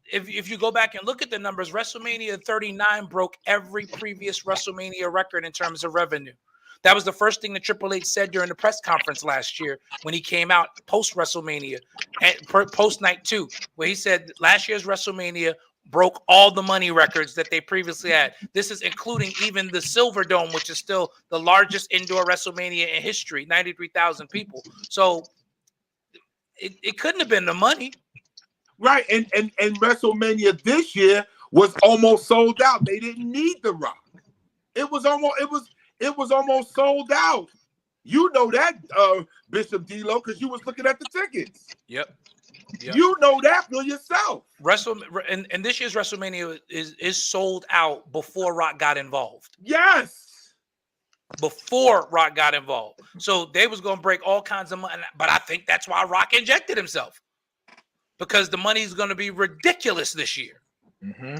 if you go back and look at the numbers, WrestleMania 39 broke every previous WrestleMania record in terms of revenue. That was the first thing that Triple H said during the press conference last year when he came out post WrestleMania and post night 2, where he said last year's WrestleMania broke all the money records that they previously had. This is including even the Silver Dome, which is still the largest indoor WrestleMania in history, 93,000 people. So it couldn't have been the money. Right. And WrestleMania this year was almost sold out. They didn't need The Rock. It was almost sold out. You know that, Bishop D'Lo, because you was looking at the tickets. Yep. You know that for yourself. And this year's WrestleMania is sold out before Rock got involved. Yes. Before Rock got involved. So they was going to break all kinds of money. But I think that's why Rock injected himself. Because the money is going to be ridiculous this year. Mm-hmm.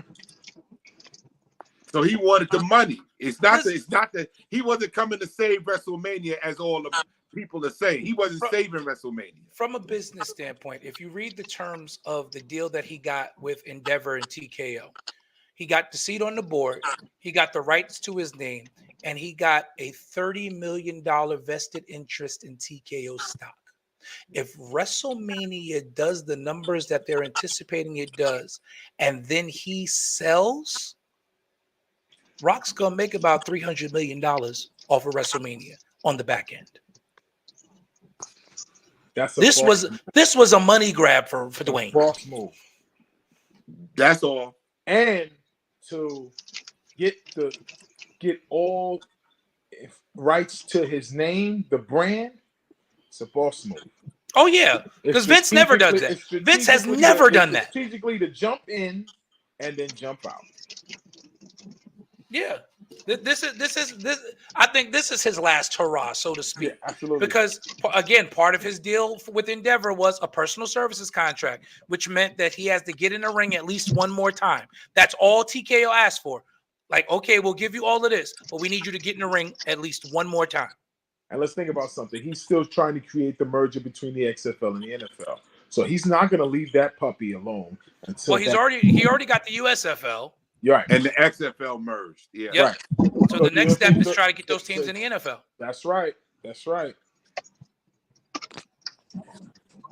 So he wanted the money. It's not that he wasn't coming to save WrestleMania as all the people are saying. He wasn't saving WrestleMania. From a business standpoint, if you read the terms of the deal that he got with Endeavor and TKO, he got the seat on the board, he got the rights to his name, and he got a $30 million vested interest in TKO stock. If WrestleMania does the numbers that they're anticipating it does, and then he sells, Rock's gonna make about $300 million off of WrestleMania on the back end. This was a money grab for Dwayne. Boss move. That's all. And to get all rights to his name, the brand, it's a boss move. Oh yeah, because Vince never does that. Vince has never done that. Strategically to jump in and then jump out. Yeah, this is. I think this is his last hurrah, so to speak. Yeah, absolutely. Because again, part of his deal with Endeavor was a personal services contract, which meant that he has to get in the ring at least one more time. That's all TKO asked for. Like, okay, we'll give you all of this, but we need you to get in the ring at least one more time. And let's think about something. He's still trying to create the merger between the XFL and the NFL. So he's not going to leave that puppy alone until. Well, he already got the USFL. You're right. And the XFL merged. Yeah. Yep. Right. So the next step is try to get those teams in the NFL. That's right. That's right.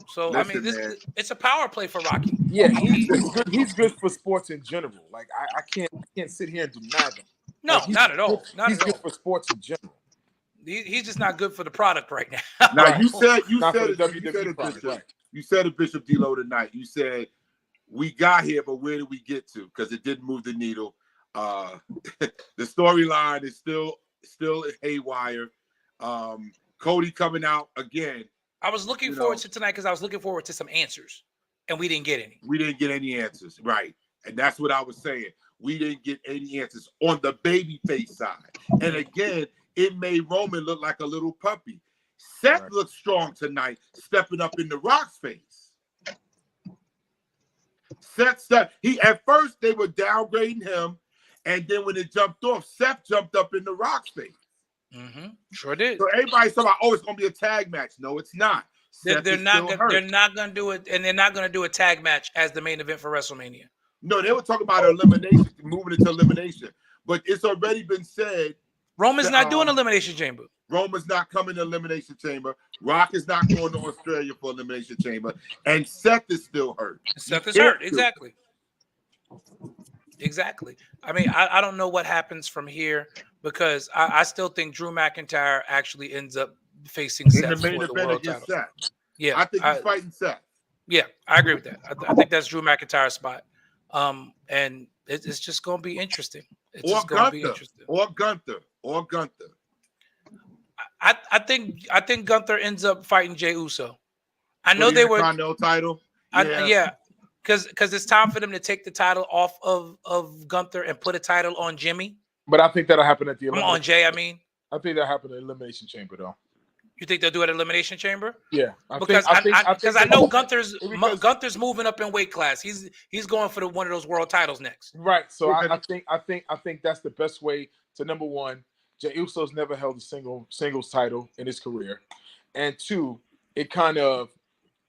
So Listen, it's a power play for Rocky. Yeah, he's good for sports in general. Like I can't sit here and deny that. No, Like, not at all. He's good for sports in general. He's just not good for the product right now. Now Right. you said Not for the it, WWE product, Bishop. right. You said it, Bishop D'Lo tonight. You said we got here, but where did we get to? Because it didn't move the needle. The storyline is still haywire. Cody coming out again. I was looking forward to tonight because I was looking forward to some answers, and we didn't get any. We didn't get any answers, right? And that's what I was saying. We didn't get any answers on the babyface side. And again, it made Roman look like a little puppy. Seth looked strong tonight, stepping up in The Rock's face. Seth, at first they were downgrading him, and then when it jumped off, Seth jumped up in The Rock's face. Mm-hmm. Sure did. So everybody's talking about, oh, it's going to be a tag match. No, it's not. They're not going to do it, and they're not going to do a tag match as the main event for WrestleMania. No, they were talking about elimination, moving it to elimination. But it's already been said. Roman's not doing Elimination Chamber. Roman's not coming to Elimination Chamber. Rock is not going to Australia for Elimination Chamber. And Seth is still hurt. Seth is hurt. Exactly. Exactly. I mean, I don't know what happens from here because I still think Drew McIntyre actually ends up facing Seth in the for main the event world against title. Seth. Yeah, I think he's fighting Seth. Yeah, I agree with that. I think that's Drew McIntyre's spot. And it's just going to be interesting. It's just going to be interesting. Or Gunther. I think Gunther ends up fighting Jey Uso. I know they were Continental title. Yeah, because it's time for them to take the title off of Gunther and put a title on Jimmy. But I think that'll happen at the on Jay. I mean, I think that'll happen at Elimination Chamber, though. You think they'll do it at Elimination Chamber? Yeah, because I know Gunther's moving up in weight class. He's going for one of those world titles next. Right. So I think that's the best way to, number one, Jey Uso's never held a singles title in his career, and two, it kind of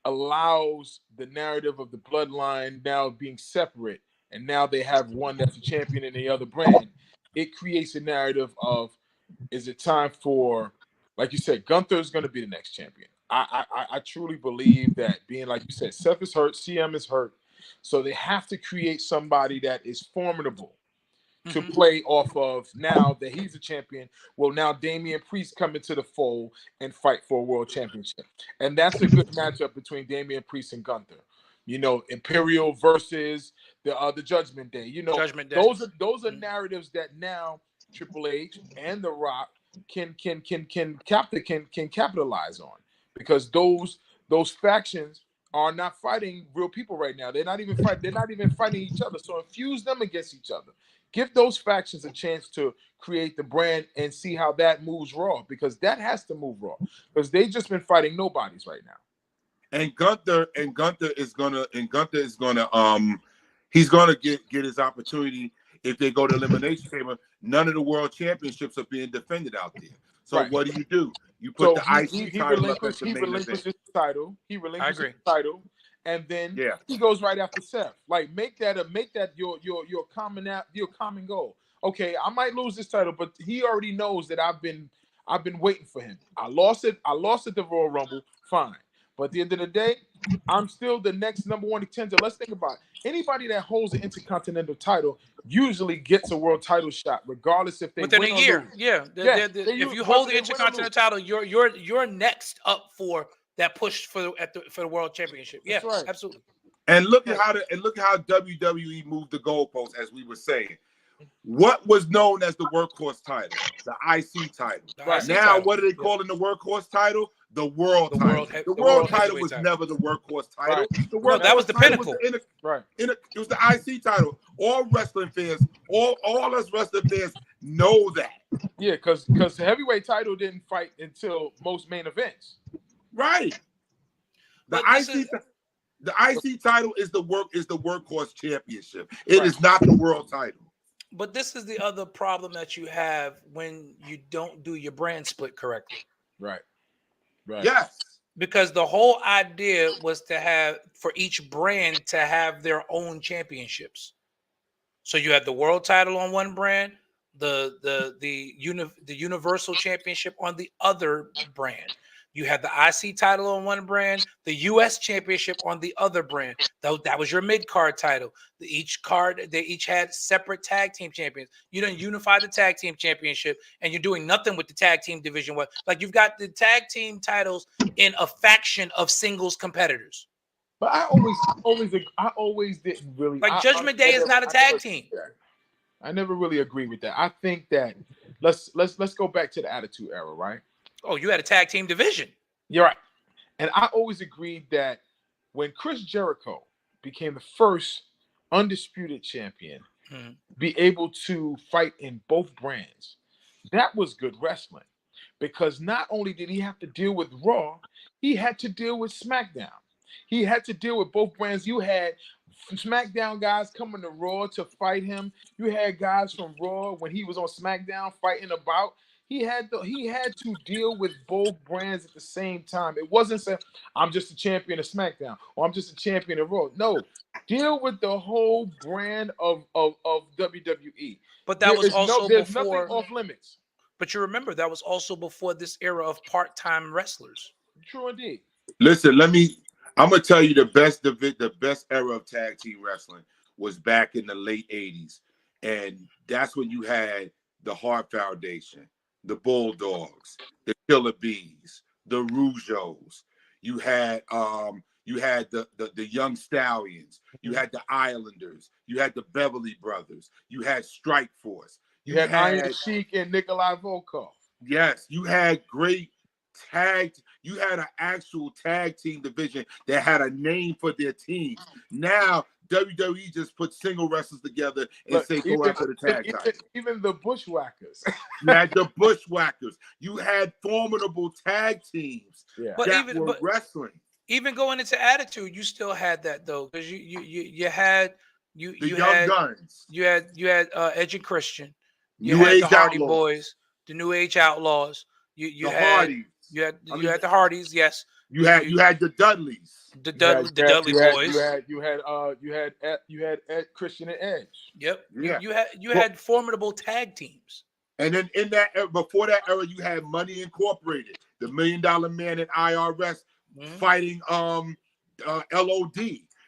allows the narrative of the bloodline now being separate, and now they have one that's a champion in the other brand. It creates a narrative of, is it time for, like you said, Gunther is going to be the next champion. I truly believe that, being like you said, Seth is hurt, CM is hurt, so they have to create somebody that is formidable to play off of. Now that he's a champion, well, now Damian Priest come into the fold and fight for a world championship, and that's a good matchup between Damian Priest and Gunther. You know, Imperial versus the Judgment Day. You know, Judgment Day. Those are narratives that now Triple H and The Rock can capitalize on, because those factions are not fighting real people right now. They're not even fighting each other. So infuse them against each other. Give those factions a chance to create the brand and see how that moves Raw, because that has to move Raw, because they've just been fighting nobodies right now. And Gunther is gonna he's gonna get his opportunity if they go to Elimination Chamber. None of the world championships are being defended out there. So what do? You put the IC title up as the main event. He relinquishes the title, and then he goes right after Seth. Like, make that your common goal. Okay, I might lose this title, but he already knows that I've been waiting for him. I lost at the Royal Rumble, fine. But at the end of the day, I'm still the next number one contender. Let's think about it. Anybody that holds an Intercontinental title usually gets a world title shot, regardless if they within win a year. Or lose. If you hold the Intercontinental title, you're next up for that push for the world championship. Yeah, right. Absolutely. And look at how WWE moved the goalposts, as we were saying. What was known as the workhorse title, the IC title. Now, what are they calling the workhorse title? the world The title. world The the world world title heavyweight was title. never the workhorse title. Right. The No, that was workhorse the title pinnacle. Right. it was the IC title. All wrestling fans, all us wrestling fans know that. Yeah, because the heavyweight title didn't fight until most main events. Right. The But this is IC title is the workhorse championship. It Right. is not the world title. But this is the other problem that you have when you don't do your brand split correctly. Right. Right. Yes. Because the whole idea was to have for each brand to have their own championships. So you had the world title on one brand, the universal championship on the other brand. You had the IC title on one brand, the US championship on the other brand. That was your mid-card title. They each had separate tag team champions. You didn't unify the tag team championship, and you're doing nothing with the tag team division. Like you've got the tag team titles in a faction of singles competitors. But I always didn't really Like Judgment Day is not a tag team. I never really agree with that. I think that let's go back to the Attitude Era, right? Oh, you had a tag team division. You're right. And I always agreed that when Chris Jericho became the first undisputed champion, be able to fight in both brands, that was good wrestling. Because not only did he have to deal with Raw, he had to deal with SmackDown. He had to deal with both brands. You had SmackDown guys coming to Raw to fight him. You had guys from Raw when he was on SmackDown fighting about. He had to deal with both brands at the same time. It wasn't saying I'm just a champion of SmackDown or I'm just a champion of Raw. No, deal with the whole brand of WWE. But that was also there's before nothing off limits. But you remember that was also before this era of part-time wrestlers. True indeed. Listen, I'm gonna tell you the best era of tag team wrestling was back in the late 80s. And that's when you had the Hart Foundation, the Bulldogs, the Killer Bees, the Rougeos. You had the Young Stallions, you had the Islanders, you had the Beverly Brothers, you had Strike Force. You had Iron Sheik and Nikolai Volkov. Yes, you had great you had an actual tag team division that had a name for their teams. Now WWE just put single wrestlers together and say go after the tag title. Even the Bushwhackers. You had the Bushwhackers. You had formidable tag teams But were wrestling. Even going into Attitude, you still had that though, because you had Young Guns. You had Edge and Christian. You New had Age the Hardy Outlaws. Boys, the New Age Outlaws. You The had Hardys. You had the Hardys, yes. You had the Dudleys. The Dudley Boys. You had Christian and Edge. Yep. Yeah. You had formidable tag teams. And then in that era, before that era, you had Money Incorporated, the $1 Million Man and IRS fighting LOD.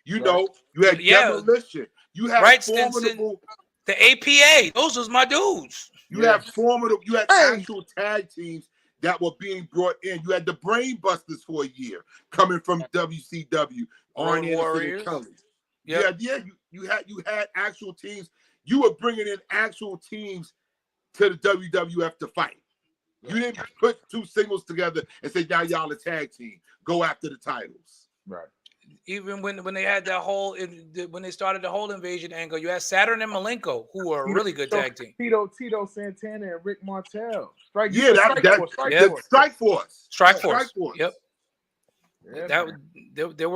You know, you had Demolition. You had formidable. The APA, those was my dudes. You had formidable. You had actual tag teams that were being brought in. You had the Brain Busters for a year coming from WCW. Arn Anderson and Kelly. Yep. You had actual teams. You were bringing in actual teams to the WWF to fight. You didn't put two singles together and say, now y'all a tag team. Go after the titles. Right. Even when they had that when they started the whole invasion angle, you had Saturn and Malenko, who were a really good tag team. Tito Santana and Rick Martel. Strike Force. Yep. Yeah, there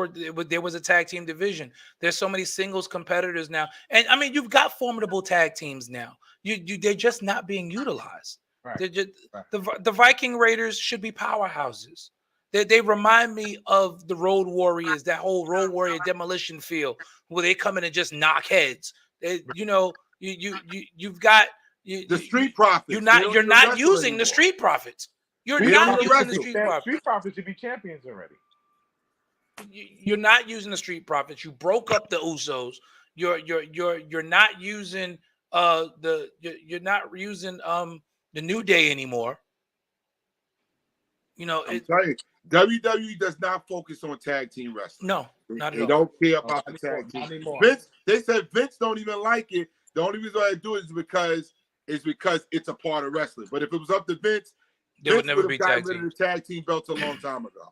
was a tag team division. There's so many singles competitors now, and I mean you've got formidable tag teams now. They're just not being utilized. Right. They're just, the Viking Raiders should be powerhouses. They remind me of the Road Warriors, that whole Road Warrior demolition feel where they come in and just knock heads. You've got the Street Profits. You're not using the Street Profits. You're not using the Street Profits. Street Profits should be champions already. You're not using the Street Profits. You broke up the Usos. You're not using you're not using the New Day anymore. You know, I'm telling you, WWE does not focus on tag team wrestling. No, not at all. They don't care about the tag team. They said Vince don't even like it. The only reason why I do it is because it's a part of wrestling. But if it was up to Vince, They would Vince never would be have gotten tag rid of teams. the tag team belts a long time ago.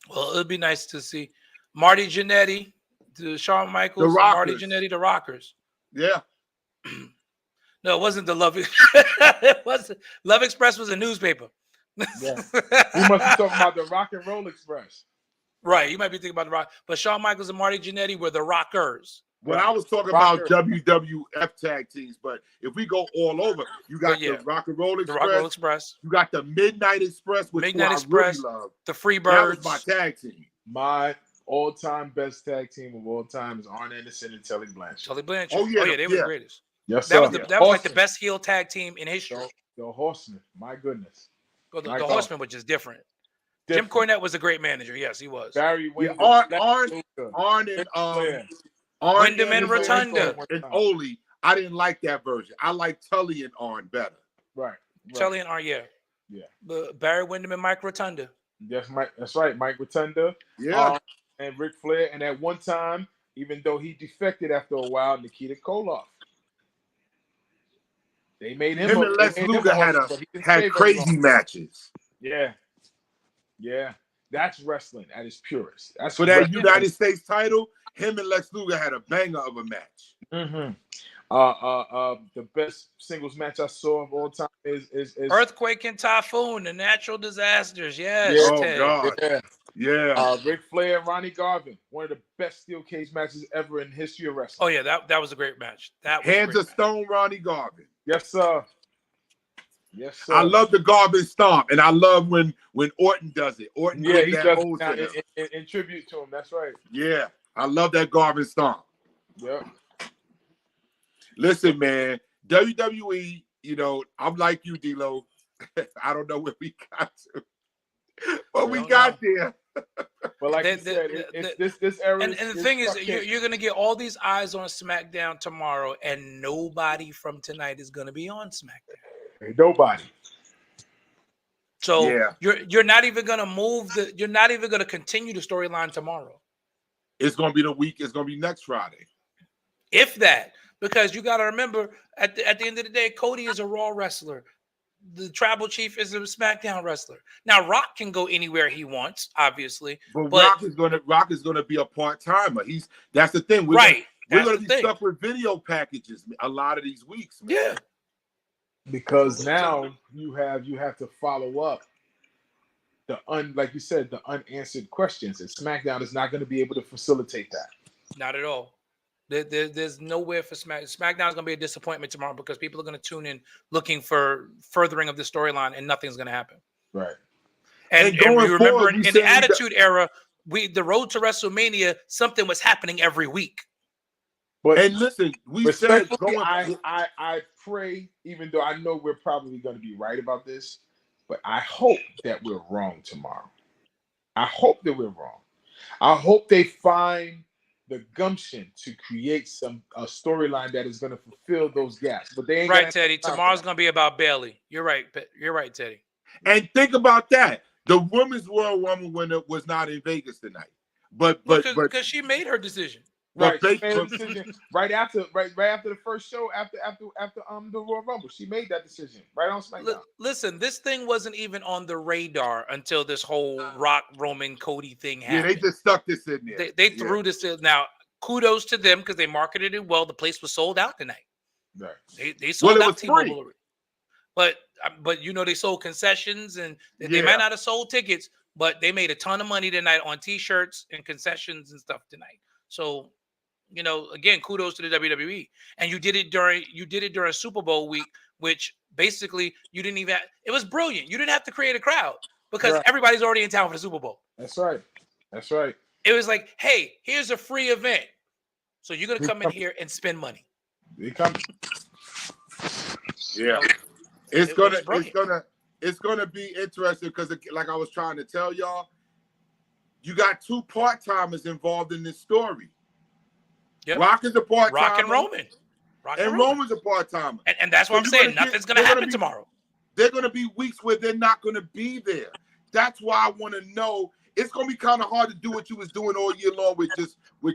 Well, it'd be nice to see Marty Jannetty, the Shawn Michaels, The and Marty Rockers. Jannetty, the Rockers. Yeah. No, it wasn't the Love. It wasn't. Love Express was a newspaper. Yeah. We must be talking about the Rock and Roll Express. Right, you might be thinking about the Rock, but Shawn Michaels and Marty Jannetty were the Rockers. When Right. I was talking Rockers. about WWF tag teams, but if we go all over, you got yeah. the Rock and Roll The Express. Rock and Roll Express, You got the Midnight Express, which Midnight I Express, really love. the That Freebirds. was my tag team. My all-time best tag team of all time is Arn Anderson and Tully Blanchard. Tully Blanchard. Oh, yeah, they were the yeah. greatest. Yes, That sir. was that was like the Horsemen. best heel tag team in history. The Horsemen. My goodness. Well, the My God. Horseman, which is different. Different. Jim Cornette was a great manager. Yes, he was. Barry Yeah, Windham. Arn and Flair. Wyndham and Anderson Rotunda. and Ole. I didn't like that version. I like Tully and Arn better. Right. Tully and Arn, yeah. Yeah. But Barry Windham and Mike Rotunda. Yes, Mike. That's right. Mike Rotunda. Yeah. And Ric Flair. And at one time, even though he defected after a while, Nikita Koloff. They made him. Him and Lex Luger had crazy matches. Yeah. Yeah. That's wrestling at its purest. That's For that wrestling. United States title, him and Lex Luger had a banger of a match. Mm-hmm. The best singles match I saw of all time is Earthquake and Typhoon, the natural disasters. Yes. Yeah. Oh Ted. God. Yeah. Yeah. Ric Flair and Ronnie Garvin, one of the best steel cage matches ever in history of Oh wrestling. yeah, that was a great match. That was a Hands great of match. Stone, Ronnie Garvin. Yes, sir. Yes, sir. I love the Garvin stomp, and I love when Orton does it. Orton Yeah, gives he that does ode now to him. in tribute to him. That's right. Yeah, I love that Garvin stomp. Yep. Listen, man, WWE, you know, I'm like you, D-Lo. I don't know where we got to, but we don't got there. But like The- you said, the- it's this era. And the thing is, you're going to get all these eyes on SmackDown tomorrow, and nobody from tonight is going to be on SmackDown. nobody. So Yeah. you're not even going to you're not even going to continue the storyline tomorrow. It's going to be the week. It's going to be next Friday. If that, because you got to remember, at the end of the day, Cody is a Raw wrestler. The Tribal Chief is a SmackDown wrestler. Now, Rock can go anywhere he wants, obviously. But But- Rock is gonna be a part-timer. That's the thing. We're Right. Gonna, we're That's gonna the be thing. stuck with video packages a lot of these weeks. Man. Yeah. Because now you have to follow up like you said, the unanswered questions, and SmackDown is not going to be able to facilitate that. Not at all. There's nowhere for SmackDown is going to be a disappointment tomorrow because people are going to tune in looking for furthering of the storyline, and nothing's going to happen. Right. And going you remember forward, in we the said Attitude Era, the road to WrestleMania, something was happening every week. But And listen, we said respectfully, going. I pray, even though I know we're probably going to be right about this, but I hope that we're wrong tomorrow. I hope that we're wrong. I hope they find the gumption to create a storyline that is going to fulfill those gaps. But they ain't Right, gonna Teddy. have time for Tomorrow's that. going to be about Bailey. You're right. You're right, Teddy. And think about that. The Women's Royal Rumble winner was not in Vegas tonight. But Because she made her decision. Right, but she made a decision right after the first show after the Royal Rumble. She made that decision right on SmackDown. Listen, this thing wasn't even on the radar until this whole Rock Roman Cody thing yeah, happened. they just stuck this in there. They threw this in. Now, kudos to them because they marketed it well. The place was sold out tonight. Right. They sold Well, it out was T-Mobile. free. But you know they sold concessions and they Yeah. might not have sold tickets, but they made a ton of money tonight on T-shirts and concessions and stuff tonight. So, you know, again, kudos to the WWE. And you did it during Super Bowl week, which basically you didn't even. It was brilliant. You didn't have to create a crowd because Right. everybody's already in town for the Super Bowl. That's right. That's right. It was like, hey, here's a free event, so you're gonna come in here and spend money. They come. Yeah. It was brilliant. It's gonna be interesting because, like I was trying to tell y'all, you got two part-timers involved in this story. Yep. Rock is a part-timer. Rock and Roman. Rock And Roman's a part-timer. And that's what I'm So saying. you're gonna Nothing's get- gonna they're gonna happen be- tomorrow. There are going to be weeks where they're not going to be there. That's why I want to know. It's going to be kind of hard to do what you was doing all year long with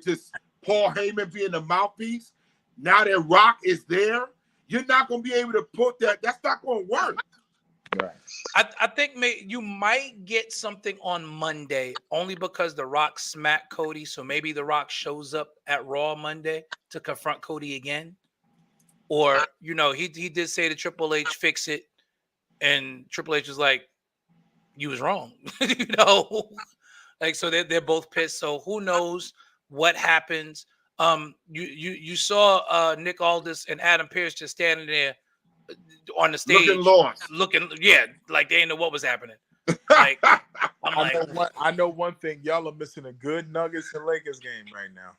just Paul Heyman being the mouthpiece. Now that Rock is there, you're not going to be able to put that. That's not going to work. Right. I think you might get something on Monday only because The Rock smacked Cody. So maybe The Rock shows up at Raw Monday to confront Cody again. Or, he did say to Triple H, fix it. And Triple H was like, you was wrong. So they're both pissed. So who knows what happens? You saw Nick Aldis and Adam Pearce just standing there on the stage, Looking lost. Like they didn't know what was happening. Like I know one thing. Y'all are missing a good Nuggets and Lakers game right now.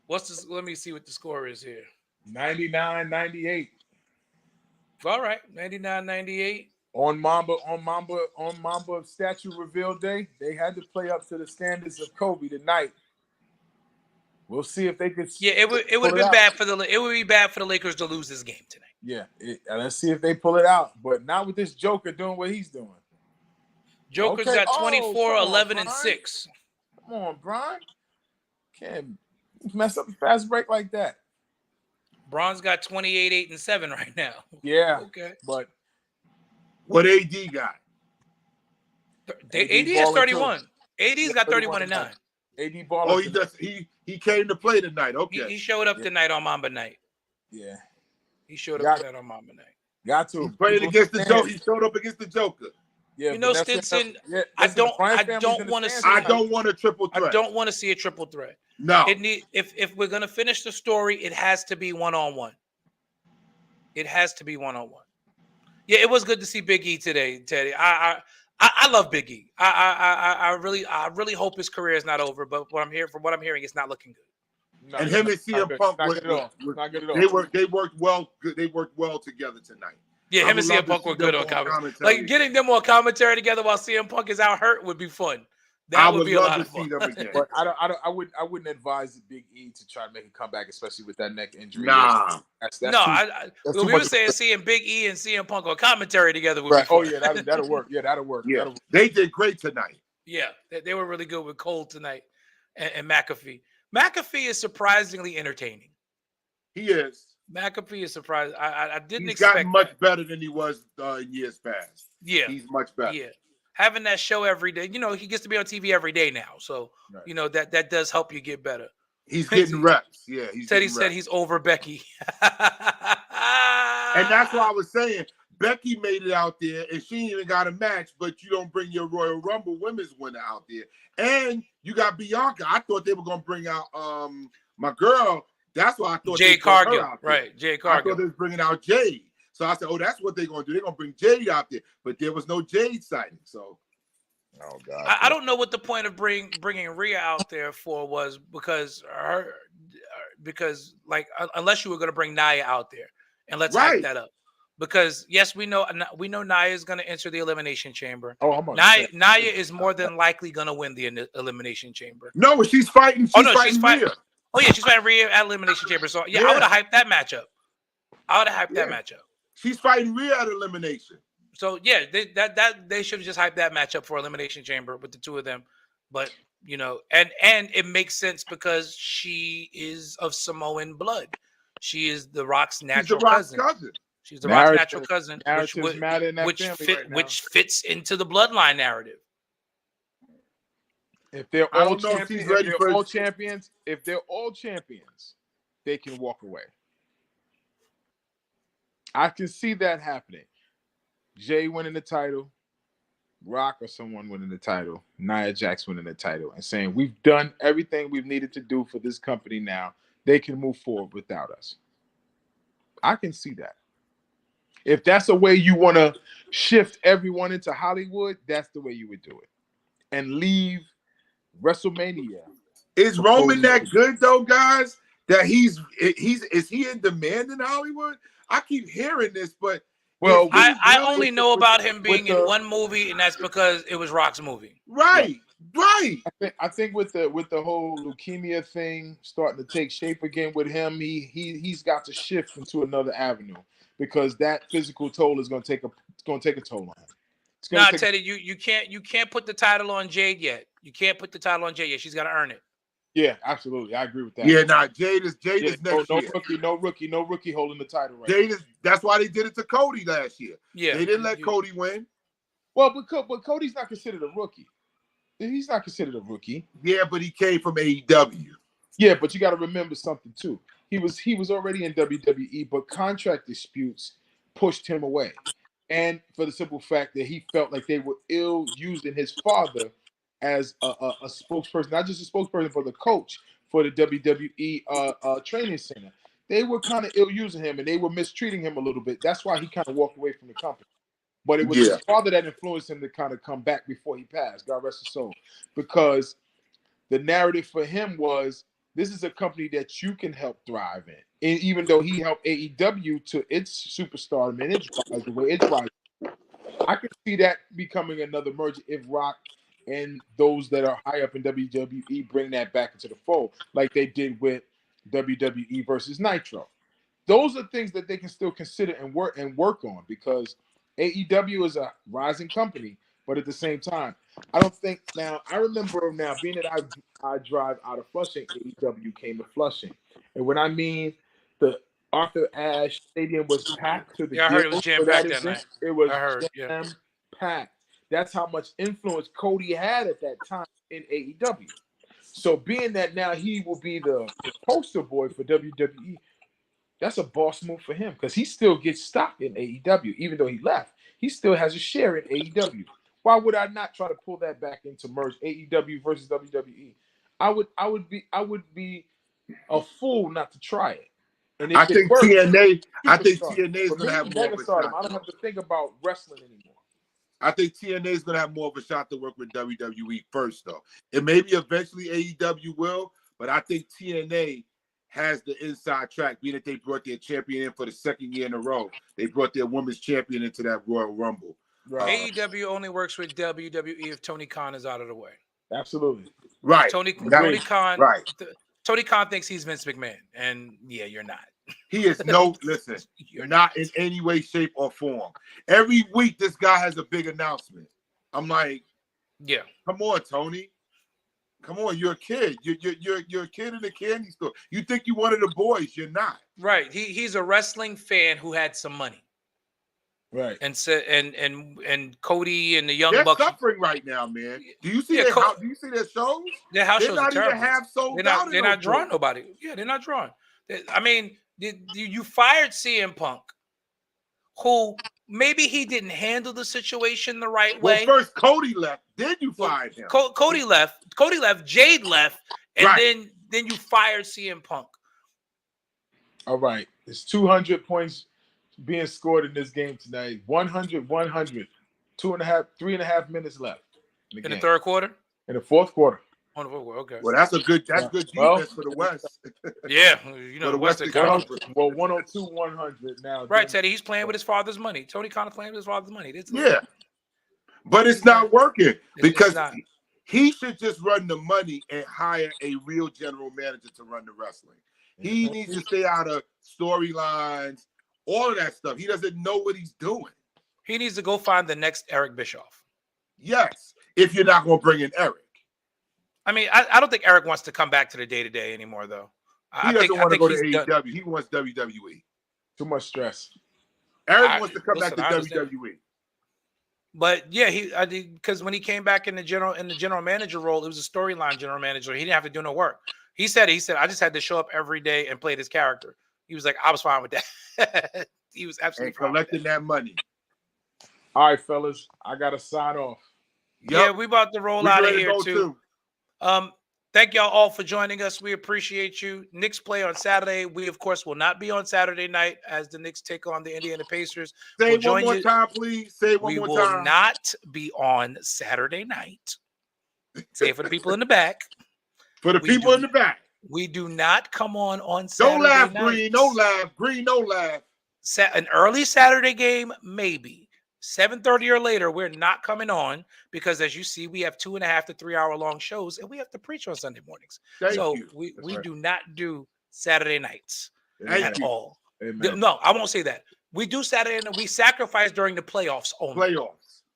What's this? Let me see what the score is here. 99-98. All right, 99-98. On Mamba statue reveal day, they had to play up to the standards of Kobe tonight. We'll see if they could. Yeah, it would have been bad for the Lakers to lose this game tonight. Yeah, and let's see if they pull it out. But not with this Joker doing what he's doing. Joker's got 24, 11, and 6. Come on, Brian. Can't mess up a fast break like that. Bron's got 28, 8, and 7 right now. Yeah. Okay. But what AD got? AD has 31. AD's got 31 and 9. AD ball. Oh, he came to play tonight. Okay. He showed up tonight on Mamba Night. Yeah. He showed up tonight on Mamba Night. Got to. He played against the Joker. He showed up against the Joker. Yeah, Stinson. I don't want to see. I don't want a triple threat. I don't want to see a triple threat. No. If we're gonna finish the story, it has to be one-on-one. It has to be one-on-one. Yeah, it was good to see Big E today, Teddy. I love Big E. I really hope his career is not over. But from what I'm hearing, it's not looking good. No, and him and CM Punk they worked well. They worked well together tonight. Yeah, him and CM Punk were good on commentary. Like getting them on commentary together while CM Punk is out hurt would be fun. That would be a lot of fun. But I wouldn't advise the Big E to try to make a comeback, especially with that neck injury. Nah. We were saying seeing Big E and CM Punk on commentary together would be fun. Oh yeah, that'll work. Yeah, that'll work. Yeah, they did great tonight. Yeah, they were really good with Cole tonight and McAfee. McAfee is surprisingly entertaining. He is. McAfee is surprised. I didn't He's expect gotten much better than he was in years past. Yeah. He's much better. Yeah. Having that show every day, he gets to be on TV every day now. So, that does help you get better. He's getting reps. Yeah. Teddy said he's over Becky. And that's what I was saying. Becky made it out there and she even got a match, but you don't bring your Royal Rumble women's winner out there. And you got Bianca. I thought they were going to bring out my girl. That's why I thought Jade Cargill. Right, Jade Cargill. I thought they was bringing out Jade. So I said, oh, that's what they're going to do. They're going to bring Jade out there. But there was no Jade sighting. So, oh, God. I don't know what the point of bringing Rhea out there for was because unless you were going to bring Nia out there. And let's hype that up. Because, yes, we know Nia is going to enter the Elimination Chamber. Oh, I'm on Nia is more than likely going to win the Elimination Chamber. No, she's fighting. She's fighting Rhea. Oh, yeah, she's fighting Rhea at Elimination Chamber. So, yeah. I would have hyped that matchup. That matchup. She's fighting Rhea at Elimination. So, yeah, they should have just hyped that matchup for Elimination Chamber with the two of them. But, and it makes sense because she is of Samoan blood. She is The Rock's natural cousin. She's The Rock's natural cousin, which fits into the bloodline narrative. If they're all champions, they can walk away. I can see that happening. Jay winning the title, Rock or someone winning the title, Nia Jax winning the title, and saying we've done everything we've needed to do for this company now. They can move forward without us. I can see that. If that's a way you want to shift everyone into Hollywood, that's the way you would do it. And leave WrestleMania. Is Roman that good though, guys? That is he in demand in Hollywood? I keep hearing this, but I only know about him being in one movie, and that's because it was Rock's movie. Right. I think with the whole leukemia thing starting to take shape again with him, he's got to shift into another avenue because that physical toll is going to take a toll on him. Teddy, you can't put the title on Jade yet. You can't put the title on Jade yet. She's got to earn it. Yeah, absolutely. I agree with that. Yeah, nah, Jade is Yeah, next no year. rookie holding the title right Jade is. That's why they did it to Cody last year. Yeah, They didn't let Cody win. Well, but Cody's not considered a rookie. He's not considered a rookie. Yeah, but he came from AEW. Yeah, but you got to remember something too. He was already in WWE, but contract disputes pushed him away, and for the simple fact that he felt like they were ill using his father as a spokesperson, not just a spokesperson for the coach for the WWE training center. They were kind of ill using him, and they were mistreating him a little bit. That's why he kind of walked away from the company. But it was his father that influenced him to kind of come back before he passed. God rest his soul, because the narrative for him was, this is a company that you can help thrive in. And even though he helped AEW to its superstardom and its rise, the way it's rising, I could see that becoming another merger if Rock and those that are high up in WWE bring that back into the fold, like they did with WWE versus Nitro. Those are things that they can still consider and work on, because AEW is a rising company, but at the same time, I don't think now. I remember now being that I drive out of Flushing, AEW came to Flushing, and when I mean the Arthur Ashe Stadium was packed to the I heard it was gills jam for packed that event. night. It was I heard, jam packed. That's how much influence Cody had at that time in AEW. So being that now he will be the poster boy for WWE, that's a boss move for him, because he still gets stock in AEW. Even though he left, he still has a share in AEW. Why would I not try to pull that back into merge AEW versus WWE? I would be a fool not to try it. And if I think works, TNA. I think superstar. TNA is For going to me, have more of a megastardom, shot. I don't have to think about wrestling anymore. I think TNA is going to have more of a shot to work with WWE first, though. And maybe eventually AEW will, but I think TNA has the inside track, being that they brought their champion in for the second year in a row. They brought their women's champion into that Royal Rumble. Right. AEW only works with WWE if Tony Khan is out of the way. Absolutely. Right. Tony Khan. Right. Tony Khan thinks he's Vince McMahon, and yeah, you're not. He is listen, you're not in any way, shape, or form. Every week, this guy has a big announcement. I'm like, yeah, come on, Tony. Come on, you're a kid. You're a kid in a candy store. You think you one of the boys? You're not. Right. He's a wrestling fan who had some money. Right. And so and Cody and the Young They're Bucks suffering right now, man. Do you see Yeah, do you see their shows? Their house They're shows are not even terrible. half sold They're out. not. They're not drawing nobody. Yeah, they're not drawing. I mean, you fired CM Punk, who maybe he didn't handle the situation the right way. Well, first Cody left, then you fired him. Cody left. Cody left. Jade left, and Right. then you fired CM Punk. All right. It's 200 points being scored in this game tonight. 100, 100. 3.5 minutes left In the third quarter? In the fourth quarter. On the fourth quarter, okay. Well, that's good defense for the West. Yeah, you know, For the Western Western Conference. Well, 102, 100 now. Right, Teddy. He's playing with his father's money. Tony Khan is playing with his father's money. Yeah. But it's not working because not. he should just run the money and hire a real general manager to run the wrestling. He needs to stay out of storylines, all of that stuff. He doesn't know what he's doing. He needs to go find the next Eric Bischoff. Yes, if you're not going to bring in Eric. I mean, I don't think Eric wants to come back to the day-to-day anymore, though. He doesn't want to go to AEW. He wants WWE. Too much stress. Eric wants to come back to understand. WWE. But yeah, because when he came back in the general manager role, it was a storyline general manager. He didn't have to do no work. He said, I just had to show up every day and play this character. He was like, I was fine with that. He was absolutely fine collecting that money. All right, fellas, I gotta sign off. Yeah, we about to roll out of here too. Thank y'all all for joining us. We appreciate you. Knicks play on Saturday. We, of course, will not be on Saturday night as the Knicks take on the Indiana Pacers. Say it one more time, please. Say it one more time. We will not be on Saturday night. Say it for the people in the back. For the people in the back. We do not come on Saturday Don't laugh, night. Green. Don't laugh. Green, don't laugh. An early Saturday game, maybe. 7:30 or later, we're not coming on because, as you see, we have 2.5 to 3 hour long shows and we have to preach on Sunday mornings. So we do not do Saturday nights at all. Amen. No, I won't say that. We do Saturday and we sacrifice during the playoffs only.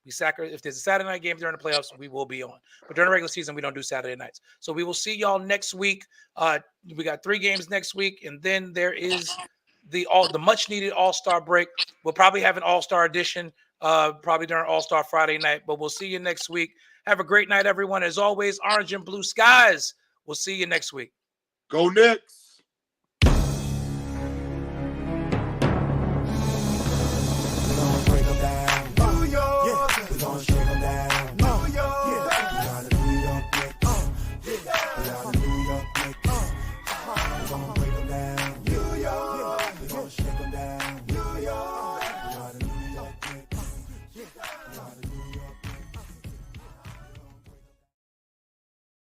If there's a Saturday night game during the playoffs, we will be on. But during the regular season, we don't do Saturday nights. So we will see y'all next week. We got 3 games next week, and then there is the much needed All-Star break. We'll probably have an All-Star edition probably during All-Star Friday night, but we'll see you next week. Have a great night, everyone. As always, orange and blue skies. We'll see you next week. Go Knicks. We're gonna straight them down. New York. We are the New York Knicks. We are the New York Knicks.